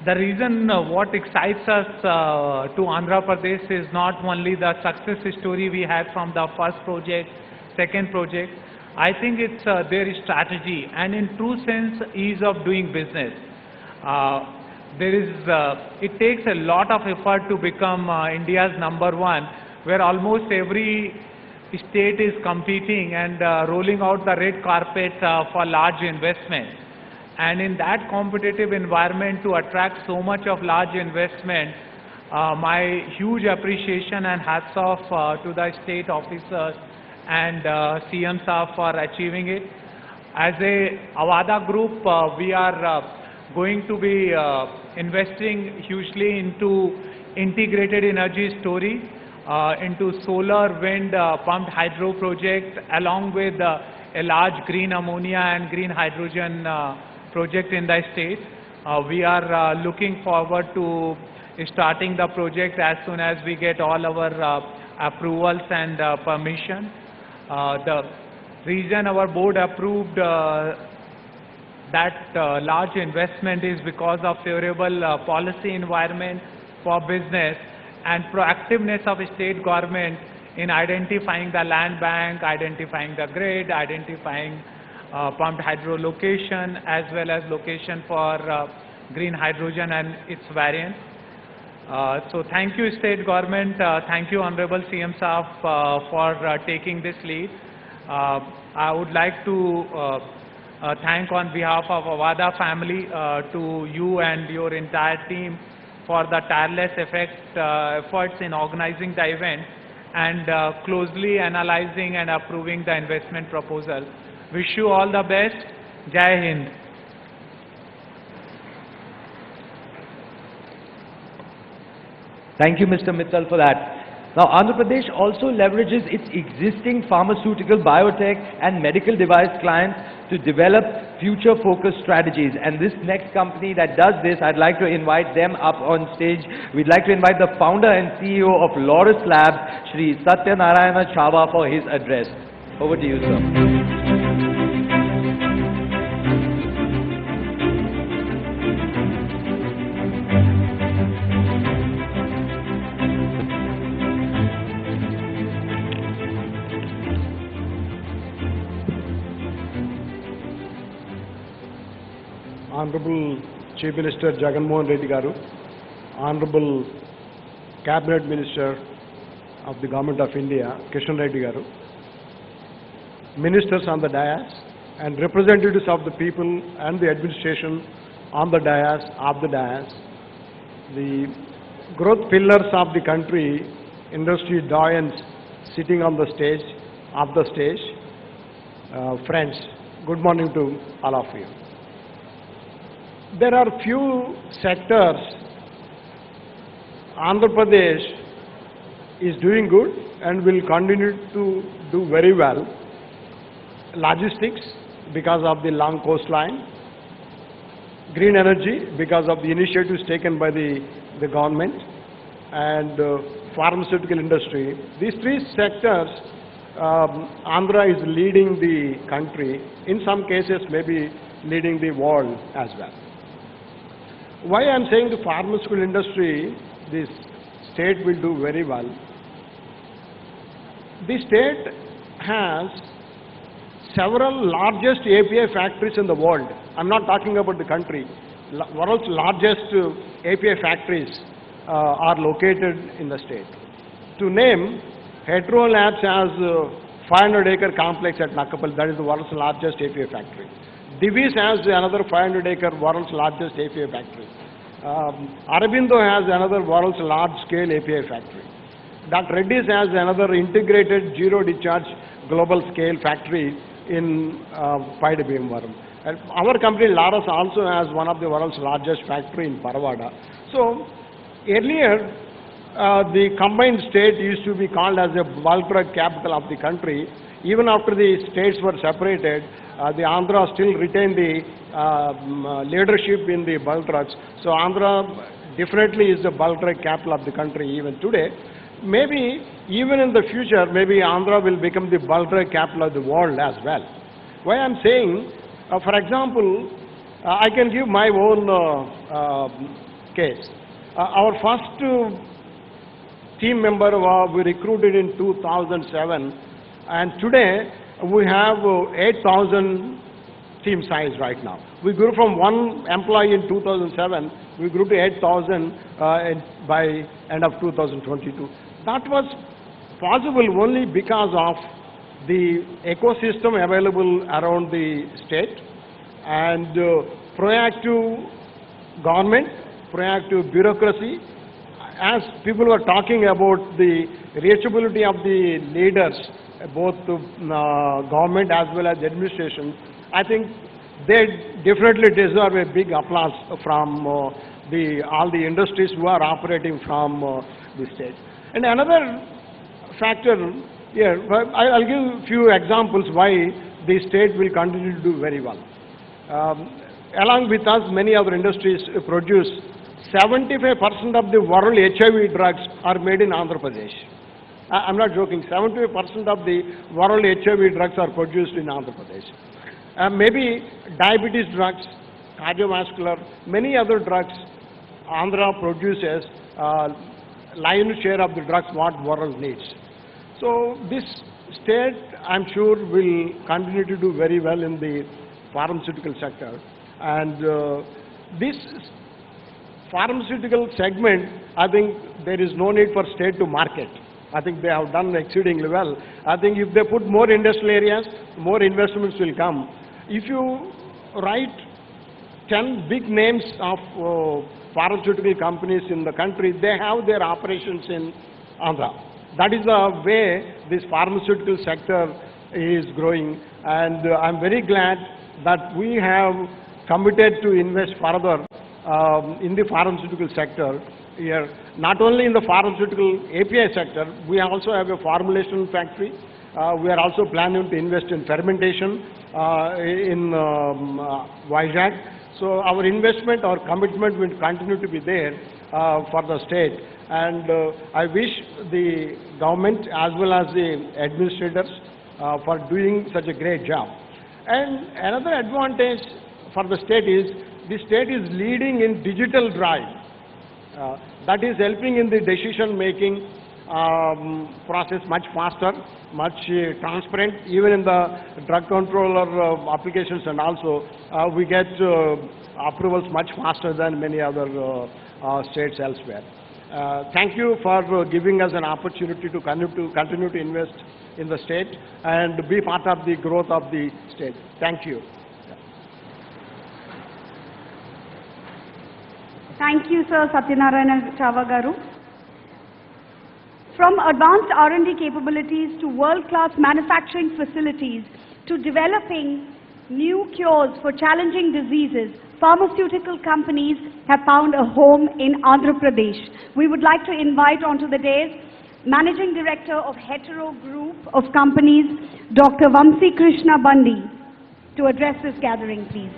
The reason what excites us to Andhra Pradesh is not only the success story we had from the first project, second project. I think it's their strategy and in true sense ease of doing business. It takes a lot of effort to become India's #1, where almost every state is competing and rolling out the red carpet for large investment. And in that competitive environment, to attract so much of large investment, my huge appreciation and hats off to the state officers and CM Saab for achieving it. As a Avada Group, we are going to be investing hugely into integrated energy storage, into solar, wind, pumped hydro project, along with a large green ammonia and green hydrogen project in the state. We are looking forward to starting the project as soon as we get all our approvals and permission. The reason our board approved that large investment is because of favorable policy environment for business and proactiveness of state government in identifying the land bank, identifying the grid, identifying pumped hydro location, as well as location for green hydrogen and its variants. So thank you, state government. Thank you, Honorable CM Saab, for taking this lead. I would like to thank on behalf of Avada family to you and your entire team for the tireless efforts in organizing the event and closely analyzing and approving the investment proposal. Wish you all the best. Jai Hind. Thank you, Mr. Mittal, for that. Now, Andhra Pradesh also leverages its existing pharmaceutical, biotech and medical device clients to develop future-focused strategies. And this next company that does this, I'd like to invite them up on stage. We'd like to invite the founder and CEO of Laurus Labs, Shri Satyanarayana Chava, for his address. Over to you, sir. Honorable Chief Minister JAGAN Reddy Garu, Honorable Cabinet Minister of the Government of India, Kishan Reddy Garu, Ministers on the dais, and representatives of the people and the administration on the dais, the growth pillars of the country, industry doyens sitting on the stage, friends, good morning to all of you. There are few sectors Andhra Pradesh is doing good and will continue to do very well. Logistics, because of the long coastline. Green energy, because of the initiatives taken by the government. And pharmaceutical industry. These three sectors, Andhra is leading the country. In some cases, maybe leading the world as well. Why I am saying the pharmaceutical industry, this state will do very well. The state has several largest API factories in the world. I'm not talking about the country. World's largest API factories are located in the state. To name, Hetero Labs has 500-acre complex at Nakapal. That is the world's largest API factory. Divi's has another 500-acre world's largest API factory. Aurobindo has another world's large-scale API factory. Dr. Reddy's has another integrated zero-discharge global-scale factory in Paida Bhimavaram. And our company, Laurus, also has one of the world's largest factory in Paravada. So, earlier, the combined state used to be called as a bulk drug capital of the country. Even after the states were separated, the Andhra still retained the leadership in the bulk drugs. So Andhra definitely is the bulk drug capital of the country even today. Maybe even in the future, maybe Andhra will become the bulk drug capital of the world as well. Why I am saying, for example, I can give my own case. Our first team member we recruited in 2007, and today we have 8,000 team size right now. We grew from 1 employee in 2007, we grew to 8,000 by end of 2022. That was possible only because of the ecosystem available around the state and proactive government, proactive bureaucracy. As people were talking about the reachability of the leaders, both government as well as administration, I think they definitely deserve a big applause from all the industries who are operating from the state. And another factor here, well, I'll give a few examples why the state will continue to do very well. Along with us, many other industries produce 75% of the world HIV drugs are made in Andhra Pradesh. I'm not joking, 75% of the world HIV drugs are produced in Andhra Pradesh. Maybe diabetes drugs, cardiovascular, many other drugs, Andhra produces lion's share of the drugs what world needs. So this state, I'm sure, will continue to do very well in the pharmaceutical sector. And this pharmaceutical segment, I think there is no need for state to market. I think they have done exceedingly well. I think if they put more industrial areas, more investments will come. If you write 10 big names of pharmaceutical companies in the country, they have their operations in Andhra. That is the way this pharmaceutical sector is growing, and I'm very glad that we have committed to invest further in the pharmaceutical sector here. Not only in the pharmaceutical API sector, we also have a formulation factory. We are also planning to invest in fermentation in Vizag. So our investment, our commitment will continue to be there for the state. And I wish the government as well as the administrators for doing such a great job. And another advantage for the state is leading in digital drive. That is helping in the decision-making process much faster, much transparent. Even in the drug controller applications, and also we get approvals much faster than many other states elsewhere. Thank you for giving us an opportunity to continue to invest in the state and be part of the growth of the state. Thank you. Thank you, Sir Satyanarayana Chava Garu. From advanced R&D capabilities to world-class manufacturing facilities to developing new cures for challenging diseases, pharmaceutical companies have found a home in Andhra Pradesh. We would like to invite onto the dais Managing Director of Hetero Group of Companies, Dr. Vamsi Krishna Bandi, to address this gathering, please.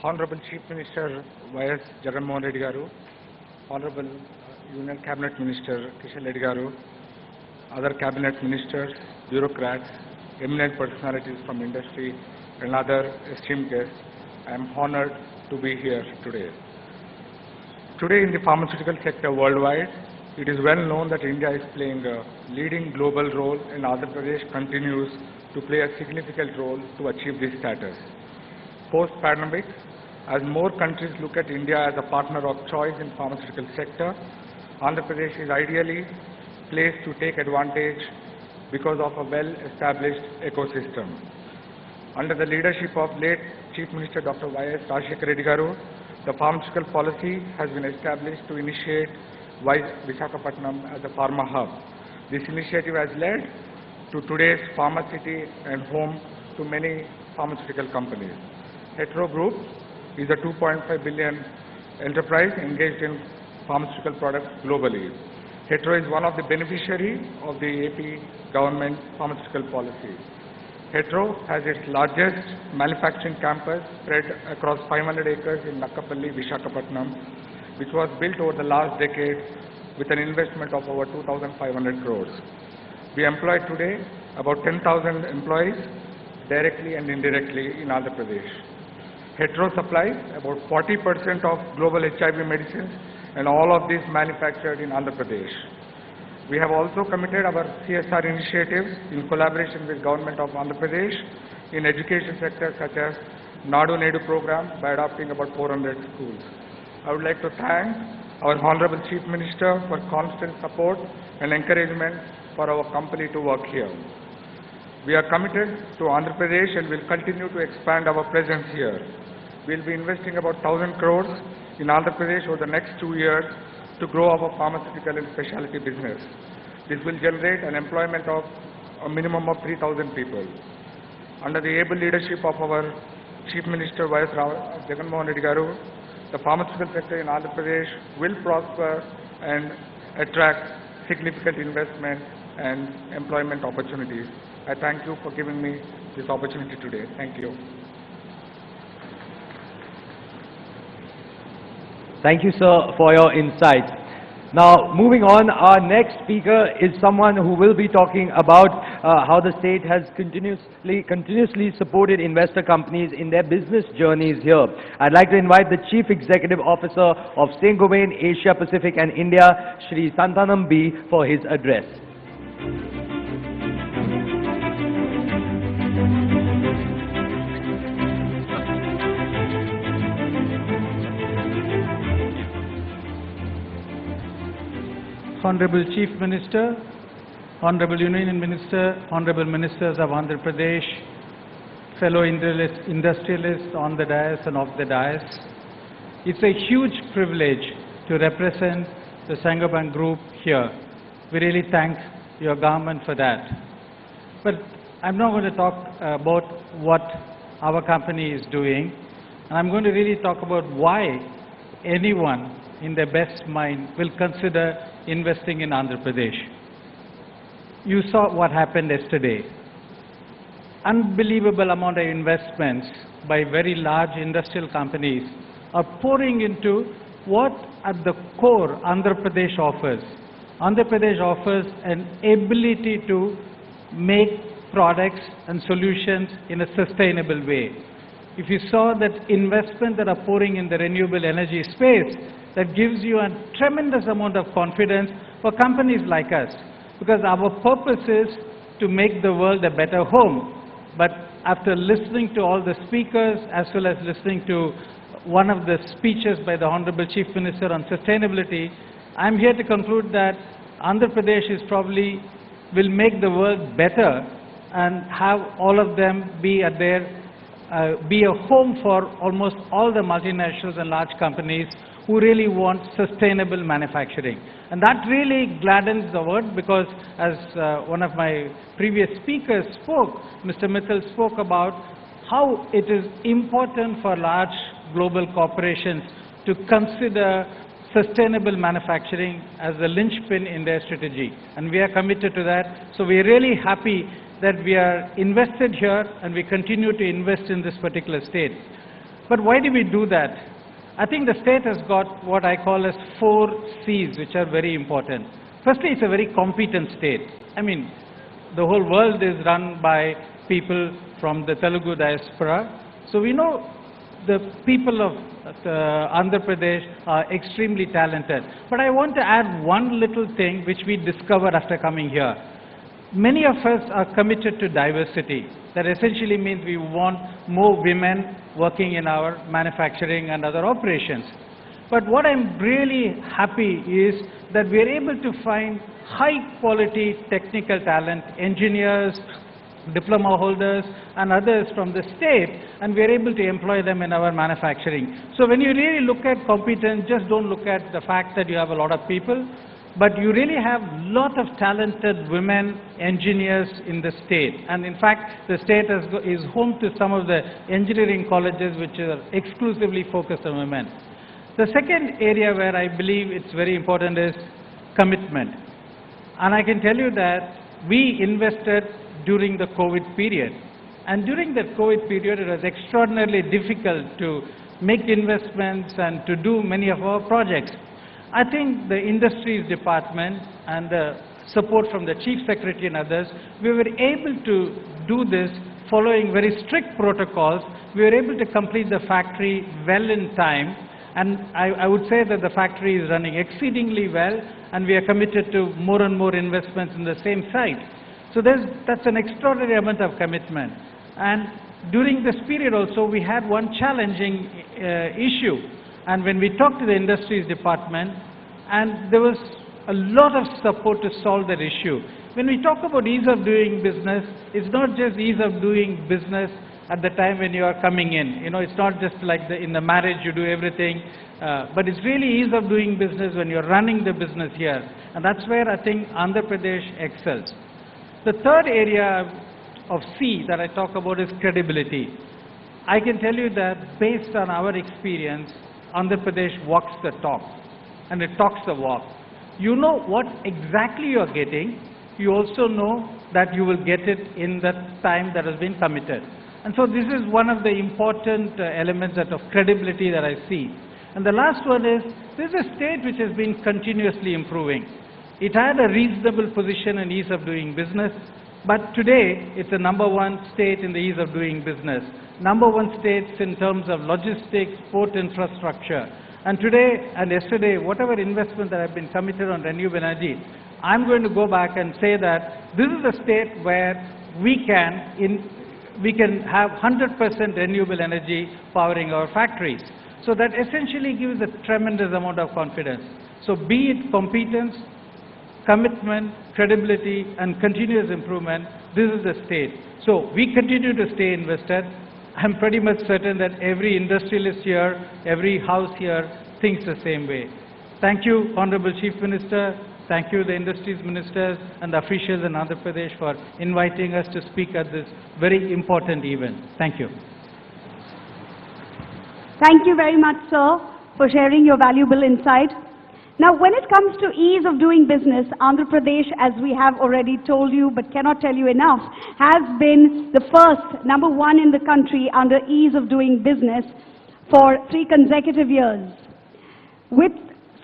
Honorable Chief Minister Y.S. Jagan Mohan Reddy Garu, Honorable Union Cabinet Minister Kishan Reddy Garu, other cabinet ministers, bureaucrats, eminent personalities from industry, and other esteemed guests, I am honored to be here today. Today in the pharmaceutical sector worldwide, it is well known that India is playing a leading global role, and Andhra Pradesh continues to play a significant role to achieve this status. Post-pandemic, as more countries look at India as a partner of choice in pharmaceutical sector, Andhra Pradesh is ideally placed to take advantage because of a well-established ecosystem. Under the leadership of late Chief Minister Dr. Y.S. Rajshekar Reddy Garu, the pharmaceutical policy has been established to initiate Visakhapatnam as a pharma hub. This initiative has led to today's pharma city and home to many pharmaceutical companies. Hetero Group is a 2.5 billion enterprise engaged in pharmaceutical products globally. Hetero is one of the beneficiaries of the AP government pharmaceutical policy. Hetero has its largest manufacturing campus spread across 500 acres in Nakkapalli, Visakhapatnam, which was built over the last decade with an investment of over 2,500 crores. We employ today about 10,000 employees directly and indirectly in Andhra Pradesh. Hetero supplies about 40% of global HIV medicines, and all of these manufactured in Andhra Pradesh. We have also committed our CSR initiatives in collaboration with Government of Andhra Pradesh in education sectors such as Nadu Nedu program by adopting about 400 schools. I would like to thank our Honorable Chief Minister for constant support and encouragement for our company to work here. We are committed to Andhra Pradesh and will continue to expand our presence here. We will be investing about 1,000 crores in Andhra Pradesh over the next 2 years to grow our pharmaceutical and specialty business. This will generate an employment of a minimum of 3,000 people. Under the able leadership of our Chief Minister JAGAN Mohan Reddy Garu, the pharmaceutical sector in Andhra Pradesh will prosper and attract significant investment and employment opportunities. I thank you for giving me this opportunity today. Thank you. Thank you, sir, for your insights. Now, moving on, our next speaker is someone who will be talking about how the state has continuously supported investor companies in their business journeys here. I'd like to invite the Chief Executive Officer of Saint-Gobain, Asia Pacific and India, Shri Santanam B, for his address. Honorable Chief Minister, Honorable Union Minister, Honorable Ministers of Andhra Pradesh, fellow industrialists on the dais and off the dais, it's a huge privilege to represent the Saint-Gobain Group here. We really thank your government for that. But I'm not going to talk about what our company is doing, and I'm going to really talk about why anyone in their best mind will consider investing in Andhra Pradesh. You saw what happened yesterday. Unbelievable amount of investments by very large industrial companies are pouring into what at the core Andhra Pradesh offers. Andhra Pradesh offers an ability to make products and solutions in a sustainable way. If you saw that investment that are pouring in the renewable energy space, that gives you a tremendous amount of confidence for companies like us, because our purpose is to make the world a better home. But after listening to all the speakers, as well as listening to one of the speeches by the Honorable Chief Minister on sustainability, I'm here to conclude that Andhra Pradesh is probably will make the world better and have all of them be at their be a home for almost all the multinationals and large companies who really want sustainable manufacturing. And that really gladdens the world, because as one of my previous speakers spoke, Mr. Mittal spoke about how it is important for large global corporations to consider sustainable manufacturing as the linchpin in their strategy. And we are committed to that. So we are really happy that we are invested here and we continue to invest in this particular state. But why do we do that? I think the state has got what I call as 4 C's, which are very important. Firstly, it's a very competent state. I mean, the whole world is run by people from the Telugu diaspora. So we know the people of Andhra Pradesh are extremely talented. But I want to add one little thing which we discovered after coming here. Many of us are committed to diversity. That essentially means we want more women working in our manufacturing and other operations. But what I'm really happy is that we are able to find high quality technical talent, engineers, diploma holders and others from the state, and we are able to employ them in our manufacturing. So when you really look at competence, just don't look at the fact that you have a lot of people, but you really have a lot of talented women engineers in the state. And in fact, the state is home to some of the engineering colleges which are exclusively focused on women. The second area where I believe it's very important is commitment. And I can tell you that we invested during the COVID period. And during that COVID period, it was extraordinarily difficult to make investments and to do many of our projects. I think the industries department and the support from the chief secretary and others, we were able to do this following very strict protocols. We were able to complete the factory well in time, and I would say that the factory is running exceedingly well, and we are committed to more and more investments in the same site. So that's an extraordinary amount of commitment. And during this period also, we had one challenging issue. And when we talked to the industries department, and there was a lot of support to solve that issue. When we talk about ease of doing business, it's not just ease of doing business at the time when you are coming in. You know, it's not just like in the marriage you do everything, but it's really ease of doing business when you're running the business here. And that's where I think Andhra Pradesh excels. The third area of C that I talk about is credibility. I can tell you that based on our experience, Andhra Pradesh walks the talk and it talks the walk. You know what exactly you are getting. You also know that you will get it in the time that has been committed. And so this is one of the important elements of credibility that I see. And the last one is, this is a state which has been continuously improving. It had a reasonable position in ease of doing business, but today it's the #1 state in the ease of doing business. #1 states in terms of logistics, port infrastructure. And today and yesterday, whatever investment that have been committed on renewable energy, I'm going to go back and say that this is a state where we can have 100% renewable energy powering our factories. So that essentially gives a tremendous amount of confidence. So be it competence, commitment, credibility, and continuous improvement, this is the state. So we continue to stay invested. I'm pretty much certain that every industrialist here, every house here thinks the same way. Thank you, Honorable Chief Minister. Thank you, the industries ministers and the officials in Andhra Pradesh for inviting us to speak at this very important event. Thank you. Thank you very much, sir, for sharing your valuable insight. Now, when it comes to ease of doing business, Andhra Pradesh, as we have already told you but cannot tell you enough, has been the first, #1 in the country under ease of doing business for 3 consecutive years. With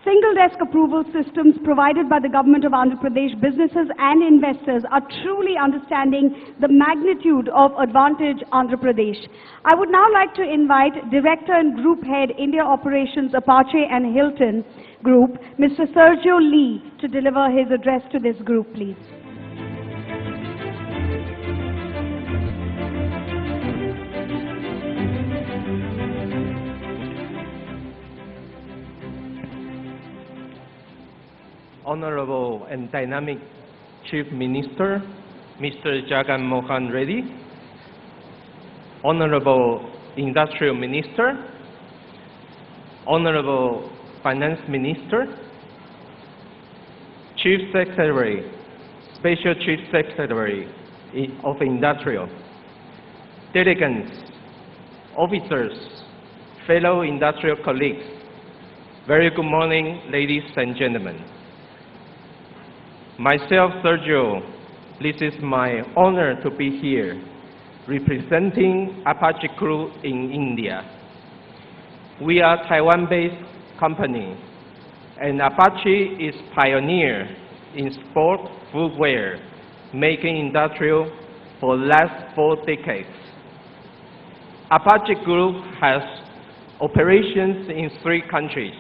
single desk approval systems provided by the government of Andhra Pradesh, businesses and investors are truly understanding the magnitude of advantage Andhra Pradesh. I would now like to invite Director and Group Head, India Operations, Apache and Hilton Group, Mr. Sergio Lee, to deliver his address to this group, please. Honorable and dynamic Chief Minister, Mr. Jagan Mohan Reddy, Honorable Industrial Minister, Honorable Finance Minister, Chief Secretary, Special Chief Secretary of Industrial, delegates, officers, fellow industrial colleagues, very good morning, ladies and gentlemen. Myself, Sergio, this is my honor to be here, representing Apache Group in India. We are a Taiwan-based company, and Apache is pioneer in sport footwear, making industrial for the last 4 decades. Apache Group has operations in 3 countries,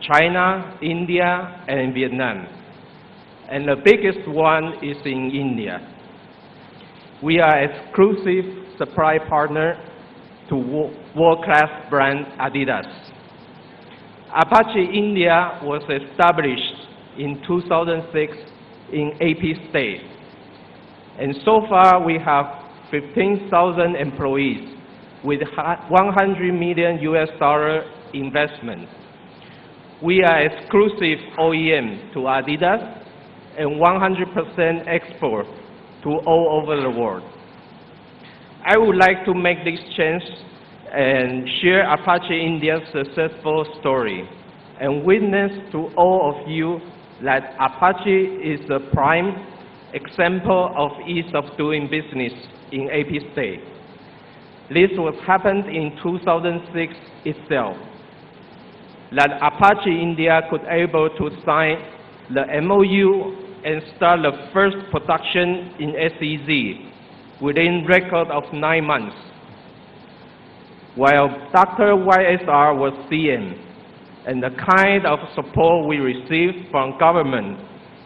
China, India, and Vietnam. And the biggest one is in India. We are exclusive supply partner to world-class brand Adidas. Apache India was established in 2006 in AP State. And so far we have 15,000 employees with $100 million investment. We are exclusive OEM to Adidas and 100% export to all over the world. I would like to make this change and share Apache India's successful story and witness to all of you that Apache is a prime example of ease of doing business in AP State. This was happened in 2006 itself, that Apache India could able to sign the MOU and start the first production in SEZ within record of 9 months, while Dr. YSR was CM, and the kind of support we received from government,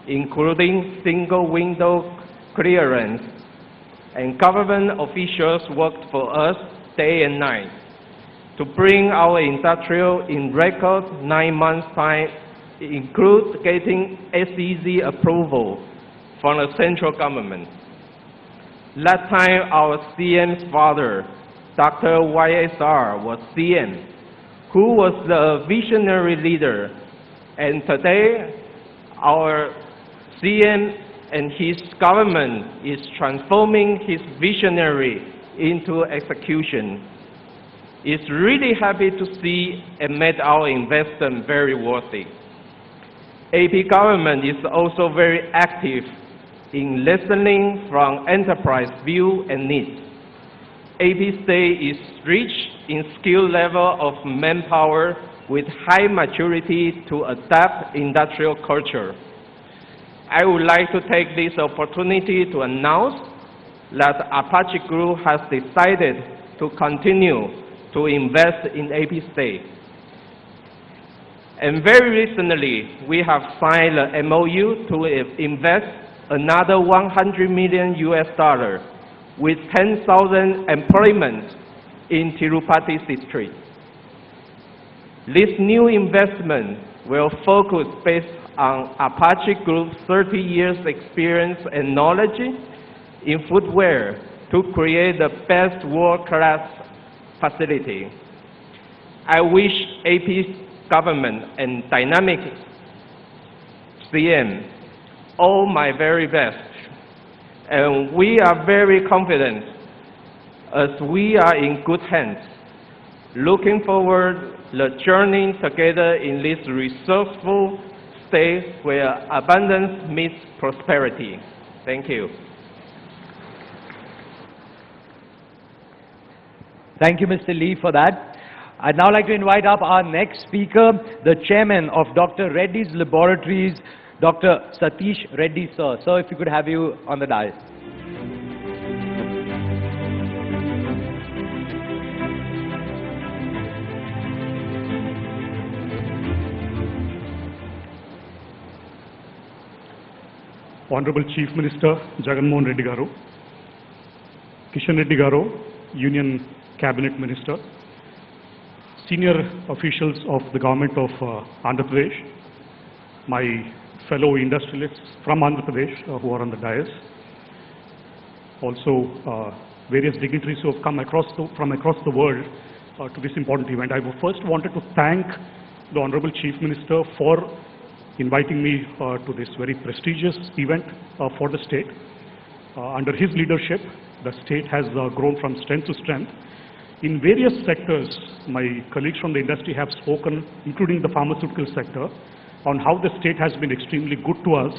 including single window clearance, and government officials worked for us day and night to bring our industrial in record 9 months time, include getting SEZ approval from the central government. That time our CM's father, Dr. YSR, was CM, who was the visionary leader. And today, our CM and his government is transforming his visionary into execution. It's really happy to see and made our investment very worthy. AP government is also very active in listening from enterprise view and needs. AP State is rich in skill level of manpower with high maturity to adapt industrial culture. I would like to take this opportunity to announce that Apache Group has decided to continue to invest in AP State. And very recently, we have signed an MOU to invest another $100 million with 10,000 employment in Tirupati district. This new investment will focus based on Apache Group's 30 years experience and knowledge in footwear to create the best world-class facility. I wish AP government and dynamic CM all my very best. And we are very confident as we are in good hands, looking forward the journey together in this resourceful state where abundance meets prosperity. Thank you. Thank you, Mr. Lee, for that. I'd now like to invite up our next speaker, the chairman of Dr. Reddy's Laboratories, Dr. Satish Reddy, sir. Sir, if you could have you on the dais. Honorable Chief Minister JAGAN Reddy Garu, Kishan Reddy Garu, Union Cabinet Minister, senior officials of the government of Andhra Pradesh, my fellow industrialists from Andhra Pradesh who are on the dais, also various dignitaries who have come from across the world to this important event. I first wanted to thank the Honorable Chief Minister for inviting me to this very prestigious event for the state. Under his leadership, the state has grown from strength to strength. In various sectors, my colleagues from the industry have spoken, including the pharmaceutical sector, on how the state has been extremely good to us.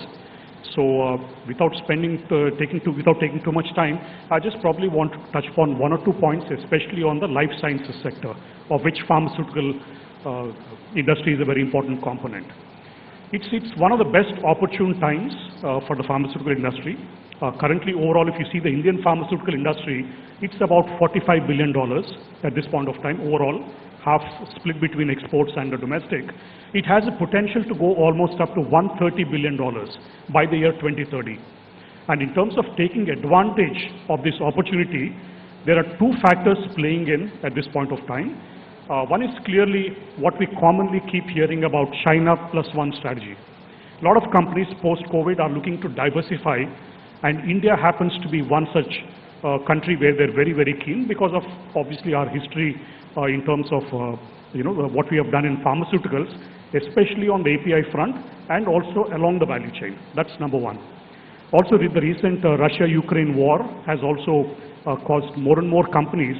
So without taking too much time, I just probably want to touch upon one or two points, especially on the life sciences sector, of which pharmaceutical industry is a very important component. It's one of the best opportune times for the pharmaceutical industry. Currently, overall, if you see the Indian pharmaceutical industry, it's about $45 billion at this point of time overall, half split between exports and the domestic. It has a potential to go almost up to $130 billion by the year 2030. And in terms of taking advantage of this opportunity, there are two factors playing in at this point of time. One is clearly what we commonly keep hearing about China plus one strategy. A lot of companies post-COVID are looking to diversify, and India happens to be one such country where they're very, very keen because of obviously our history in terms of what we have done in pharmaceuticals, especially on the API front and also along the value chain. That's number one. Also, the recent Russia-Ukraine war has also caused more and more companies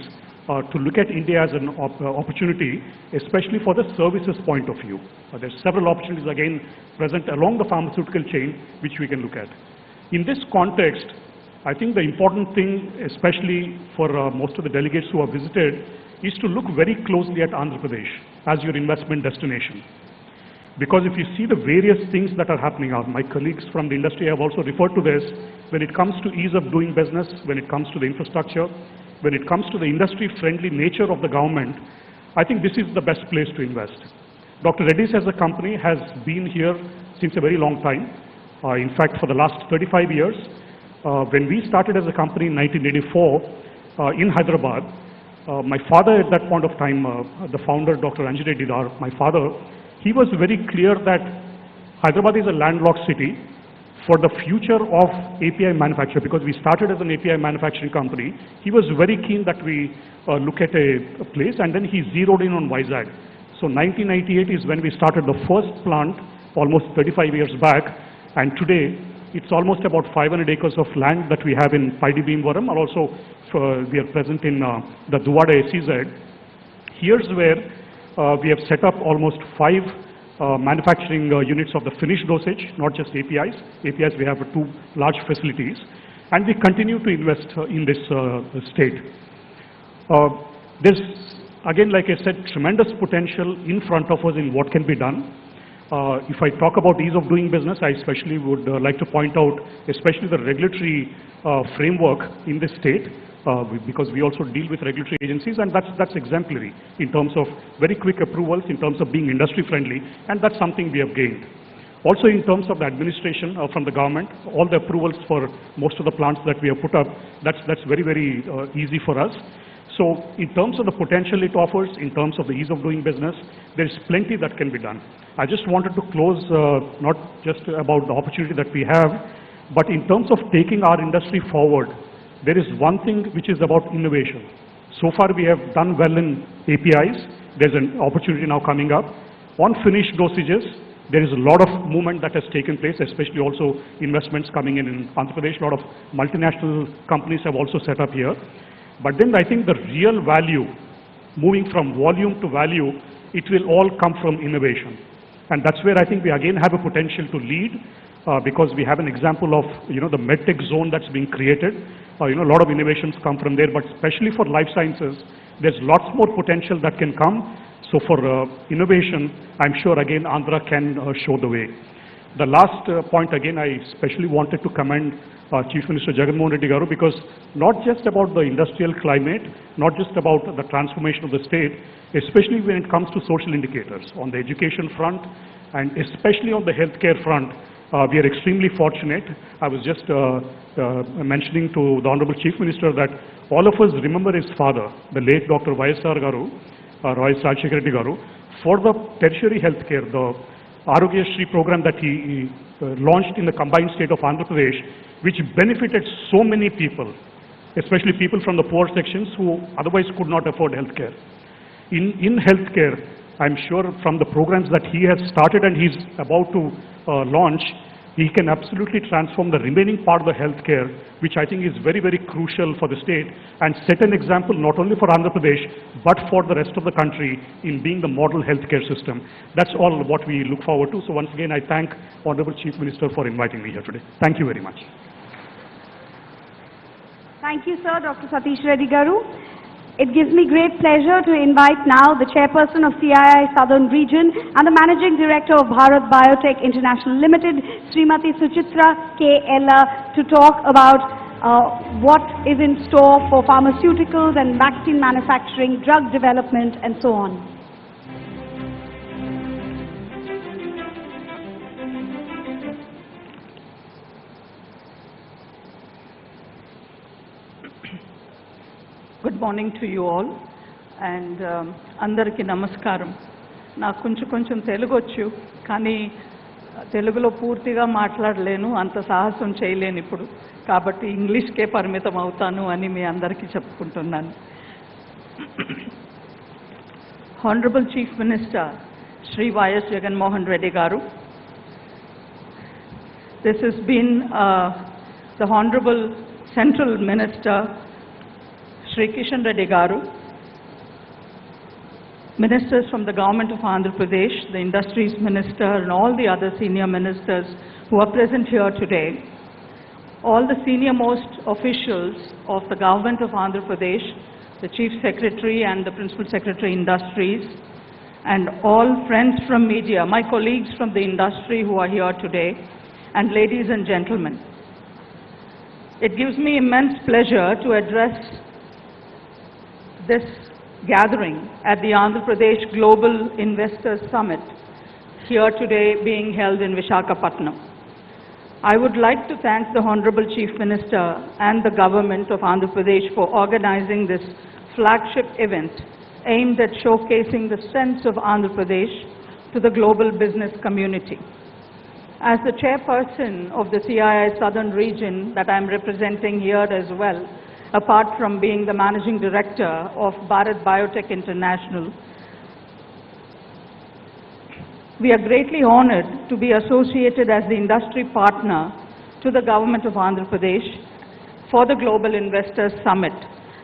to look at India as an opportunity, especially for the services point of view. There's several opportunities again present along the pharmaceutical chain which we can look at. In this context, I think the important thing, especially for most of the delegates who have visited, is to look very closely at Andhra Pradesh as your investment destination. Because if you see the various things that are happening, my colleagues from the industry have also referred to this, when it comes to ease of doing business, when it comes to the infrastructure, when it comes to the industry-friendly nature of the government, I think this is the best place to invest. Dr. Reddy's as a company has been here since a very long time. In fact, for the last 35 years, when we started as a company in 1984 in Hyderabad, my father at that point of time, the founder, Dr. Anjane Didar, my father, he was very clear that Hyderabad is a landlocked city. for the future of API manufacture, because we started as an API manufacturing company. He was very keen that we look at a place, and then he zeroed in on Vizag. So 1998 is when we started the first plant, almost 35 years back, and today it's almost about 500 acres of land that we have in Paidi Bhimavaram, and also we are present in the Duvada SEZ. Here's where we have set up almost 5 manufacturing units of the finished dosage, not just APIs. APIs, we have 2 large facilities, and we continue to invest in this state. There's, again, like I said, tremendous potential in front of us in what can be done. If I talk about ease of doing business, I especially would like to point out, especially the regulatory framework in this state, because we also deal with regulatory agencies, and that's exemplary in terms of very quick approvals, in terms of being industry friendly, and that's something we have gained. Also in terms of the administration from the government, all the approvals for most of the plants that we have put up, that's very, very easy for us. So in terms of the potential it offers, in terms of the ease of doing business, there is plenty that can be done. I just wanted to close not just about the opportunity that we have, but in terms of taking our industry forward, there is one thing which is about innovation. So far we have done well in APIs. There's an opportunity now coming up. On finished dosages, there is a lot of movement that has taken place, especially also investments coming in Andhra Pradesh. A lot of multinational companies have also set up here. But then I think the real value, moving from volume to value, it will all come from innovation. And that's where I think we again have a potential to lead, because we have an example of, the medtech zone that's being created. A lot of innovations come from there, but especially for life sciences, there's lots more potential that can come. So for innovation, I'm sure again Andhra can show the way. The last point again, I especially wanted to commend Chief Minister JAGAN Reddy Garu, because not just about the industrial climate, not just about the transformation of the state, especially when it comes to social indicators on the education front and especially on the healthcare front. We are extremely fortunate. I was just mentioning to the Honorable Chief Minister that all of us remember his father, the late Dr. Y.S.R. Garu, Y.S. Rajshekar Reddy Garu, for the tertiary healthcare, the Arogya Shri program that he launched in the combined state of Andhra Pradesh, which benefited so many people, especially people from the poor sections who otherwise could not afford healthcare. In healthcare, I'm sure from the programs that he has started and he's about to launch, he can absolutely transform the remaining part of the healthcare, which I think is very, very crucial for the state, and set an example not only for Andhra Pradesh, but for the rest of the country in being the model healthcare system. That's all what we look forward to. So once again, I thank Honorable Chief Minister for inviting me here today. Thank you very much. Thank you, sir, Dr. Satish Reddy Garu. It gives me great pleasure to invite now the chairperson of CII Southern Region and the managing director of Bharat Biotech International Limited, Srimati Suchitra K. Ella, to talk about what is in store for pharmaceuticals and vaccine manufacturing, drug development, and so on. Good morning to you all, and andariki namaskaram. Naaku konచెం Telugu వచ్చు, కానీ తెలుగులో పూర్తిగా మాట్లాడలేను, అంత సాహసం చేయలేను ఇప్పుడు. కాబట్టి ఇంగ్లీష్కే పరిమితం అవుతాను అని మీ అందరికీ చెప్పుకుంటున్నాను. Honorable Chief Minister Shri Y.S. Jagan Mohan Reddy Garu, this has been the Honorable Central Minister Shri Kishan Reddy Garu, ministers from the government of Andhra Pradesh, the industries minister, and all the other senior ministers who are present here today, all the senior most officials of the government of Andhra Pradesh, the chief secretary and the principal secretary industries, and all friends from media, my colleagues from the industry who are here today, and ladies and gentlemen. It gives me immense pleasure to address this gathering at the Andhra Pradesh Global Investors Summit, here today being held in Visakhapatnam. I would like to thank the Honorable Chief Minister and the government of Andhra Pradesh for organizing this flagship event aimed at showcasing the strengths of Andhra Pradesh to the global business community. As the chairperson of the CII Southern Region that I'm representing here as well, apart from being the managing director of Bharat Biotech International, we are greatly honored to be associated as the industry partner to the government of Andhra Pradesh for the Global Investors Summit.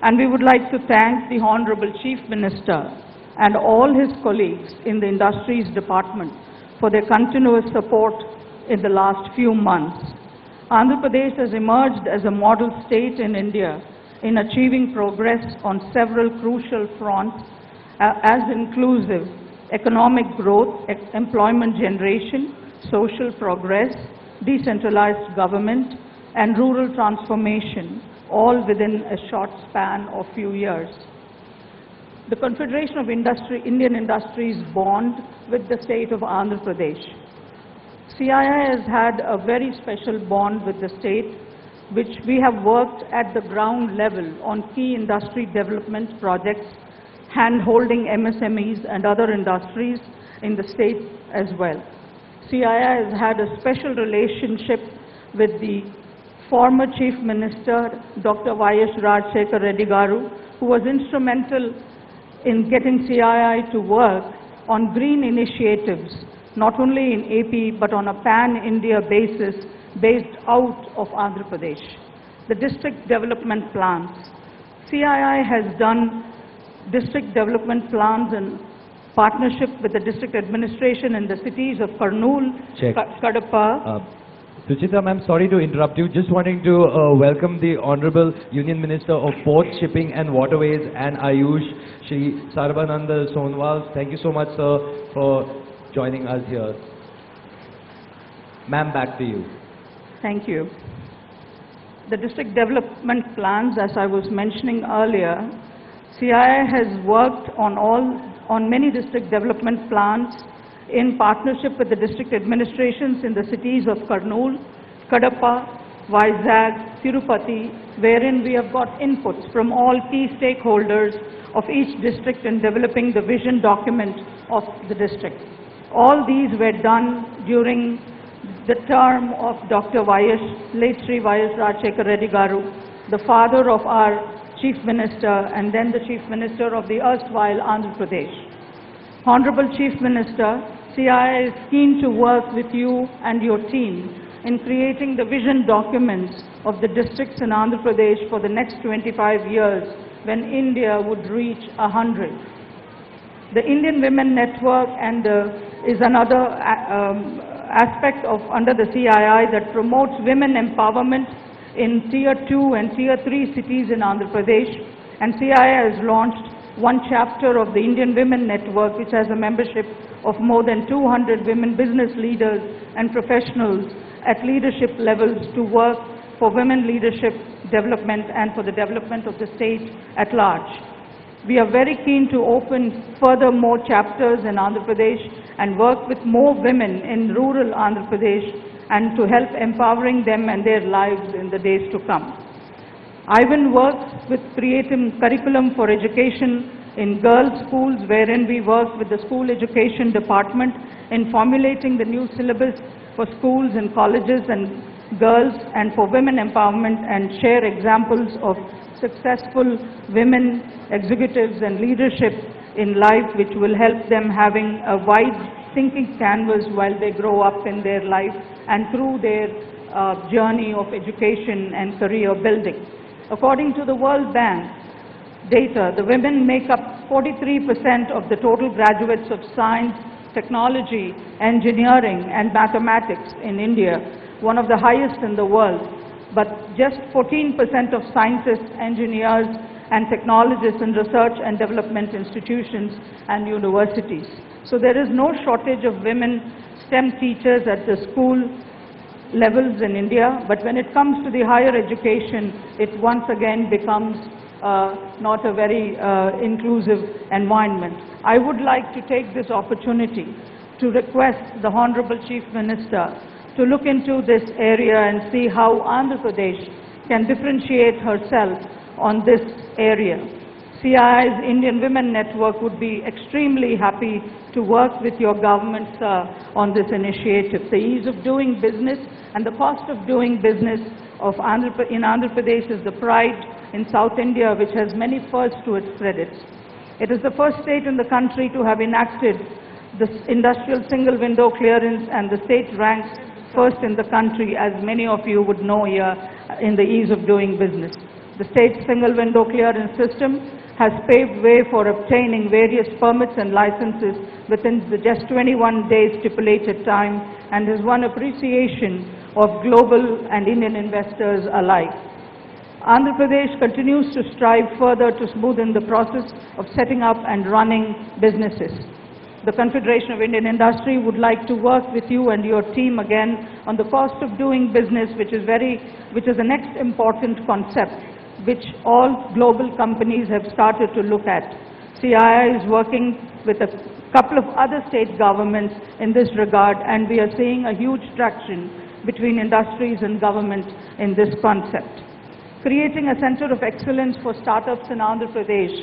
And we would like to thank the Honorable Chief Minister and all his colleagues in the Industries Department for their continuous support in the last few months. Andhra Pradesh has emerged as a model state in India in achieving progress on several crucial fronts as inclusive economic growth, employment generation, social progress, decentralized government, and rural transformation, all within a short span of few years. The Confederation of Indian Industries bond with the state of Andhra Pradesh. CII has had a very special bond with the state, which we have worked at the ground level on key industry development projects, hand-holding MSMEs and other industries in the state as well. CII has had a special relationship with the former Chief Minister, Dr. Y.S. Rajshekar Reddy Garu, who was instrumental in getting CII to work on green initiatives, not only in AP, but on a pan-India basis based out of Andhra Pradesh. The district development plans. CII has done district development plans in partnership with the district administration in the cities of Kurnool, Kadapa. Suchita ma'am, sorry to interrupt you. Just wanting to welcome the Honorable Union Minister of Ports, Shipping and Waterways and Ayush, Shri Sarbananda Sonwal. Thank you so much, sir, for joining us here. Ma'am, back to you. Thank you. The district development plans, as I was mentioning earlier, CII has worked on many district development plans in partnership with the district administrations in the cities of Kurnool, Kadapa, Vizag, Tirupati, wherein we have got inputs from all key stakeholders of each district in developing the vision document of the district. All these were done during the term of Dr. late Sri Y.S. Rajshekar Reddy Garu, the father of our Chief Minister and then the Chief Minister of the erstwhile Andhra Pradesh. Honorable Chief Minister, CII is keen to work with you and your team in creating the vision documents of the districts in Andhra Pradesh for the next 25 years when India would reach 100. The Indian Women Network is another aspect under the CII that promotes women empowerment in Tier 2 and Tier 3 cities in Andhra Pradesh, and CII has launched one chapter of the Indian Women Network, which has a membership of more than 200 women business leaders and professionals at leadership levels to work for women leadership development and for the development of the state at large. We are very keen to open further more chapters in Andhra Pradesh and work with more women in rural Andhra Pradesh and to help empowering them and their lives in the days to come. Ivan works with creating curriculum for education in girls' schools, wherein we work with the school education department in formulating the new syllabus for schools and colleges and girls and for women empowerment, and share examples of successful women executives and leadership in life, which will help them having a wide thinking canvas while they grow up in their life and through their journey of education and career building. According to the World Bank data, the women make up 43% of the total graduates of science, technology, engineering, and mathematics in India, one of the highest in the world. But just 14% of scientists, engineers, and technologists in research and development institutions and universities. So there is no shortage of women STEM teachers at the school levels in India, but when it comes to the higher education, it once again becomes not a very inclusive environment. I would like to take this opportunity to request the Honorable Chief Minister to look into this area and see how Andhra Pradesh can differentiate herself on this area. CII's Indian Women Network would be extremely happy to work with your government, sir, on this initiative. The ease of doing business and the cost of doing business in Andhra Pradesh is the pride in South India, which has many firsts to its credit. It is the first state in the country to have enacted the industrial single window clearance, and the state ranks first in the country, as many of you would know here, in the ease of doing business. The state single window clearance system has paved way for obtaining various permits and licenses within the just 21 days stipulated time, and has won appreciation of global and Indian investors alike. Andhra Pradesh continues to strive further to smoothen the process of setting up and running businesses. The Confederation of Indian Industry would like to work with you and your team again on the cost of doing business, which is the next important concept which all global companies have started to look at. CII is working with a couple of other state governments in this regard, and we are seeing a huge traction between industries and government in this concept. Creating a center of excellence for startups in Andhra Pradesh.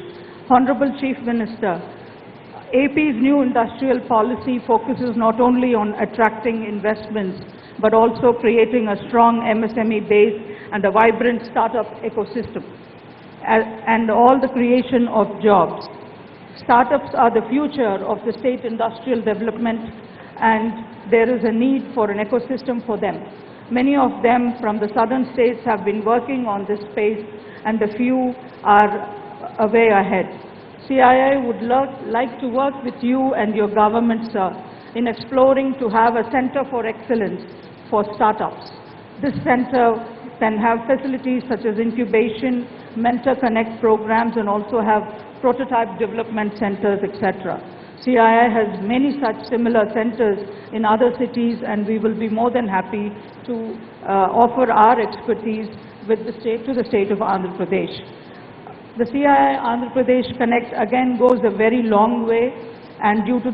Honorable Chief Minister, AP's new industrial policy focuses not only on attracting investments, but also creating a strong MSME base and a vibrant startup ecosystem, and all the creation of jobs. Startups are the future of the state industrial development, and there is a need for an ecosystem for them. Many of them from the southern states have been working on this space, and a few are a way ahead. CII would like to work with you and your government, sir, in exploring to have a center for excellence for startups. This center can have facilities such as incubation, mentor connect programs, and also have prototype development centers, etc. CII has many such similar centers in other cities, and we will be more than happy to offer our expertise with the state of Andhra Pradesh. The CII Andhra Pradesh Connect again goes a very long way, and due to,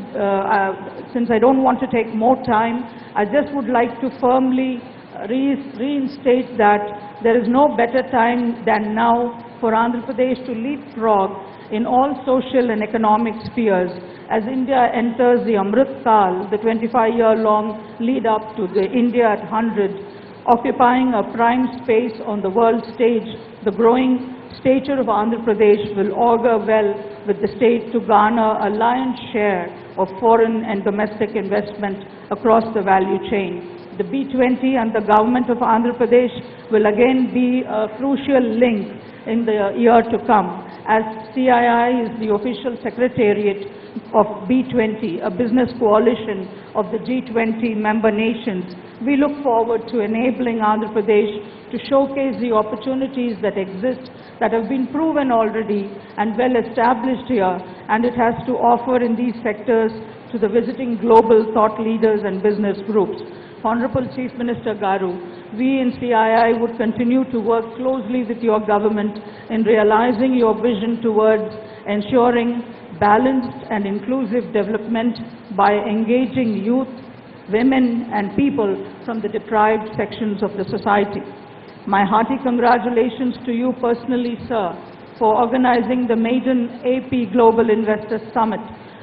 since I don't want to take more time, I just would like to firmly reinstate that there is no better time than now for Andhra Pradesh to leapfrog in all social and economic spheres as India enters the Amrit Kal, the 25-year-long lead up to the India at 100, occupying a prime space on the world stage. The growing stature of Andhra Pradesh will augur well with the state to garner a lion's share of foreign and domestic investment across the value chain. The B20 and the government of Andhra Pradesh will again be a crucial link in the year to come, as CII is the official secretariat of B20, a business coalition of the G20 member nations. We look forward to enabling Andhra Pradesh to showcase the opportunities that exist, that have been proven already and well established here, and it has to offer in these sectors to the visiting global thought leaders and business groups. Honorable Chief Minister Garu, we in CII would continue to work closely with your government in realizing your vision towards ensuring balanced and inclusive development by engaging youth, women and people from the deprived sections of the society. My hearty congratulations to you personally, sir, for organizing the maiden AP Global Investors Summit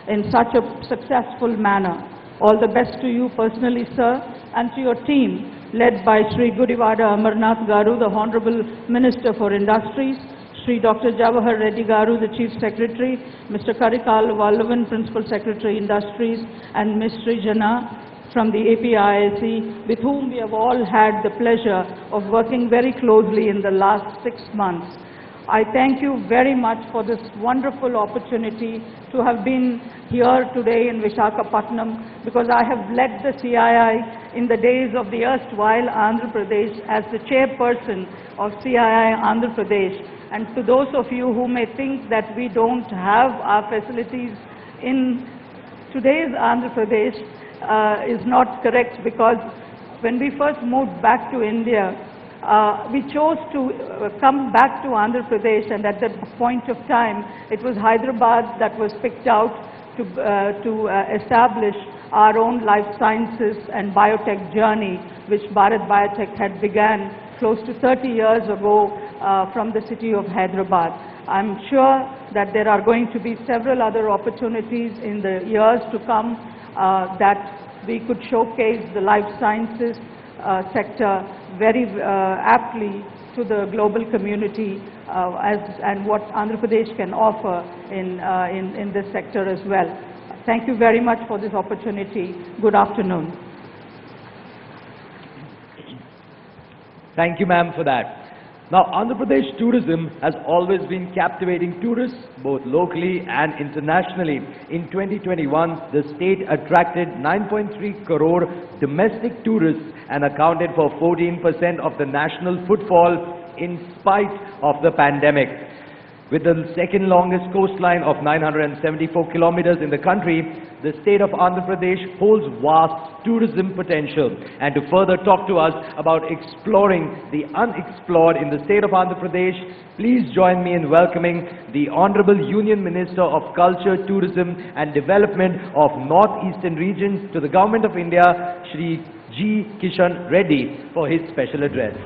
in such a successful manner. All the best to you personally, sir, and to your team, led by Sri Gudivada Amarnath Garu, the Honorable Minister for Industries, Sri Dr. Jawahar Reddy Garu, the Chief Secretary, Mr. Karikal Vallavan, Principal Secretary Industries, and Ms. Srijana from the APIIC, with whom we have all had the pleasure of working very closely in the last 6 months. I thank you very much for this wonderful opportunity to have been here today in Visakhapatnam, because I have led the CII in the days of the erstwhile Andhra Pradesh as the chairperson of CII Andhra Pradesh. And to those of you who may think that we don't have our facilities in today's Andhra Pradesh is not correct, because when we first moved back to India, we chose to come back to Andhra Pradesh, and at that point of time, it was Hyderabad that was picked out to establish our own life sciences and biotech journey, which Bharat Biotech had began close to 30 years ago from the city of Hyderabad. I'm sure that there are going to be several other opportunities in the years to come that we could showcase the life sciences sector very aptly to the global community and what Andhra Pradesh can offer in this sector as well. Thank you very much for this opportunity. Good afternoon. Thank you, ma'am, for that. Now, Andhra Pradesh tourism has always been captivating tourists, both locally and internationally. In 2021, the state attracted 9.3 crore domestic tourists and accounted for 14% of the national footfall in spite of the pandemic. With the second longest coastline of 974 kilometers in the country, the state of Andhra Pradesh holds vast tourism potential. And to further talk to us about exploring the unexplored in the state of Andhra Pradesh, please join me in welcoming the Honorable Union Minister of Culture, Tourism and Development of North-Eastern Region to the Government of India, Shri G. Kishan Reddy, for his special address.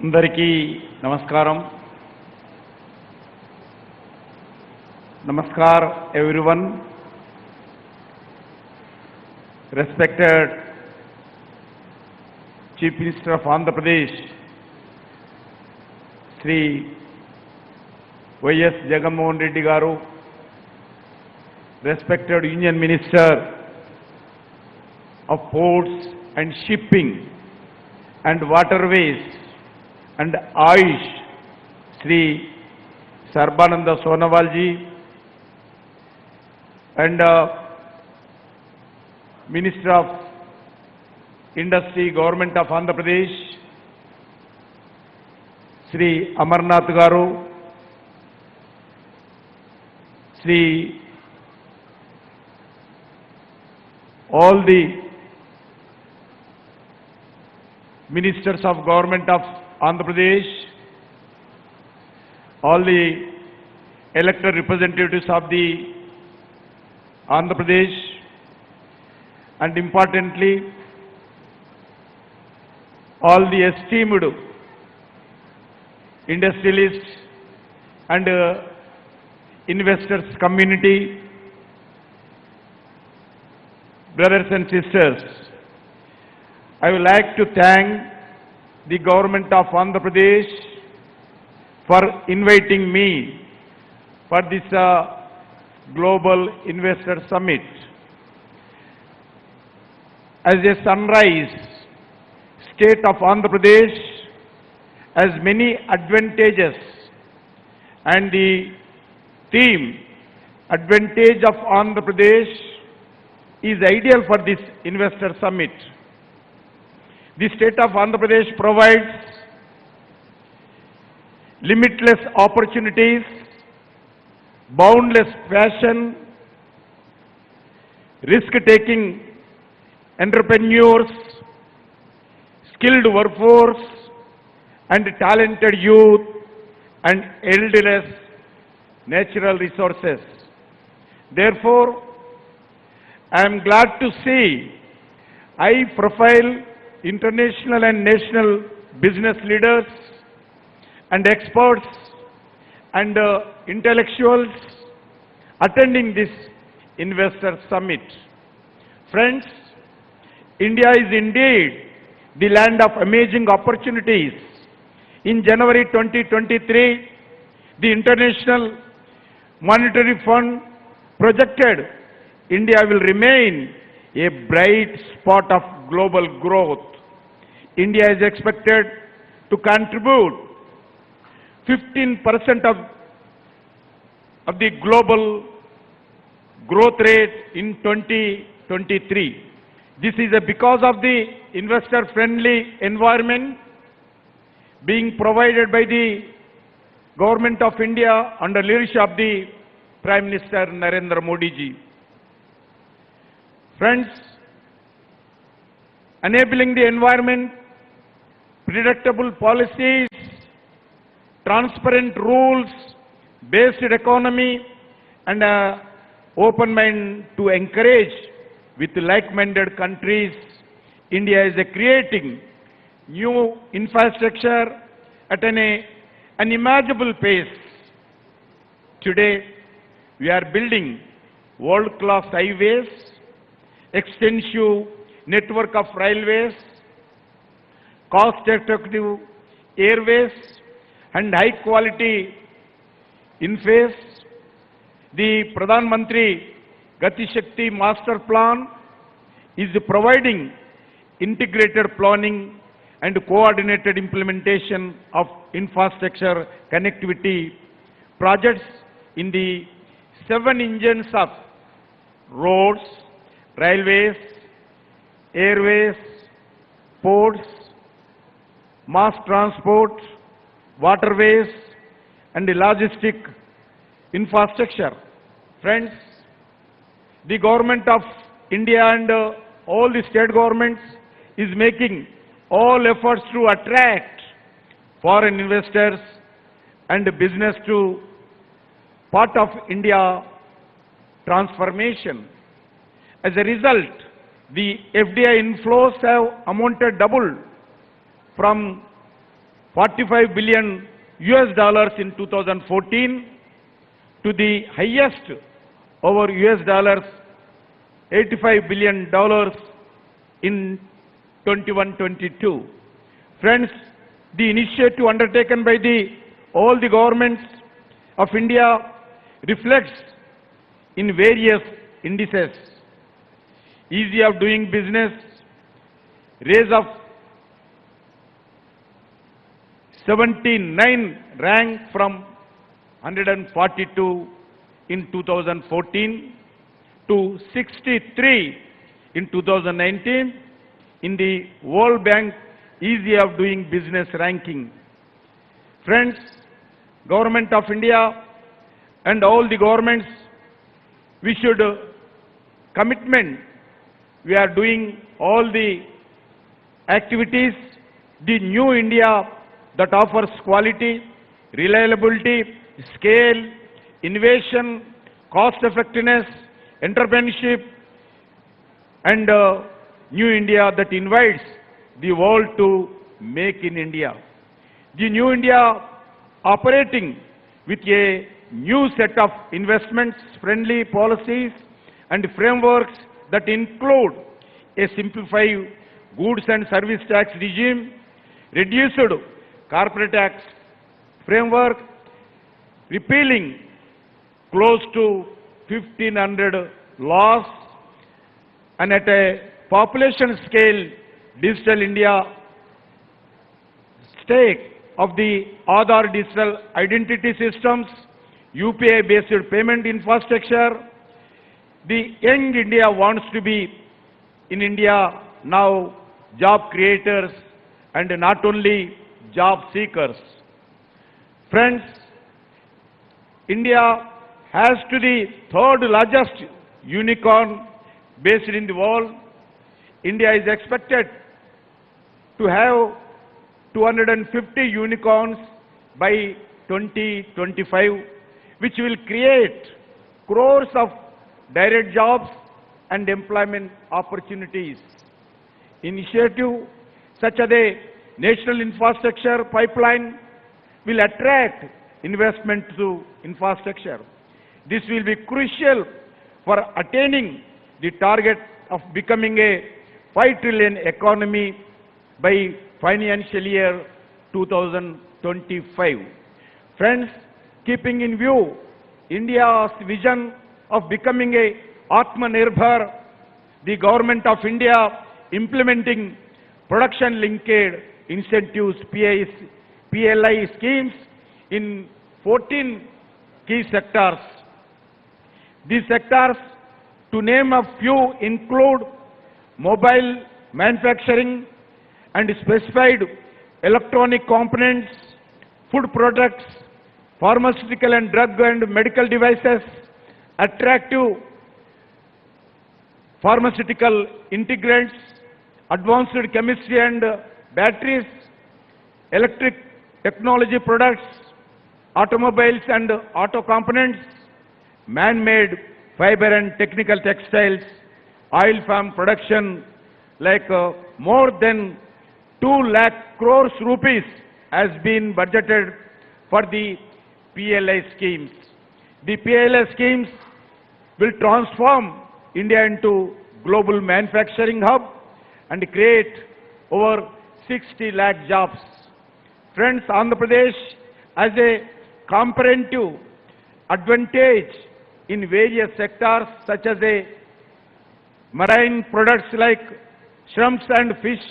అందరికీ నమస్కారం. Namaskar everyone. Respected Chief Minister of Andhra Pradesh, Sri Y.S. Jagan Reddy Garu, respected Union Minister of Ports and Shipping and Waterways and Ayush, Sri Sarbananda Sonowalji, and Minister of Industry, Government of Andhra Pradesh, Sri Amarnath Garu, Sri all the Ministers of Government of Andhra Pradesh, all the elected representatives of the Andhra Pradesh, and importantly, all the esteemed industrialists and investors community, brothers and sisters, I would like to thank the Government of Andhra Pradesh for inviting me for this Global Investor Summit. As a sunrise, state of Andhra Pradesh has many advantages, and the theme, Advantage of Andhra Pradesh, is ideal for this Investor Summit. The state of Andhra Pradesh provides limitless opportunities, boundless passion, risk-taking entrepreneurs, skilled workforce, and talented youth, and endless natural resources. Therefore, I am glad to see high-profile international and national business leaders and experts and intellectuals attending this Investor Summit. Friends, India is indeed the land of amazing opportunities. In January 2023, the International Monetary Fund projected India will remain a bright spot of global growth. India is expected to contribute 15% of the global growth rate in 2023. This is because of the investor-friendly environment being provided by the Government of India under leadership of the Prime Minister Narendra Modi ji. Friends, enabling the environment, predictable policies, transparent rules-based economy, and an open mind to encourage with like-minded countries. India is creating new infrastructure at an unimaginable pace. Today, we are building world-class highways, extensive network of railways, cost-effective airways, and high-quality infrastructure. The Pradhan Mantri Gati Shakti Master Plan is providing integrated planning and coordinated implementation of infrastructure connectivity projects in the 7 engines of roads, railways, airways, ports, mass transport, waterways, and the logistic infrastructure. Friends, the government of India and all the state governments is making all efforts to attract foreign investors and business to part of India transformation. As a result, the FDI inflows have amounted double from $45 billion in 2014 to the highest over $85 billion in 21-22. Friends, the initiative undertaken by all the governments of India reflects in various indices. Ease of doing business, raise of 79 rank from 142 in 2014 to 63 in 2019 in the World Bank Ease of Doing Business ranking. Friends, Government of India and all the governments, we should commitment. We are doing all the activities, the new India that offers quality, reliability, scale, innovation, cost effectiveness, entrepreneurship, and new India that invites the world to make in India. The new India operating with a new set of investments-friendly policies and frameworks that include a simplified goods and service tax regime, reduced corporate tax framework, repealing close to 1,500 laws, and at a population scale, Digital India stake of the Aadhaar digital identity systems, UPI-based payment infrastructure. The young India wants to be in India now job creators and not only job seekers. Friends, India has to the third largest unicorn based in the world. India is expected to have 250 unicorns by 2025, which will create crores of direct jobs and employment opportunities. Initiative such as a national infrastructure pipeline will attract investment to infrastructure. This will be crucial for attaining the target of becoming a 5 trillion economy by financial year 2025. Friends, keeping in view India's vision of becoming a Atmanirbhar, the Government of India implementing production-linked incentives PLI schemes in 14 key sectors. These sectors, to name a few, include mobile manufacturing and specified electronic components, food products, pharmaceutical and drug and medical devices, attractive pharmaceutical integrants, advanced chemistry and batteries, electric technology products, automobiles and auto components, man-made fiber and technical textiles, oil palm production, like more than 2 lakh crores rupees has been budgeted for the PLI schemes. The PLI schemes will transform India into global manufacturing hub and create over 60 lakh jobs. Friends, Andhra Pradesh has a comparative advantage in various sectors such as marine products like shrimps and fish,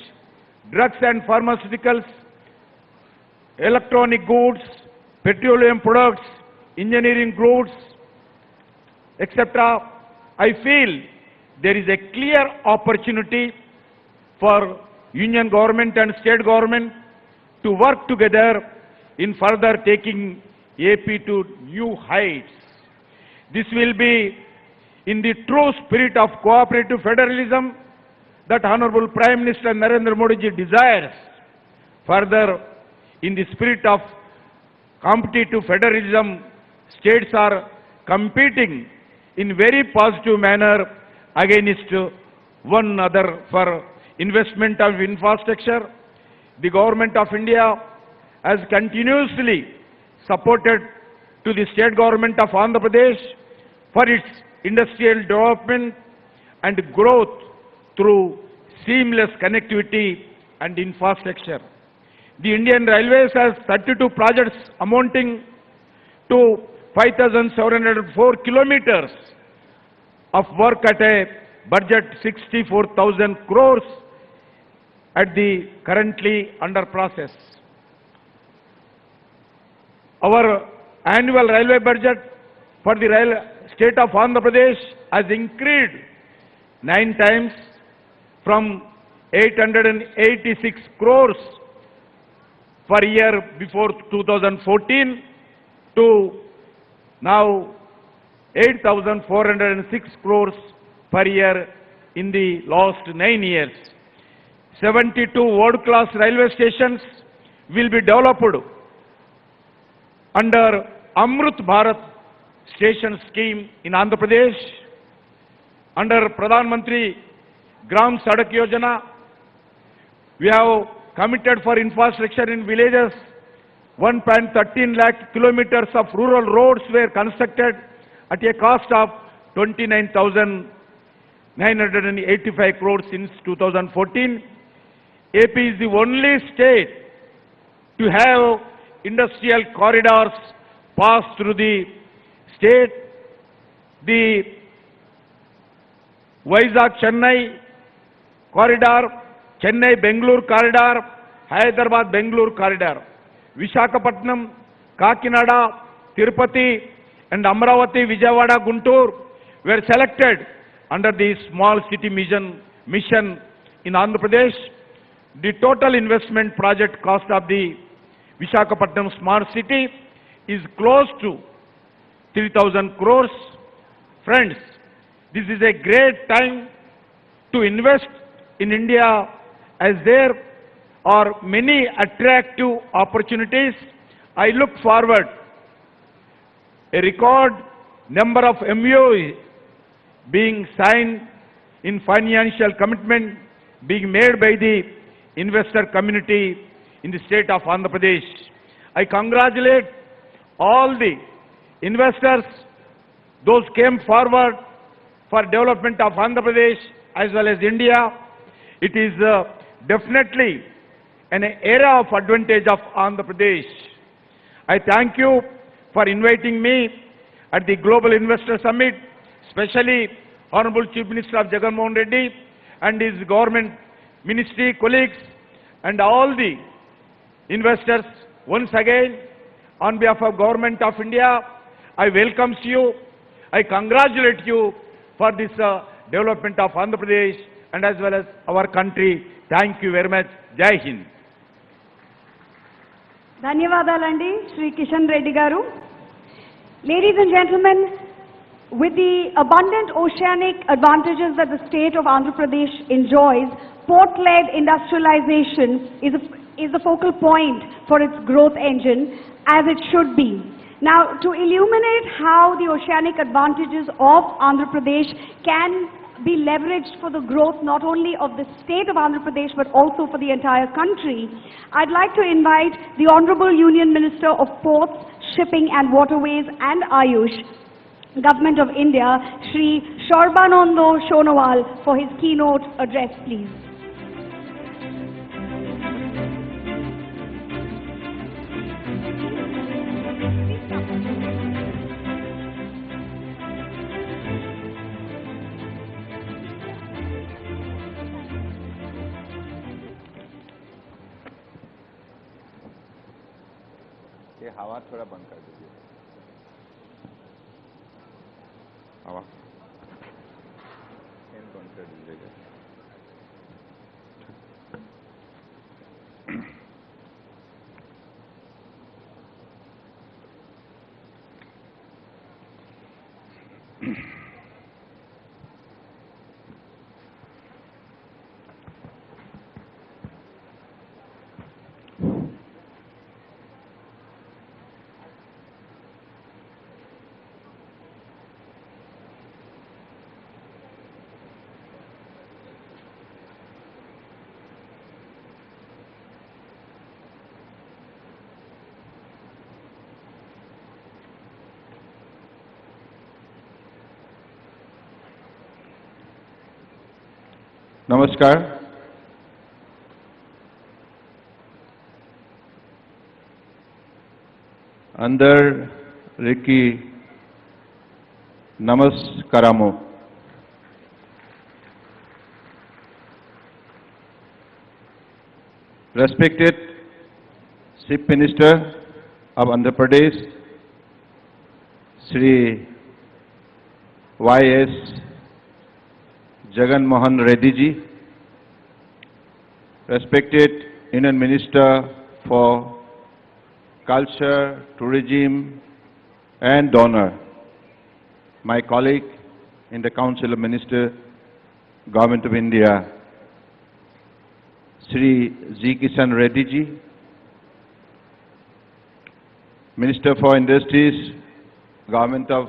drugs and pharmaceuticals, electronic goods, petroleum products, engineering goods, etc. I feel there is a clear opportunity for union government and state government to work together in further taking AP to new heights. This will be in the true spirit of cooperative federalism that Honorable Prime Minister Narendra Modi ji desires. Further, in the spirit of competitive federalism, states are competing in very positive manner against one another for investment of infrastructure. The Government of India has continuously supported to the state government of Andhra Pradesh for its industrial development and growth through seamless connectivity and infrastructure. The Indian Railways has 32 projects amounting to 5,704 kilometers of work at a budget 64,000 crores at the currently under process. Our annual railway budget for the state of Andhra Pradesh has increased 9 times from 886 crores per year before 2014 to now 8,406 crores per year in the last 9 years. 72 world-class railway stations will be developed under Amrut Bharat station scheme in Andhra Pradesh. Under Pradhan Mantri Gram Sadak Yojana, we have committed for infrastructure in villages. 1.13 lakh kilometers of rural roads were constructed at a cost of 29,985 crores since 2014. AP is the only state to have industrial corridors pass through the state. The Vizag-Chennai corridor, Chennai-Bengaluru corridor, Hyderabad-Bengaluru corridor, Visakhapatnam, Kakinada, Tirupati and Amravati, Vijayawada, Guntur were selected under the Small City Mission in Andhra Pradesh. The total investment project cost of the Visakhapatnam Smart City is close to 3,000 crores. Friends, this is a great time to invest in India as there are many attractive opportunities. I look forward a record number of MOUs being signed in financial commitment being made by the investor community in the state of Andhra Pradesh. I congratulate all the investors, those came forward for development of Andhra Pradesh as well as India. It is definitely an era of advantage of Andhra Pradesh. I thank you for inviting me at the Global Investor Summit, especially Honorable Chief Minister of JAGAN Mohan Reddy and his government ministry colleagues and all the investors. Once again, on behalf of Government of India, I welcome you. I congratulate you for this development of Andhra Pradesh and as well as our country. Thank you very much. Jai Hind. Dhanyavadalandi, Shri Kishan Reddy Garu. Ladies and gentlemen, with the abundant oceanic advantages that the state of Andhra Pradesh enjoys, port-led industrialization is the focal point for its growth engine, as it should be. Now, to illuminate how the oceanic advantages of Andhra Pradesh can be leveraged for the growth not only of the state of Andhra Pradesh but also for the entire country, I'd like to invite the Honorable Union Minister of Ports, Shipping and Waterways and Ayush, Government of India, Shri Sarbanando Sonowal, for his keynote address, please. ये हवा थोड़ा बंद कर दीजिए हवा fan बंद कर दीजिएगा नमस्कार అందరికీ నమస్కారము Respected Chief Minister of Andhra Pradesh, Shri Y.S. JAGAN Reddy ji, respected Union Minister for Culture, Tourism and Donor, my colleague in the Council of Ministers, Government of India, Shri G. Kishan Reddy ji, Minister for Industries, Government of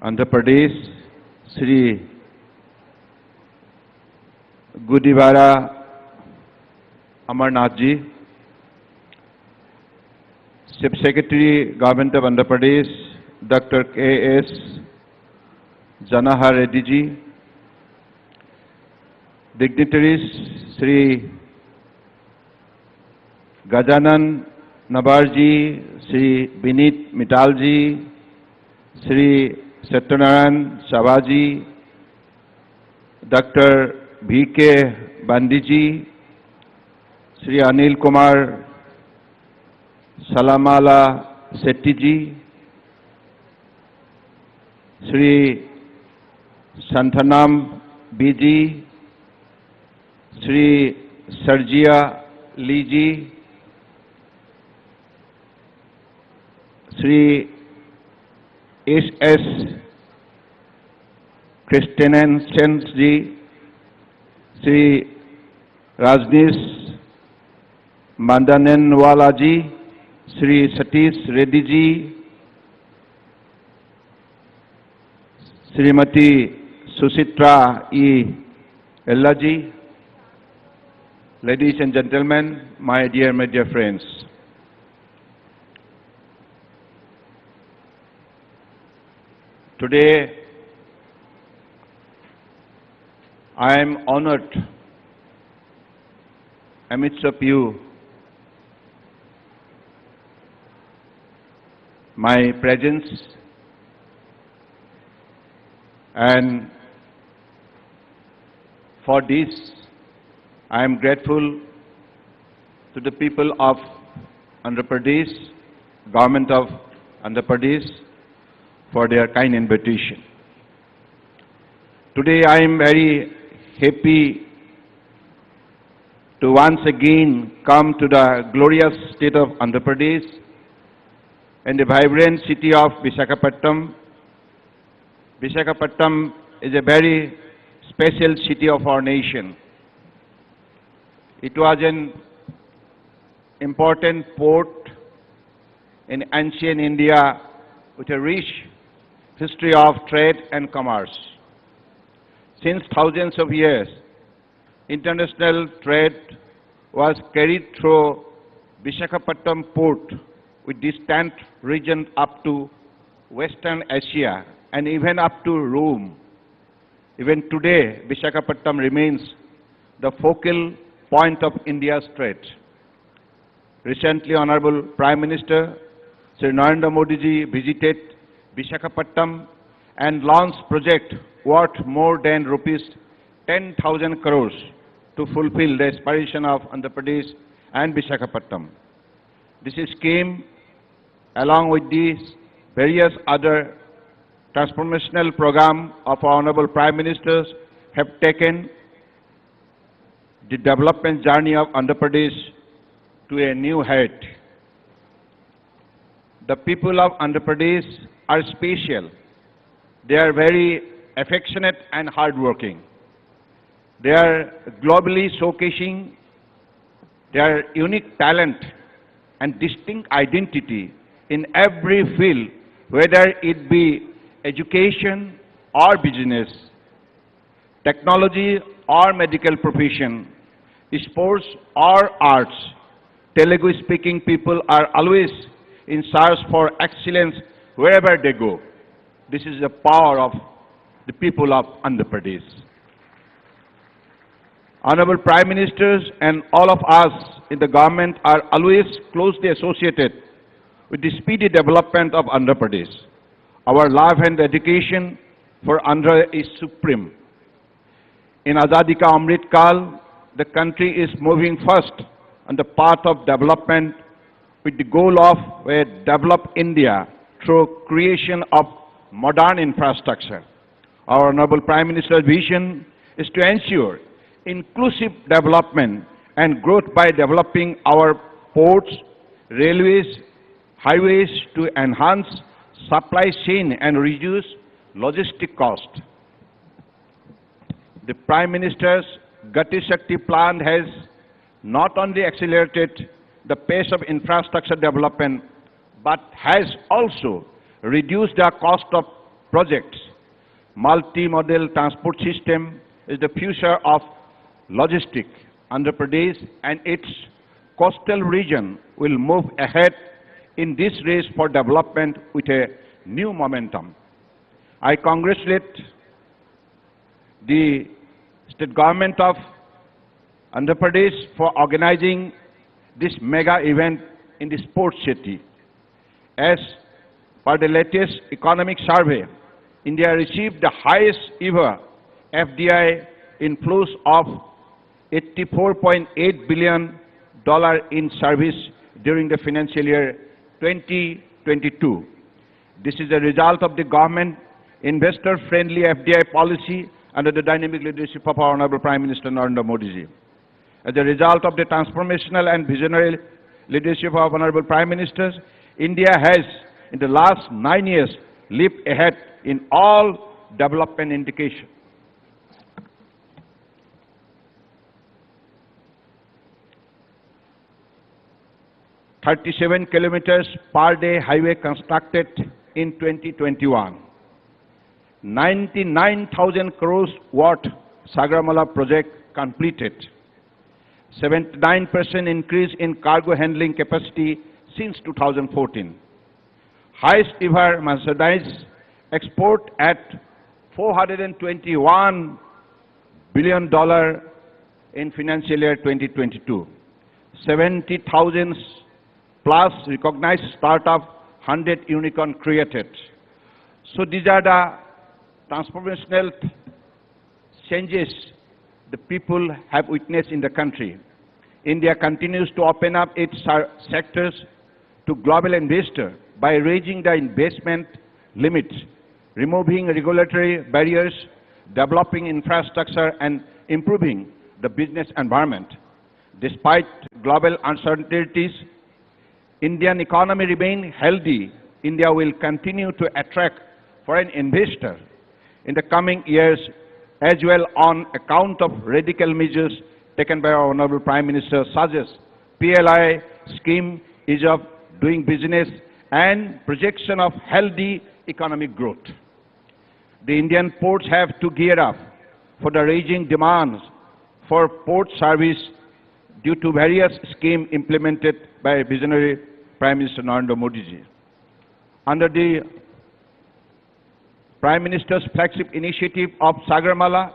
Andhra Pradesh, Shri Gudivara Amarnath ji, Chief Secretary, Government of Andhra Pradesh, Dr. K.S. Janahar Reddy ji, dignitaries, Shri Gajanan Nabar ji, Shri Binit Mittal ji, Shri Satyanaran Shavaji, Dr. V.K. Bandiji, Shri Anil Kumar Salamala Setti ji, Shri Santhanam Biji, Shri Sarjia Lee ji, Shri S.S. Christensen ji, Shri Rajneesh Mandanenwala ji, Shri Satish Reddy ji, Srimati Susitra E. Ella ji, ladies and gentlemen, my dear friends. Today, I am honored amidst of you, my presence, and for this I am grateful to the people of Andhra Pradesh, Government of Andhra Pradesh, for their kind invitation. Today I am very happy to once again come to the glorious state of Andhra Pradesh and the vibrant city of Visakhapatnam. Visakhapatnam is a very special city of our nation. It was an important port in ancient India with a rich history of trade and commerce. Since thousands of years, international trade was carried through Visakhapatnam port with distant regions up to Western Asia and even up to Rome. Even today, Visakhapatnam remains the focal point of India's trade. Recently, Honorable Prime Minister Sri Narendra Modi ji visited Visakhapatnam and launched project worth more than rupees 10,000 crores to fulfill the aspiration of Andhra Pradesh and Visakhapatnam. This scheme, along with these various other transformational programs of our Honorable Prime Ministers, have taken the development journey of Andhra Pradesh to a new height. The people of Andhra Pradesh are special. They are very affectionate and hardworking. They are globally showcasing their unique talent and distinct identity in every field, whether it be education or business, technology or medical profession, sports or arts. Telugu-speaking people are always in search for excellence wherever they go. This is the power of the people of Andhra Pradesh. Honorable Prime Ministers and all of us in the government are always closely associated with the speedy development of Andhra Pradesh. Our love and dedication for Andhra is supreme. In Azadi Ka Amrit Kal, the country is moving first on the path of development with the goal of develop India through creation of modern infrastructure. Our Honorable Prime Minister's vision is to ensure inclusive development and growth by developing our ports, railways, highways to enhance supply chain and reduce logistic cost. The Prime Minister's Gati Shakti plan has not only accelerated the pace of infrastructure development, but has also reduced the cost of projects. Multi-modal transport system is the future of logistics. Andhra Pradesh and its coastal region will move ahead in this race for development with a new momentum. I congratulate the state government of Andhra Pradesh for organizing this mega event in the sports city. As per the latest economic survey, India received the highest ever FDI inflows of $84.8 billion in service during the financial year 2022. This is a result of the government investor-friendly FDI policy under the dynamic leadership of our Honorable Prime Minister Narendra Modi ji. As a result of the transformational and visionary leadership of Honorable Prime Ministers, India has, in the last 9 years, leaped ahead in all development indicators. "37 kilometers per day highway constructed in 2021. 99,000 crores worth Sagarmala project completed. 79% increase in cargo handling capacity since 2014. Highest ever merchandise export at $421 billion in financial year 2022. 70,000 plus recognized startup, 100 unicorn created. So these are the transformational changes the people have witnessed in the country. India continues to open up its sectors to global investors by raising the investment limits, removing regulatory barriers, developing infrastructure and improving the business environment. Despite global uncertainties, Indian economy remains healthy. India will continue to attract foreign investors in the coming years as well on account of radical measures taken by our Honorable Prime Minister, such as PLI scheme, ease of doing business, and projection of healthy economic growth. The Indian ports have to gear up for the raging demands for port service due to various schemes implemented by visionary Prime Minister Narendra Modi ji. Under the Prime Minister's flagship initiative of Sagarmala,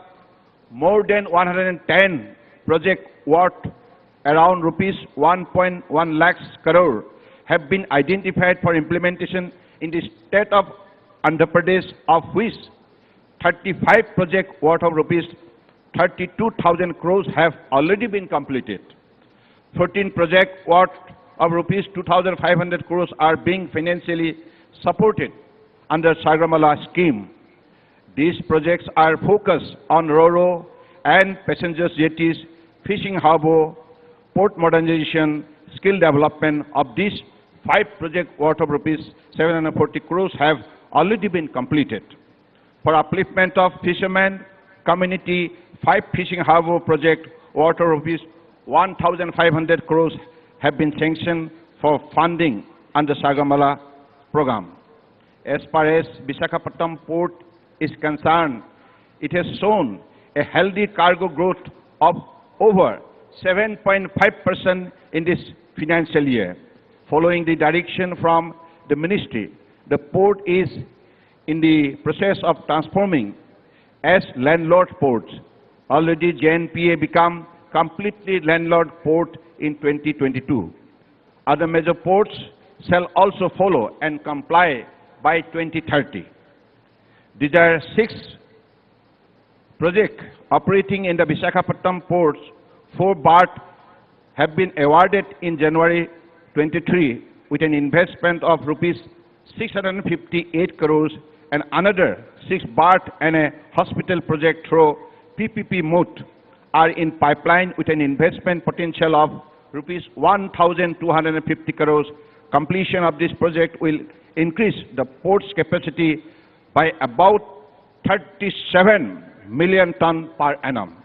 more than 110 projects worth around rupees 1.1 lakhs crore have been identified for implementation in the state of Andhra Pradesh, of which 35 projects worth of rupees 32,000 crores have already been completed. 14 projects worth of rupees 2,500 crores are being financially supported under Sagarmala scheme. These projects are focused on Ro-Ro and passenger jetties, fishing harbour, port modernization, skill development. Of these, 5 projects worth of rupees 740 crores have already been completed. For upliftment of fishermen community, 5 fishing harbour projects worth of rupees 1,500 crores have been sanctioned for funding under Sagarmala program. As far as Visakhapatnam port is concerned, it has shown a healthy cargo growth of over 7.5% in this financial year. Following the direction from the ministry, the port is in the process of transforming as landlord ports. Already JNPA become completely landlord port in 2022. Other major ports shall also follow and comply by 2030. These are 6 projects operating in the Visakhapatnam ports. 4 BART have been awarded in January 23 with an investment of rupees 658 crores, and another 6 BART and a hospital project through PPP mode are in pipeline with an investment potential of rupees 1,250 crores. Completion of this project will increase the port's capacity by about 37 million ton per annum.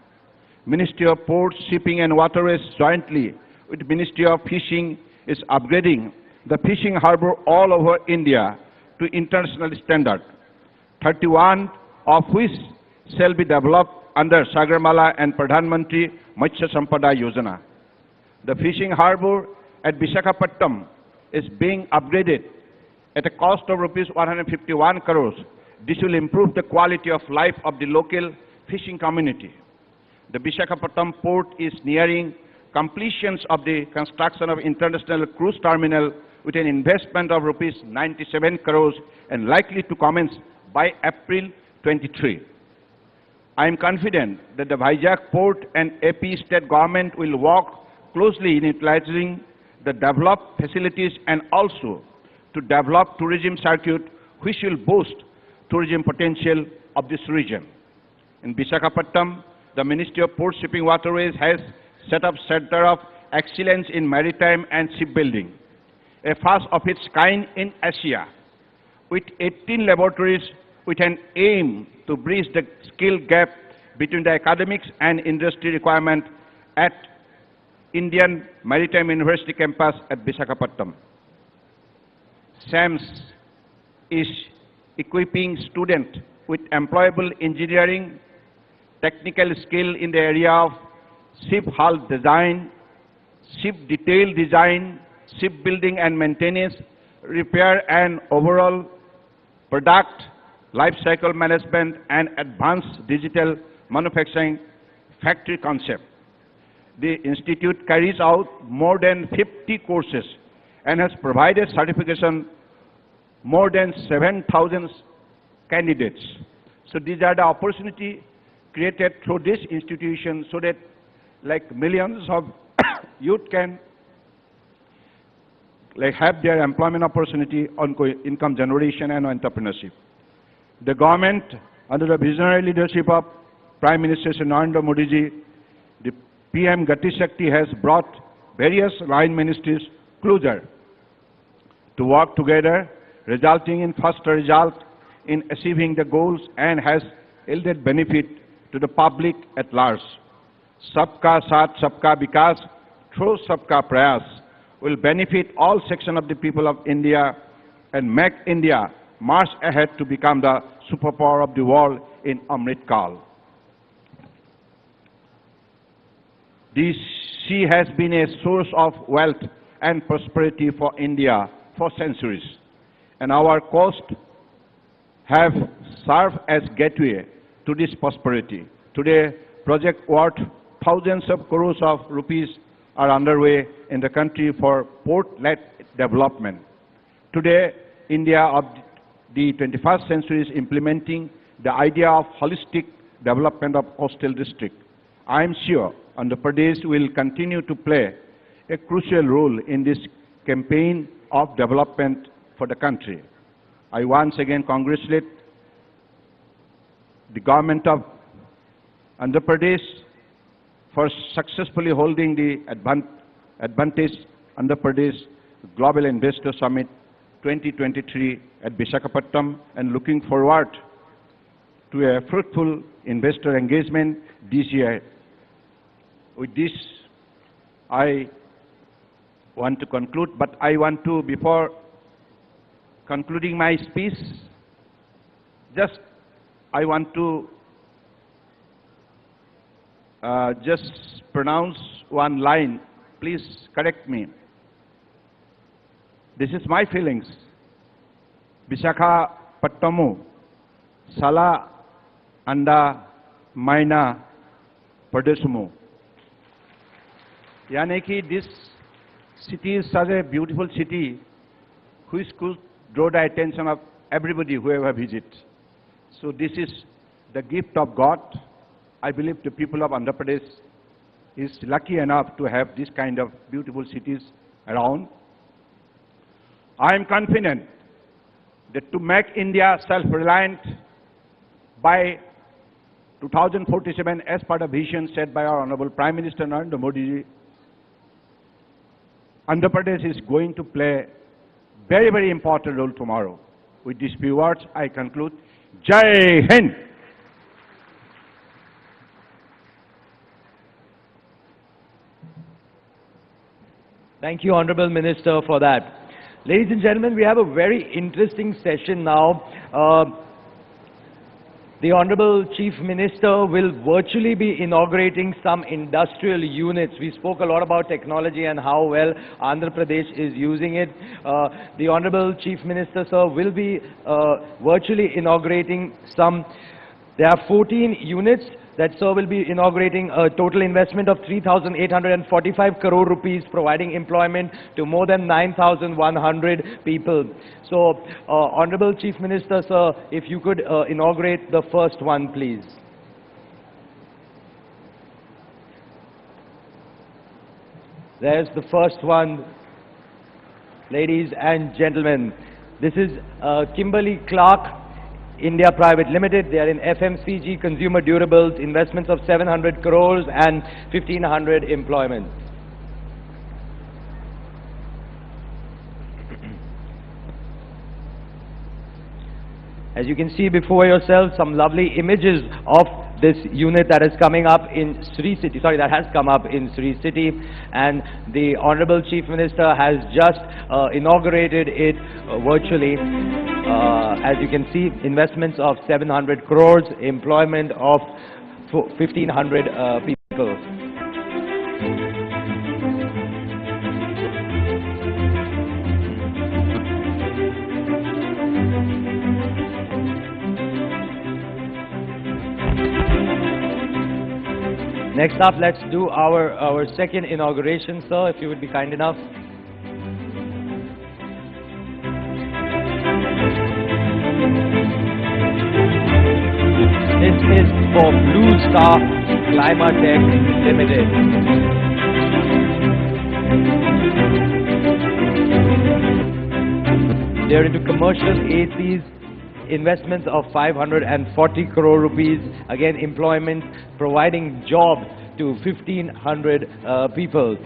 Ministry of Ports, Shipping and Waterways jointly with Ministry of Fishing is upgrading the fishing harbour all over India to international standard, 31 of which shall be developed under Sagarmala and Pradhan Mantri Matsya Sampada Yojana. The fishing harbour at Visakhapatnam is being upgraded at a cost of rupees 151 crores. This will improve the quality of life of the local fishing community. The Visakhapatnam port is nearing completions of the construction of international cruise terminal with an investment of rupees 97 crores and likely to commence by April 23. I am confident that the Vizag port and AP state government will work closely in utilizing the developed facilities and also to develop tourism circuit which will boost tourism potential of this region. In Visakhapatnam, the Ministry of Ports, Shipping Waterways has set up Center of Excellence in Maritime and Shipbuilding, a first of its kind in Asia, with 18 laboratories with an aim to bridge the skill gap between the academics and industry requirement at Indian Maritime University campus at Visakhapatnam. SAMS is equipping students with employable engineering, technical skill in the area of ship hull design, ship detail design, shipbuilding and maintenance, repair and overall product life cycle management, and advanced digital manufacturing factory concept. The institute carries out more than 50 courses and has provided certification more than 7,000 candidates. So these are the opportunity created through this institution so that like millions of youth can have their employment opportunity on income generation and entrepreneurship. The government, under the visionary leadership of Prime Minister Narendra Modi ji, the PM Gati Shakti has brought various line ministries closer to work together, resulting in faster results in achieving the goals and has yielded benefit to the public at large. Sabka Saath Sabka Vikas through Sabka Prayas will benefit all sections of the people of India and make India march ahead to become the superpower of the world in Amrit Kal. The sea has been a source of wealth and prosperity for India for centuries, and our coast have served as gateway to this prosperity. Today, projects worth thousands of crores of rupees are underway in the country for port-led development. Today, India of the 21st century is implementing the idea of holistic development of coastal district. I am sure Andhra Pradesh will continue to play a crucial role in this campaign of development for the country. I once again congratulate the government of Andhra Pradesh for successfully holding the Advantage Andhra Pradesh Global Investor Summit 2023 at Visakhapatnam, and looking forward to a fruitful investor engagement this year. With this, I want to conclude, but I want to, before concluding my speech, I want to just pronounce one line. Please correct me. This is my feelings. Visakhapatnamu, Sala Anda Maina Pradesumu. Yani ki this city is such a beautiful city which could draw the attention of everybody whoever visits. So this is the gift of God. I believe the people of Andhra Pradesh is lucky enough to have this kind of beautiful cities around. I am confident that to make India self-reliant by 2047, as per the vision set by our Honorable Prime Minister Narendra Modi ji, Andhra Pradesh is going to play very, very important role tomorrow. With these few words, I conclude. Jai Hind! Thank you, Honorable Minister, for that. Ladies and gentlemen, we have a very interesting session now. The Honorable Chief Minister will virtually be inaugurating some industrial units. We spoke a lot about technology and how well Andhra Pradesh is using it. The Honorable Chief Minister, sir, will be virtually inaugurating some. There are 14 units that sir will be inaugurating, a total investment of 3,845 crore rupees, providing employment to more than 9,100 people. So, Honorable Chief Minister, sir, if you could inaugurate the first one, please. There's the first one, ladies and gentlemen. This is Kimberly Clark India Private Limited. They are in FMCG, consumer durables, investments of 700 crores and 1,500 employment. As you can see before yourself, some lovely images of this unit that is coming up in Sri City, that has come up in Sri City, and the Honorable Chief Minister has just inaugurated it virtually. As you can see, investments of 700 crores, employment of 1,500 people. Next up, let's do our second inauguration, sir, if you would be kind enough. This is for Blue Star Climatech Limited. They are into commercial ACs, investments of 540 crore rupees, again employment, providing jobs to 1,500 people.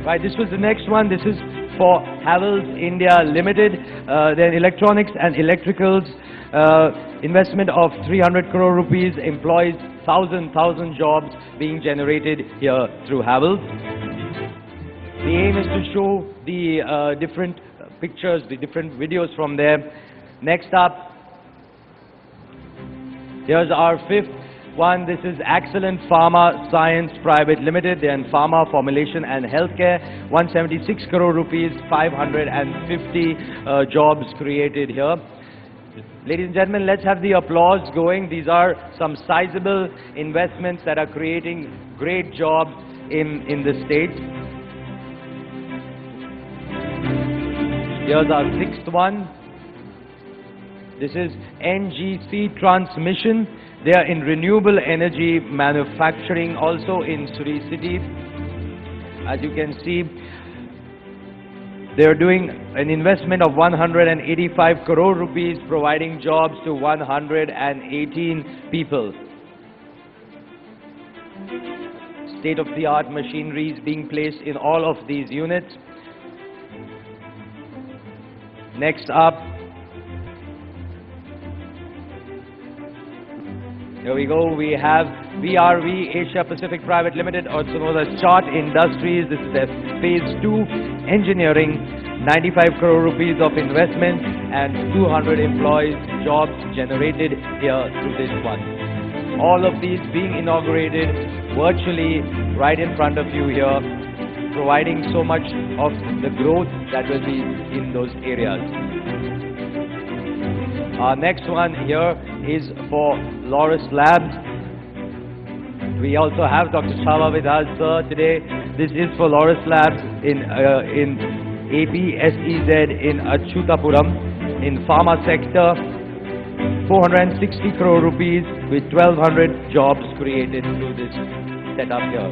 Right, this was the next one. This is for Havells India Limited. Then electronics and electricals, investment of 300 crore rupees, employs 1,000 jobs being generated here through Havells. The aim is to show the different pictures, the different videos from there. Next up, here's our fifth one. This is Excellent Pharma Science Private Limited. They're in pharma, formulation and healthcare. 176 crore rupees, 550 jobs created here. Ladies and gentlemen, let's have the applause going. These are some sizable investments that are creating great jobs in the states. Here's our sixth one. This is NGC Transmission. They are in renewable energy manufacturing, also in Surrey City. As you can see, they are doing an investment of 185 crore rupees, providing jobs to 118 people. State-of-the-art machinery is being placed in all of these units. Next up, here we go, we have VRV Asia Pacific Private Limited, also known as Chart Industries. This is their phase 2 engineering, 95 crore rupees of investment and 200 employees, jobs generated here through this one. All of these being inaugurated virtually right in front of you here, providing so much of the growth that will be in those areas. Our next one here is for Loris Labs. We also have Dr. Shava with us today. This is for Loris Labs in APSEZ in Achutapuram in pharma sector. 460 crore rupees with 1,200 jobs created through this setup here.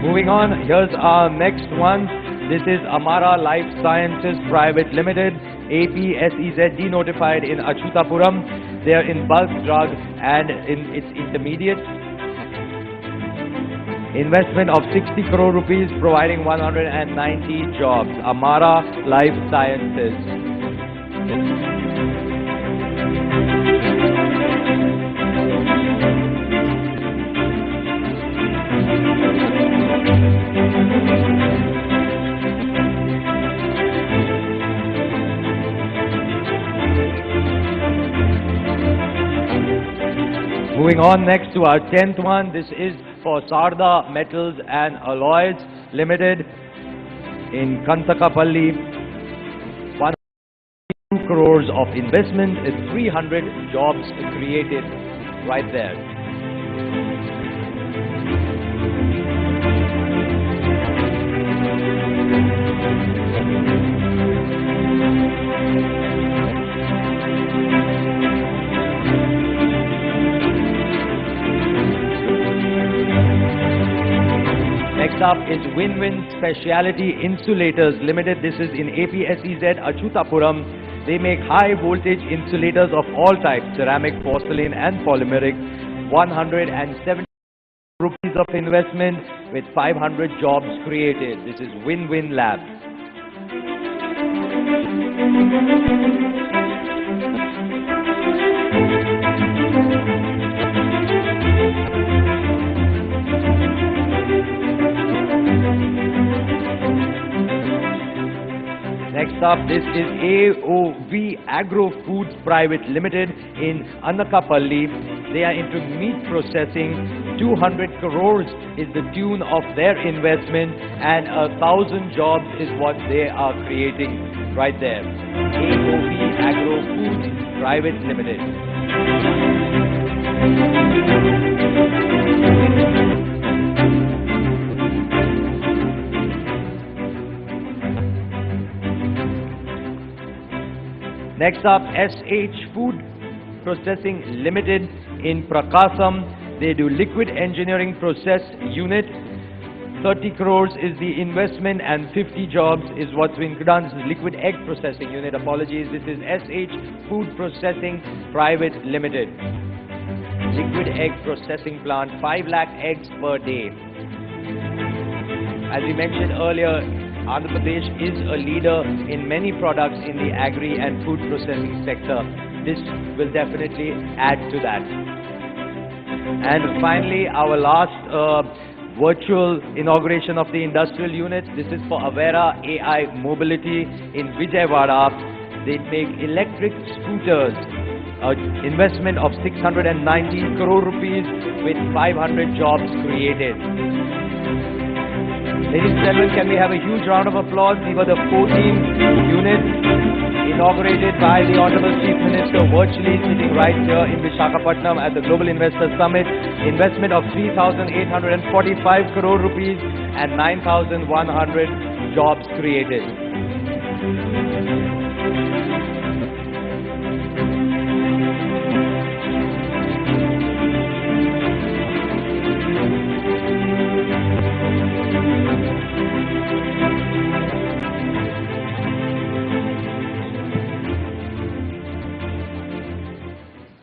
Moving on, here's our next one. This is Amara Life Sciences Private Limited, APSEZ denotified in Achutapuram. They are in bulk drug and in its intermediates. Investment of 60 crore rupees, providing 190 jobs. Amara Life Sciences. Moving on next to our 10th one, this is for Sarda Metals and Alloys Limited in Kantakapalli. 102 crores of investment, 300 jobs created right there. Next up is Win-Win Specialty Insulators Limited. This is in APSEZ Achutapuram. They make high voltage insulators of all types, ceramic, porcelain and polymeric. 170 rupees of investment with 500 jobs created. This is Win-Win Lab. Next up, this is AOV Agro Foods Private Limited in Annakapalli. They are into meat processing. 200 crores is the tune of their investment and 1,000 jobs is what they are creating right there. AOV Agro Foods Private Limited. Next up, SH Food Processing Limited in Prakasam. They do liquid engineering process unit. 30 crores is the investment and 50 jobs is what's been done. This is liquid egg processing unit. Apologies. This is SH Food Processing Private Limited. Liquid egg processing plant, 5 lakh eggs per day. As we mentioned earlier, Andhra Pradesh is a leader in many products in the agri and food processing sector. This will definitely add to that. And finally, our last virtual inauguration of the industrial unit. This is for Avera AI Mobility in Vijayawada. They make electric scooters. Investment of 619 crore rupees with 500 jobs created. Ladies and gentlemen, can we have a huge round of applause? These were the 14 units inaugurated by the Honorable Chief Minister virtually sitting right here in Visakhapatnam at the Global Investor Summit. Investment of 3,845 crore rupees and 9,100 jobs created.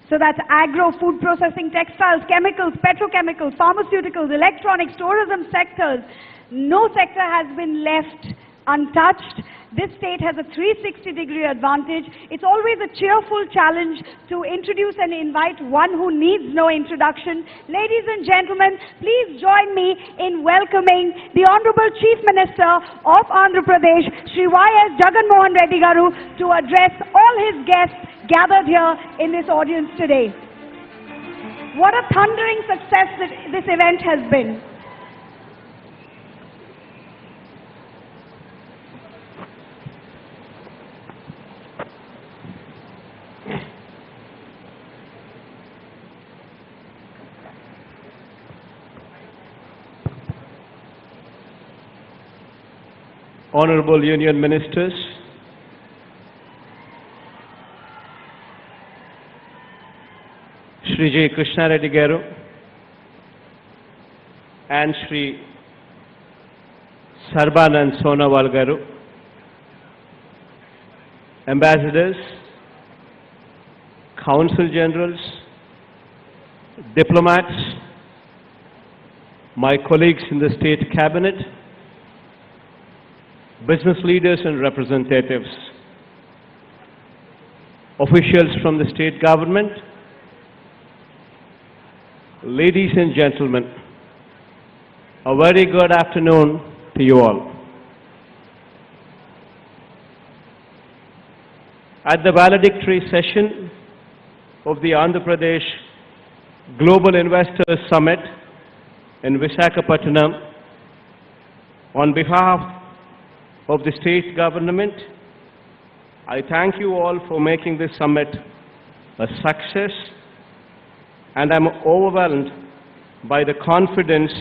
So that's agro, food processing, textiles, chemicals, petrochemicals, pharmaceuticals, electronics, tourism sectors. No sector has been left untouched. This state has a 360-degree advantage. It's always a cheerful challenge to introduce and invite one who needs no introduction. Ladies and gentlemen, please join me in welcoming the Honorable Chief Minister of Andhra Pradesh, Shri Y.S. Jagan Mohan Reddy Garu, to address all his guests gathered here in this audience today. What a thundering success this event has been. Honorable Union Ministers, Shri J. Krishna Reddy Garu and Shri Sarbanand Sonawal Garu, Ambassadors, Consul Generals, diplomats, my colleagues in the State Cabinet, business leaders and representatives, officials from the state government, ladies and gentlemen, a very good afternoon to you all. At the valedictory session of the Andhra Pradesh Global Investors Summit in Visakhapatnam, on behalf of the state government, I thank you all for making this summit a success, and I'm overwhelmed by the confidence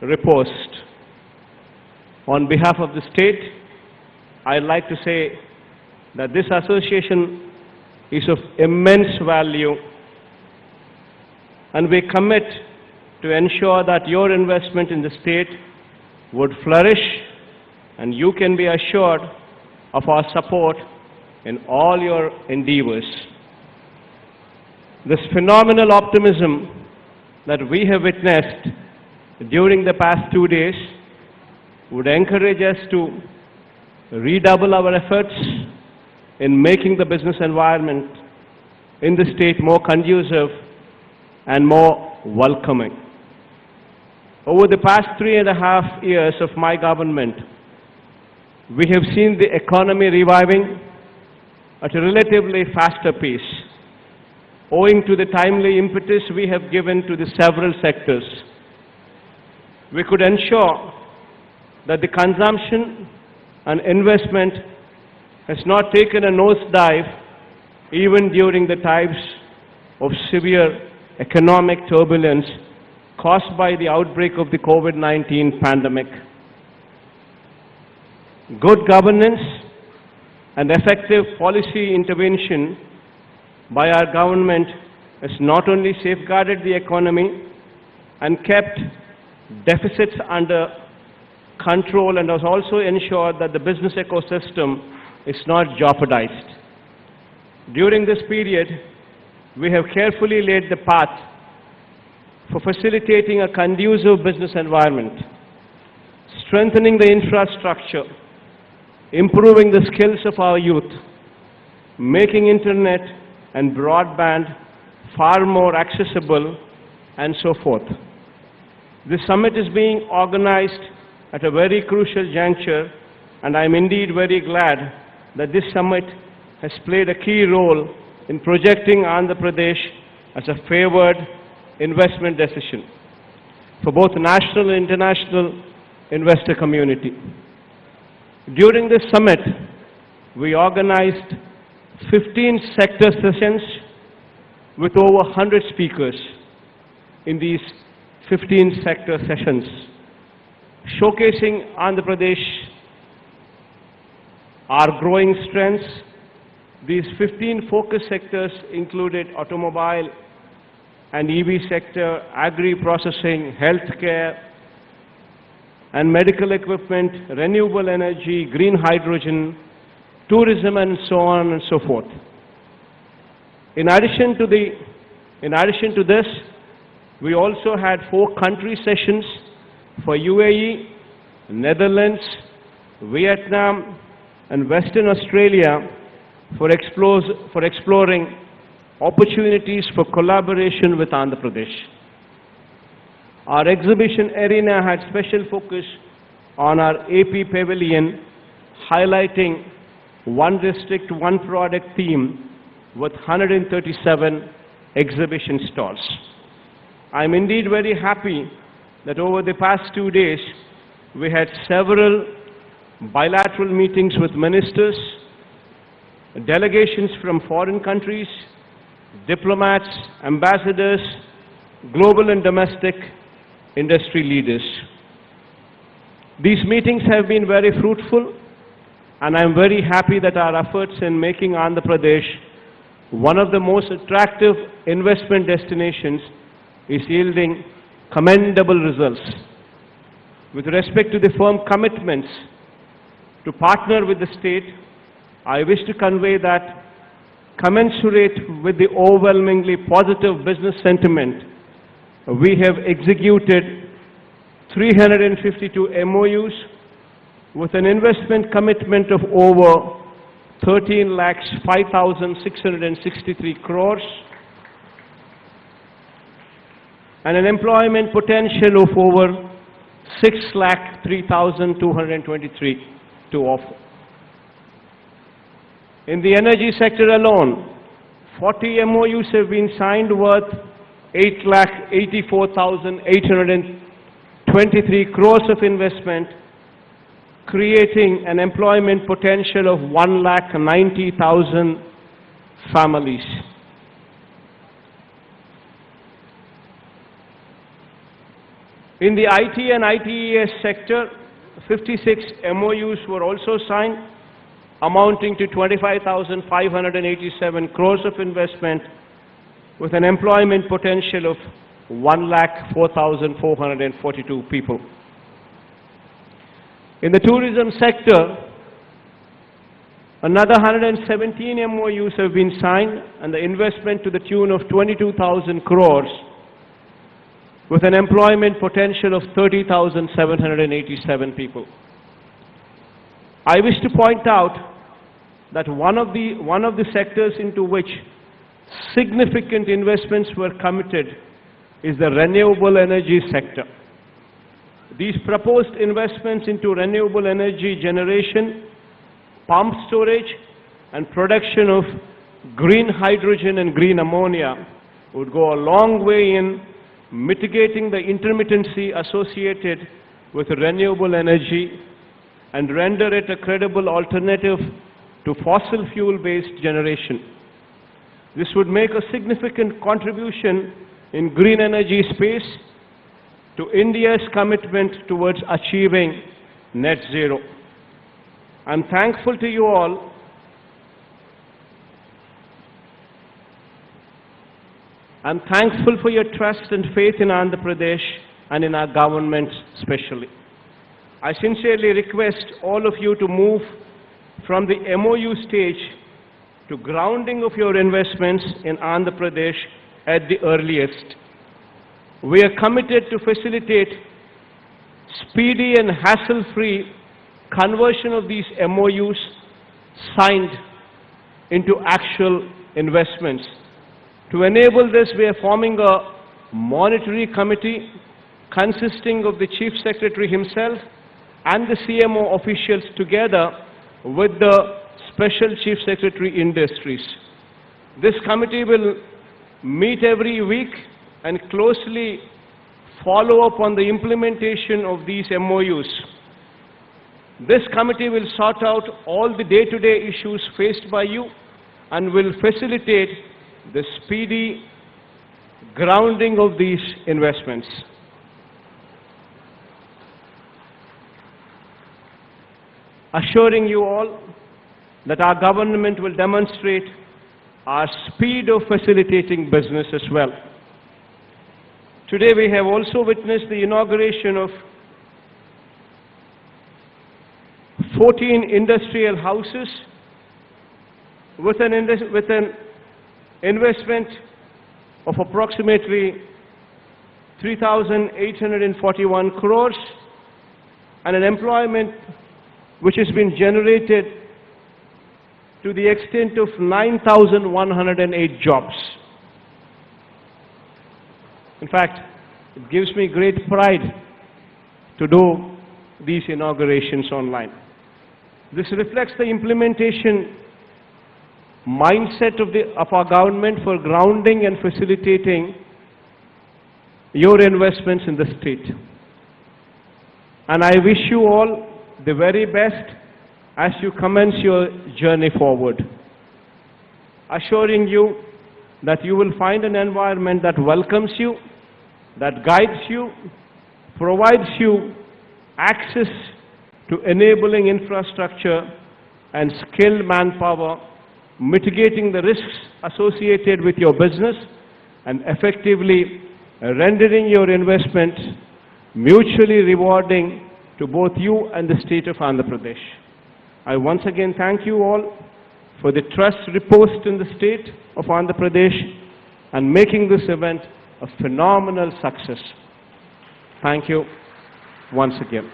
reposed. On behalf of the state, I'd like to say that this association is of immense value, and we commit to ensure that your investment in the state would flourish, and you can be assured of our support in all your endeavors. This phenomenal optimism that we have witnessed during the past 2 days would encourage us to redouble our efforts in making the business environment in the state more conducive and more welcoming. Over the past 3.5 years of my government, we have seen the economy reviving at a relatively faster pace, owing to the timely impetus we have given to the several sectors. We could ensure that the consumption and investment has not taken a nosedive even during the times of severe economic turbulence caused by the outbreak of the COVID-19 pandemic. Good governance and effective policy intervention by our government has not only safeguarded the economy and kept deficits under control, and has also ensured that the business ecosystem is not jeopardized. During this period, we have carefully laid the path for facilitating a conducive business environment, strengthening the infrastructure, improving the skills of our youth, making internet and broadband far more accessible, and so forth. This summit is being organized at a very crucial juncture, and I am indeed very glad that this summit has played a key role in projecting Andhra Pradesh as a favored investment decision for both national and international investor community. During this summit, we organized 15 sector sessions with over 100 speakers in these 15 sector sessions, showcasing Andhra Pradesh, our growing strengths. These 15 focus sectors included automobile and EV sector, agri-processing, healthcare, and medical equipment, renewable energy, green hydrogen, tourism, and so on and so forth. In addition to this, we also had 4 country sessions for UAE, Netherlands, Vietnam, and Western Australia for exploring opportunities for collaboration with Andhra Pradesh. Our exhibition arena had special focus on our AP Pavilion, highlighting one district, one product theme with 137 exhibition stalls. I am indeed very happy that over the past 2 days, we had several bilateral meetings with ministers, delegations from foreign countries, diplomats, ambassadors, global and domestic industry leaders. These meetings have been very fruitful, and I am very happy that our efforts in making Andhra Pradesh one of the most attractive investment destinations is yielding commendable results. With respect to the firm commitments to partner with the state, I wish to convey that, commensurate with the overwhelmingly positive business sentiment, we have executed 352 MOUs with an investment commitment of over 13,05,663 crores and an employment potential of over 6,03,223 to offer. In the energy sector alone, 40 MOUs have been signed worth 8,84,823 crores of investment, creating an employment potential of 1,90,000 families. In the IT and ITES sector, 56 MOUs were also signed, amounting to 25,587 crores of investment with an employment potential of 1,04,442 people. In the tourism sector, another 117 MOUs have been signed and the investment to the tune of 22,000 crores with an employment potential of 30,787 people. I wish to point out that one of the sectors into which significant investments were committed is the renewable energy sector. These proposed investments into renewable energy generation, pump storage, and production of green hydrogen and green ammonia would go a long way in mitigating the intermittency associated with renewable energy and render it a credible alternative to fossil fuel-based generation. This would make a significant contribution in green energy space to India's commitment towards achieving net zero. I'm thankful to you all I'm thankful for your trust and faith in Andhra Pradesh and in our government especially. I sincerely request all of you to move from the MOU stage to grounding of your investments in Andhra Pradesh at the earliest. We are committed to facilitate speedy and hassle-free conversion of these MOUs signed into actual investments. To enable this, we are forming a monetary committee consisting of the Chief Secretary himself and the CMO officials together with the Special Chief Secretary Industries. This committee will meet every week and closely follow up on the implementation of these MOUs. This committee will sort out all the day-to-day issues faced by you and will facilitate the speedy grounding of these investments. Assuring you all that our government will demonstrate our speed of facilitating business as well. Today we have also witnessed the inauguration of 14 industrial houses with an investment of approximately 3,841 crores and an employment which has been generated to the extent of 9,108 jobs. In fact, it gives me great pride to do these inaugurations online. This reflects the implementation mindset of our government for grounding and facilitating your investments in the state. And I wish you all the very best as you commence your journey forward, assuring you that you will find an environment that welcomes you, that guides you, provides you access to enabling infrastructure and skilled manpower, mitigating the risks associated with your business, and effectively rendering your investment mutually rewarding to both you and the state of Andhra Pradesh. I once again thank you all for the trust reposed in the state of Andhra Pradesh and making this event a phenomenal success. Thank you once again.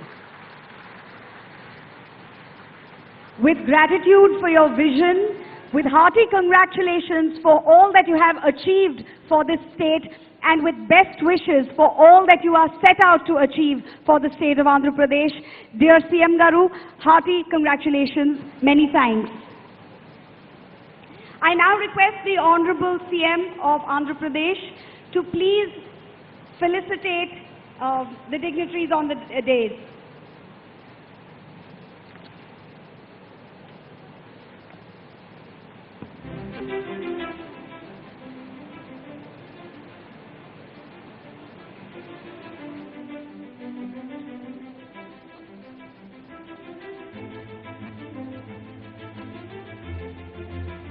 With gratitude for your vision, with hearty congratulations for all that you have achieved for this state, and with best wishes for all that you are set out to achieve for the state of Andhra Pradesh, dear CM Garu, hearty congratulations, many thanks. I now request the Honorable CM of Andhra Pradesh to please felicitate the dignitaries on the dais.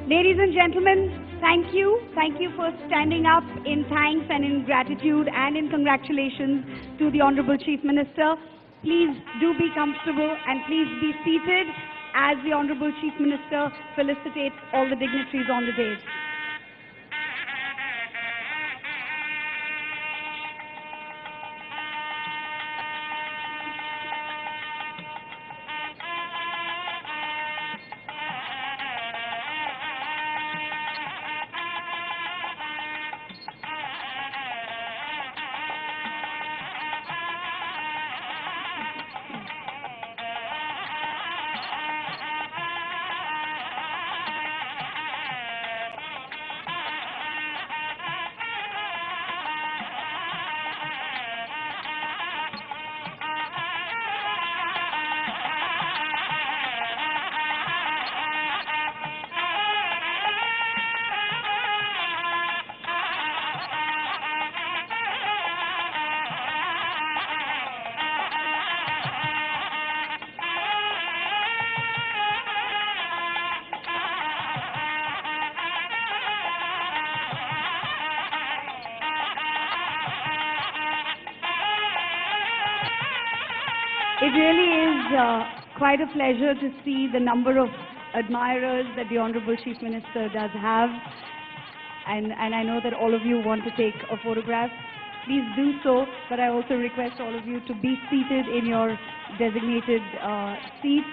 Ladies and gentlemen, thank you. Thank you for standing up in thanks and in gratitude and in congratulations to the Honorable Chief Minister. Please do be comfortable and please be seated as the Honorable Chief Minister felicitates all the dignitaries on the dais. It really is quite a pleasure to see the number of admirers that the Honorable Chief Minister does have. And I know that all of you want to take a photograph. Please do so, but I also request all of you to be seated in your designated seats.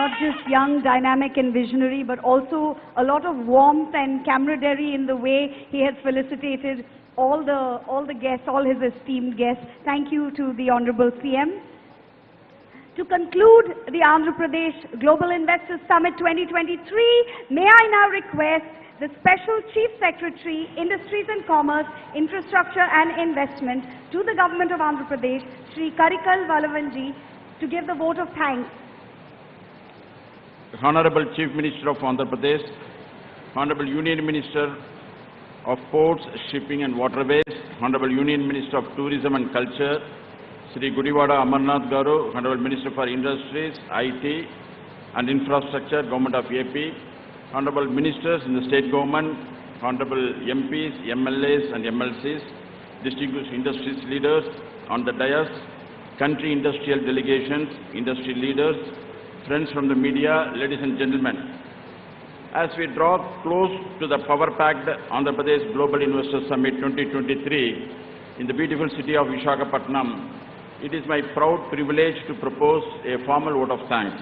not just young, dynamic and visionary, but also a lot of warmth and camaraderie in the way he has felicitated all the guests, all his esteemed guests. Thank you to the Honorable CM. To conclude the Andhra Pradesh Global Investors Summit 2023, may I now request the Special Chief Secretary, Industries and Commerce, Infrastructure and Investment to the Government of Andhra Pradesh, Shri Karikal Valavanji, to give the vote of thanks. Honorable Chief Minister of Andhra Pradesh, Honorable Union Minister of Ports, Shipping and Waterways, Honorable Union Minister of Tourism and Culture, Sri Gudiwada Amarnath Garu, Honorable Minister for Industries, IT and Infrastructure, Government of AP, Honorable Ministers in the State Government, Honorable MPs, MLAs and MLCs, distinguished industries leaders on the dais, country industrial delegations, industry leaders, friends from the media, ladies and gentlemen. As we draw close to the power-packed Andhra Pradesh Global Investors Summit 2023 in the beautiful city of Visakhapatnam, it is my proud privilege to propose a formal vote of thanks.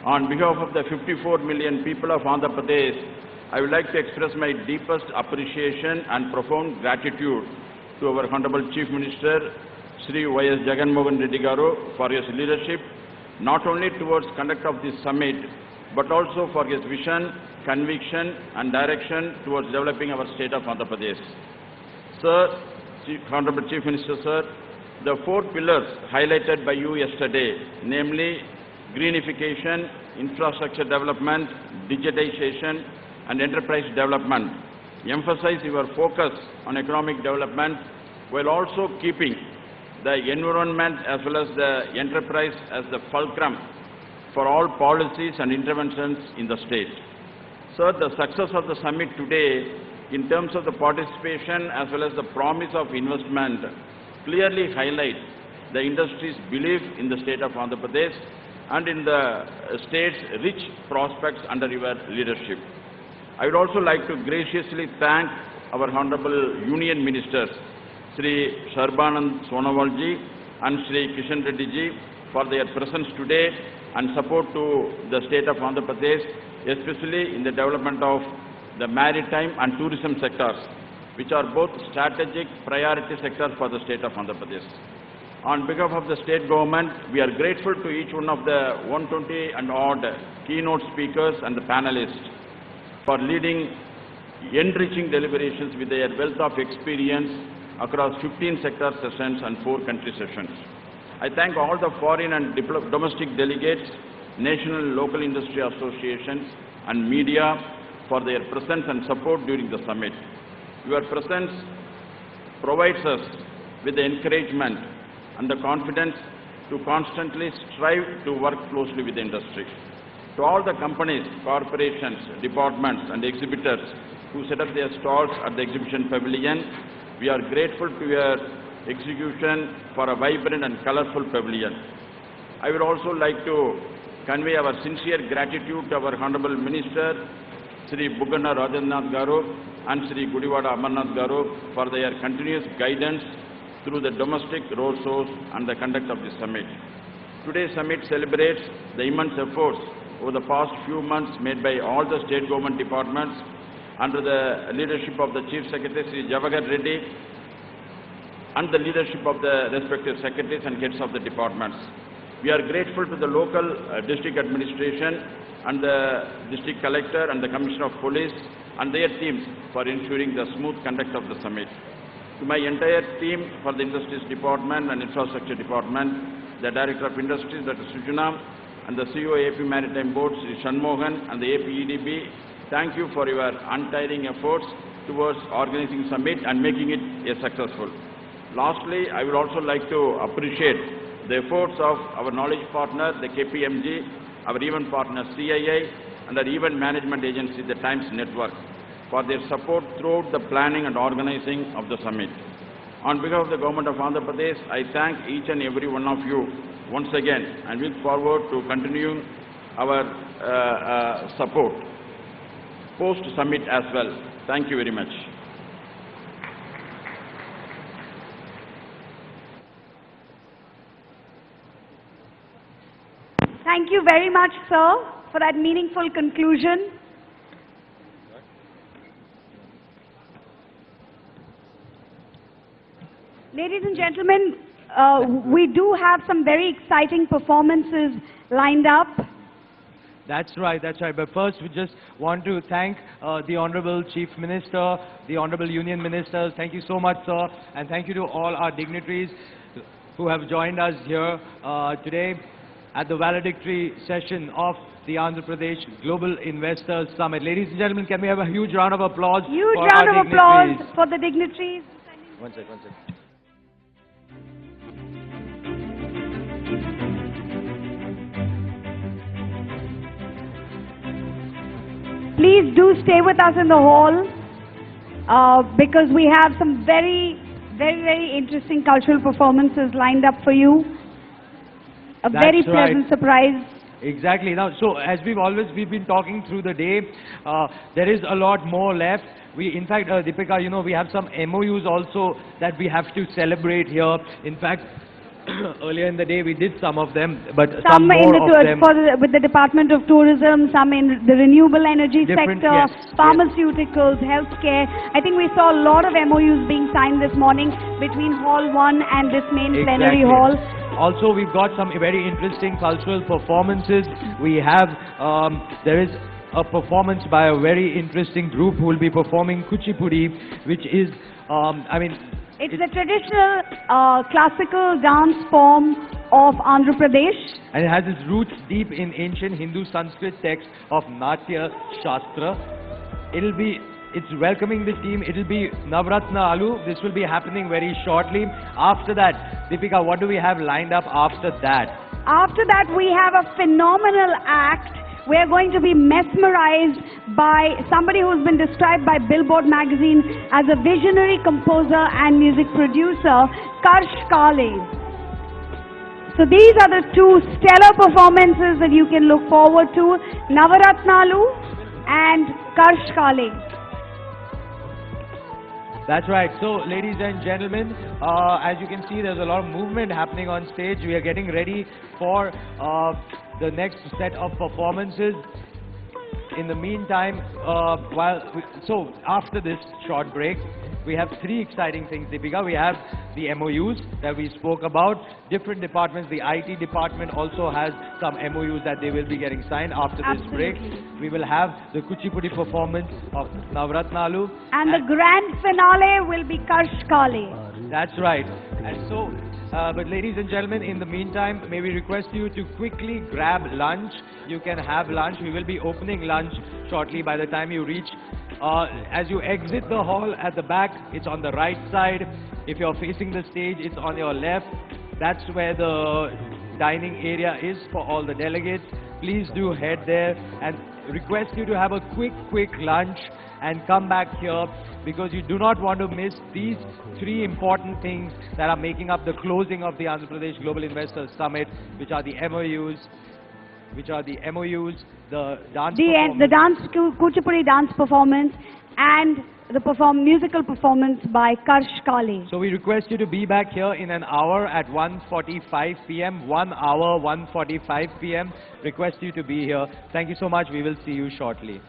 On behalf of the 54 million people of Andhra Pradesh, I would like to express my deepest appreciation and profound gratitude to our Honorable Chief Minister, Sri JAGAN Reddy Garu, for his leadership, not only towards conduct of this summit, but also for his vision, conviction and direction towards developing our state of Andhra Pradesh. Sir, Honorable Chief Minister, sir, the four pillars highlighted by you yesterday, namely greenification, infrastructure development, digitization and enterprise development, emphasize your focus on economic development while also keeping the environment as well as the enterprise as the fulcrum for all policies and interventions in the state. Sir, the success of the summit today in terms of the participation as well as the promise of investment clearly highlight the industry's belief in the state of Andhra Pradesh and in the state's rich prospects under your leadership. I would also like to graciously thank our Honorable Union Ministers, Sri Sarbanand Sonowalji and Sri Kishan Reddy ji, for their presence today and support to the state of Andhra Pradesh, especially in the development of the maritime and tourism sectors, which are both strategic priority sectors for the state of Andhra Pradesh. On behalf of the state government, we are grateful to each one of the 120 and odd keynote speakers and the panelists for leading enriching deliberations with their wealth of experience across 15 sector sessions and 4 country sessions. I thank all the foreign and domestic delegates, national and local industry associations and media for their presence and support during the summit. Your presence provides us with the encouragement and the confidence to constantly strive to work closely with the industry. To all the companies, corporations, departments and exhibitors who set up their stalls at the exhibition pavilion, we are grateful to your execution for a vibrant and colorful pavilion. I would also like to convey our sincere gratitude to our Honorable Minister, Sri Bugana Rajannath Garu and Sri Gudiwada Amarnath Garu for their continuous guidance through the domestic road shows and the conduct of the summit. Today's summit celebrates the immense efforts over the past few months made by all the state government departments under the leadership of the Chief Secretary, Sri Javagar Reddy, and the leadership of the respective secretaries and heads of the departments. We are grateful to the local district administration and the district collector and the commissioner of police and their teams for ensuring the smooth conduct of the summit. To my entire team for the Industries Department and Infrastructure Department, the Director of Industries, Dr. Sujana, and the CEO AP Maritime Board, Sri Shanmohan, and the AP EDB, thank you for your untiring efforts towards organizing summit and making it a successful. Lastly, I would also like to appreciate the efforts of our knowledge partner, the KPMG, our event partner CII, and our event management agency, the Times Network, for their support throughout the planning and organizing of the summit. On behalf of the Government of Andhra Pradesh, I thank each and every one of you once again and look forward to continuing our support post-summit as well. Thank you very much. Thank you very much, sir, for that meaningful conclusion. Ladies and gentlemen, we do have some very exciting performances lined up. That's right, that's right. But first, we just want to thank the Honorable Chief Minister, the Honorable Union Ministers. Thank you so much, sir. And thank you to all our dignitaries who have joined us here today at the valedictory session of the Andhra Pradesh Global Investors Summit. Ladies and gentlemen, can we have a huge round of applause Huge for round our of applause for the dignitaries. One second. Please do stay with us in the hall because we have some very interesting cultural performances lined up for you. A very pleasant surprise. Exactly. Now, so as we've been talking through the day, there is a lot more left. In fact, Deepika, you know, we have some MOUs also that we have to celebrate here. In fact, earlier in the day we did some of them, but some more of them. With the Department of Tourism, some in the renewable energy sector, yes, pharmaceuticals, healthcare. I think we saw a lot of MOUs being signed this morning between Hall 1 and this main plenary hall. Also, we've got some very interesting cultural performances. We have, there is a performance by a very interesting group who will be performing Kuchipudi, which is, it's a traditional classical dance form of Andhra Pradesh. And it has its roots deep in ancient Hindu Sanskrit texts of Natya Shastra. It's welcoming the team. It'll be Navratna Alu. This will be happening very shortly. After that, Deepika, what do we have lined up after that? After that, we have a phenomenal act. We're going to be mesmerized by somebody who's been described by Billboard magazine as a visionary composer and music producer, Karsh Kale. So these are the two stellar performances that you can look forward to, Navaratnalu and Karsh Kale. That's right. So, ladies and gentlemen, as you can see, there's a lot of movement happening on stage. We are getting ready for the next set of performances. In the meantime, so after this short break, we have three exciting things, Deepika. We have the MOUs that we spoke about. Different departments, the IT department also has some MOUs that they will be getting signed after this break. We will have the Kuchipudi performance of Navratnalu. And the grand finale will be Karsh Kale. That's right. And so, but ladies and gentlemen, in the meantime, may we request you to quickly grab lunch. You can have lunch. We will be opening lunch shortly by the time you reach. As you exit the hall at the back, it's on the right side. If you're facing the stage, it's on your left. That's where the dining area is for all the delegates. Please do head there and request you to have a quick lunch and come back here because you do not want to miss these three important things that are making up the closing of the Andhra Pradesh Global Investors Summit, which are the MOUs, the dance Kuchipudi dance performance and the musical performance by Karsh Kale. So we request you to be back here in an hour at 1:45 p.m. 1 hour, 1:45 p.m. Request you to be here. Thank you so much. We will see you shortly.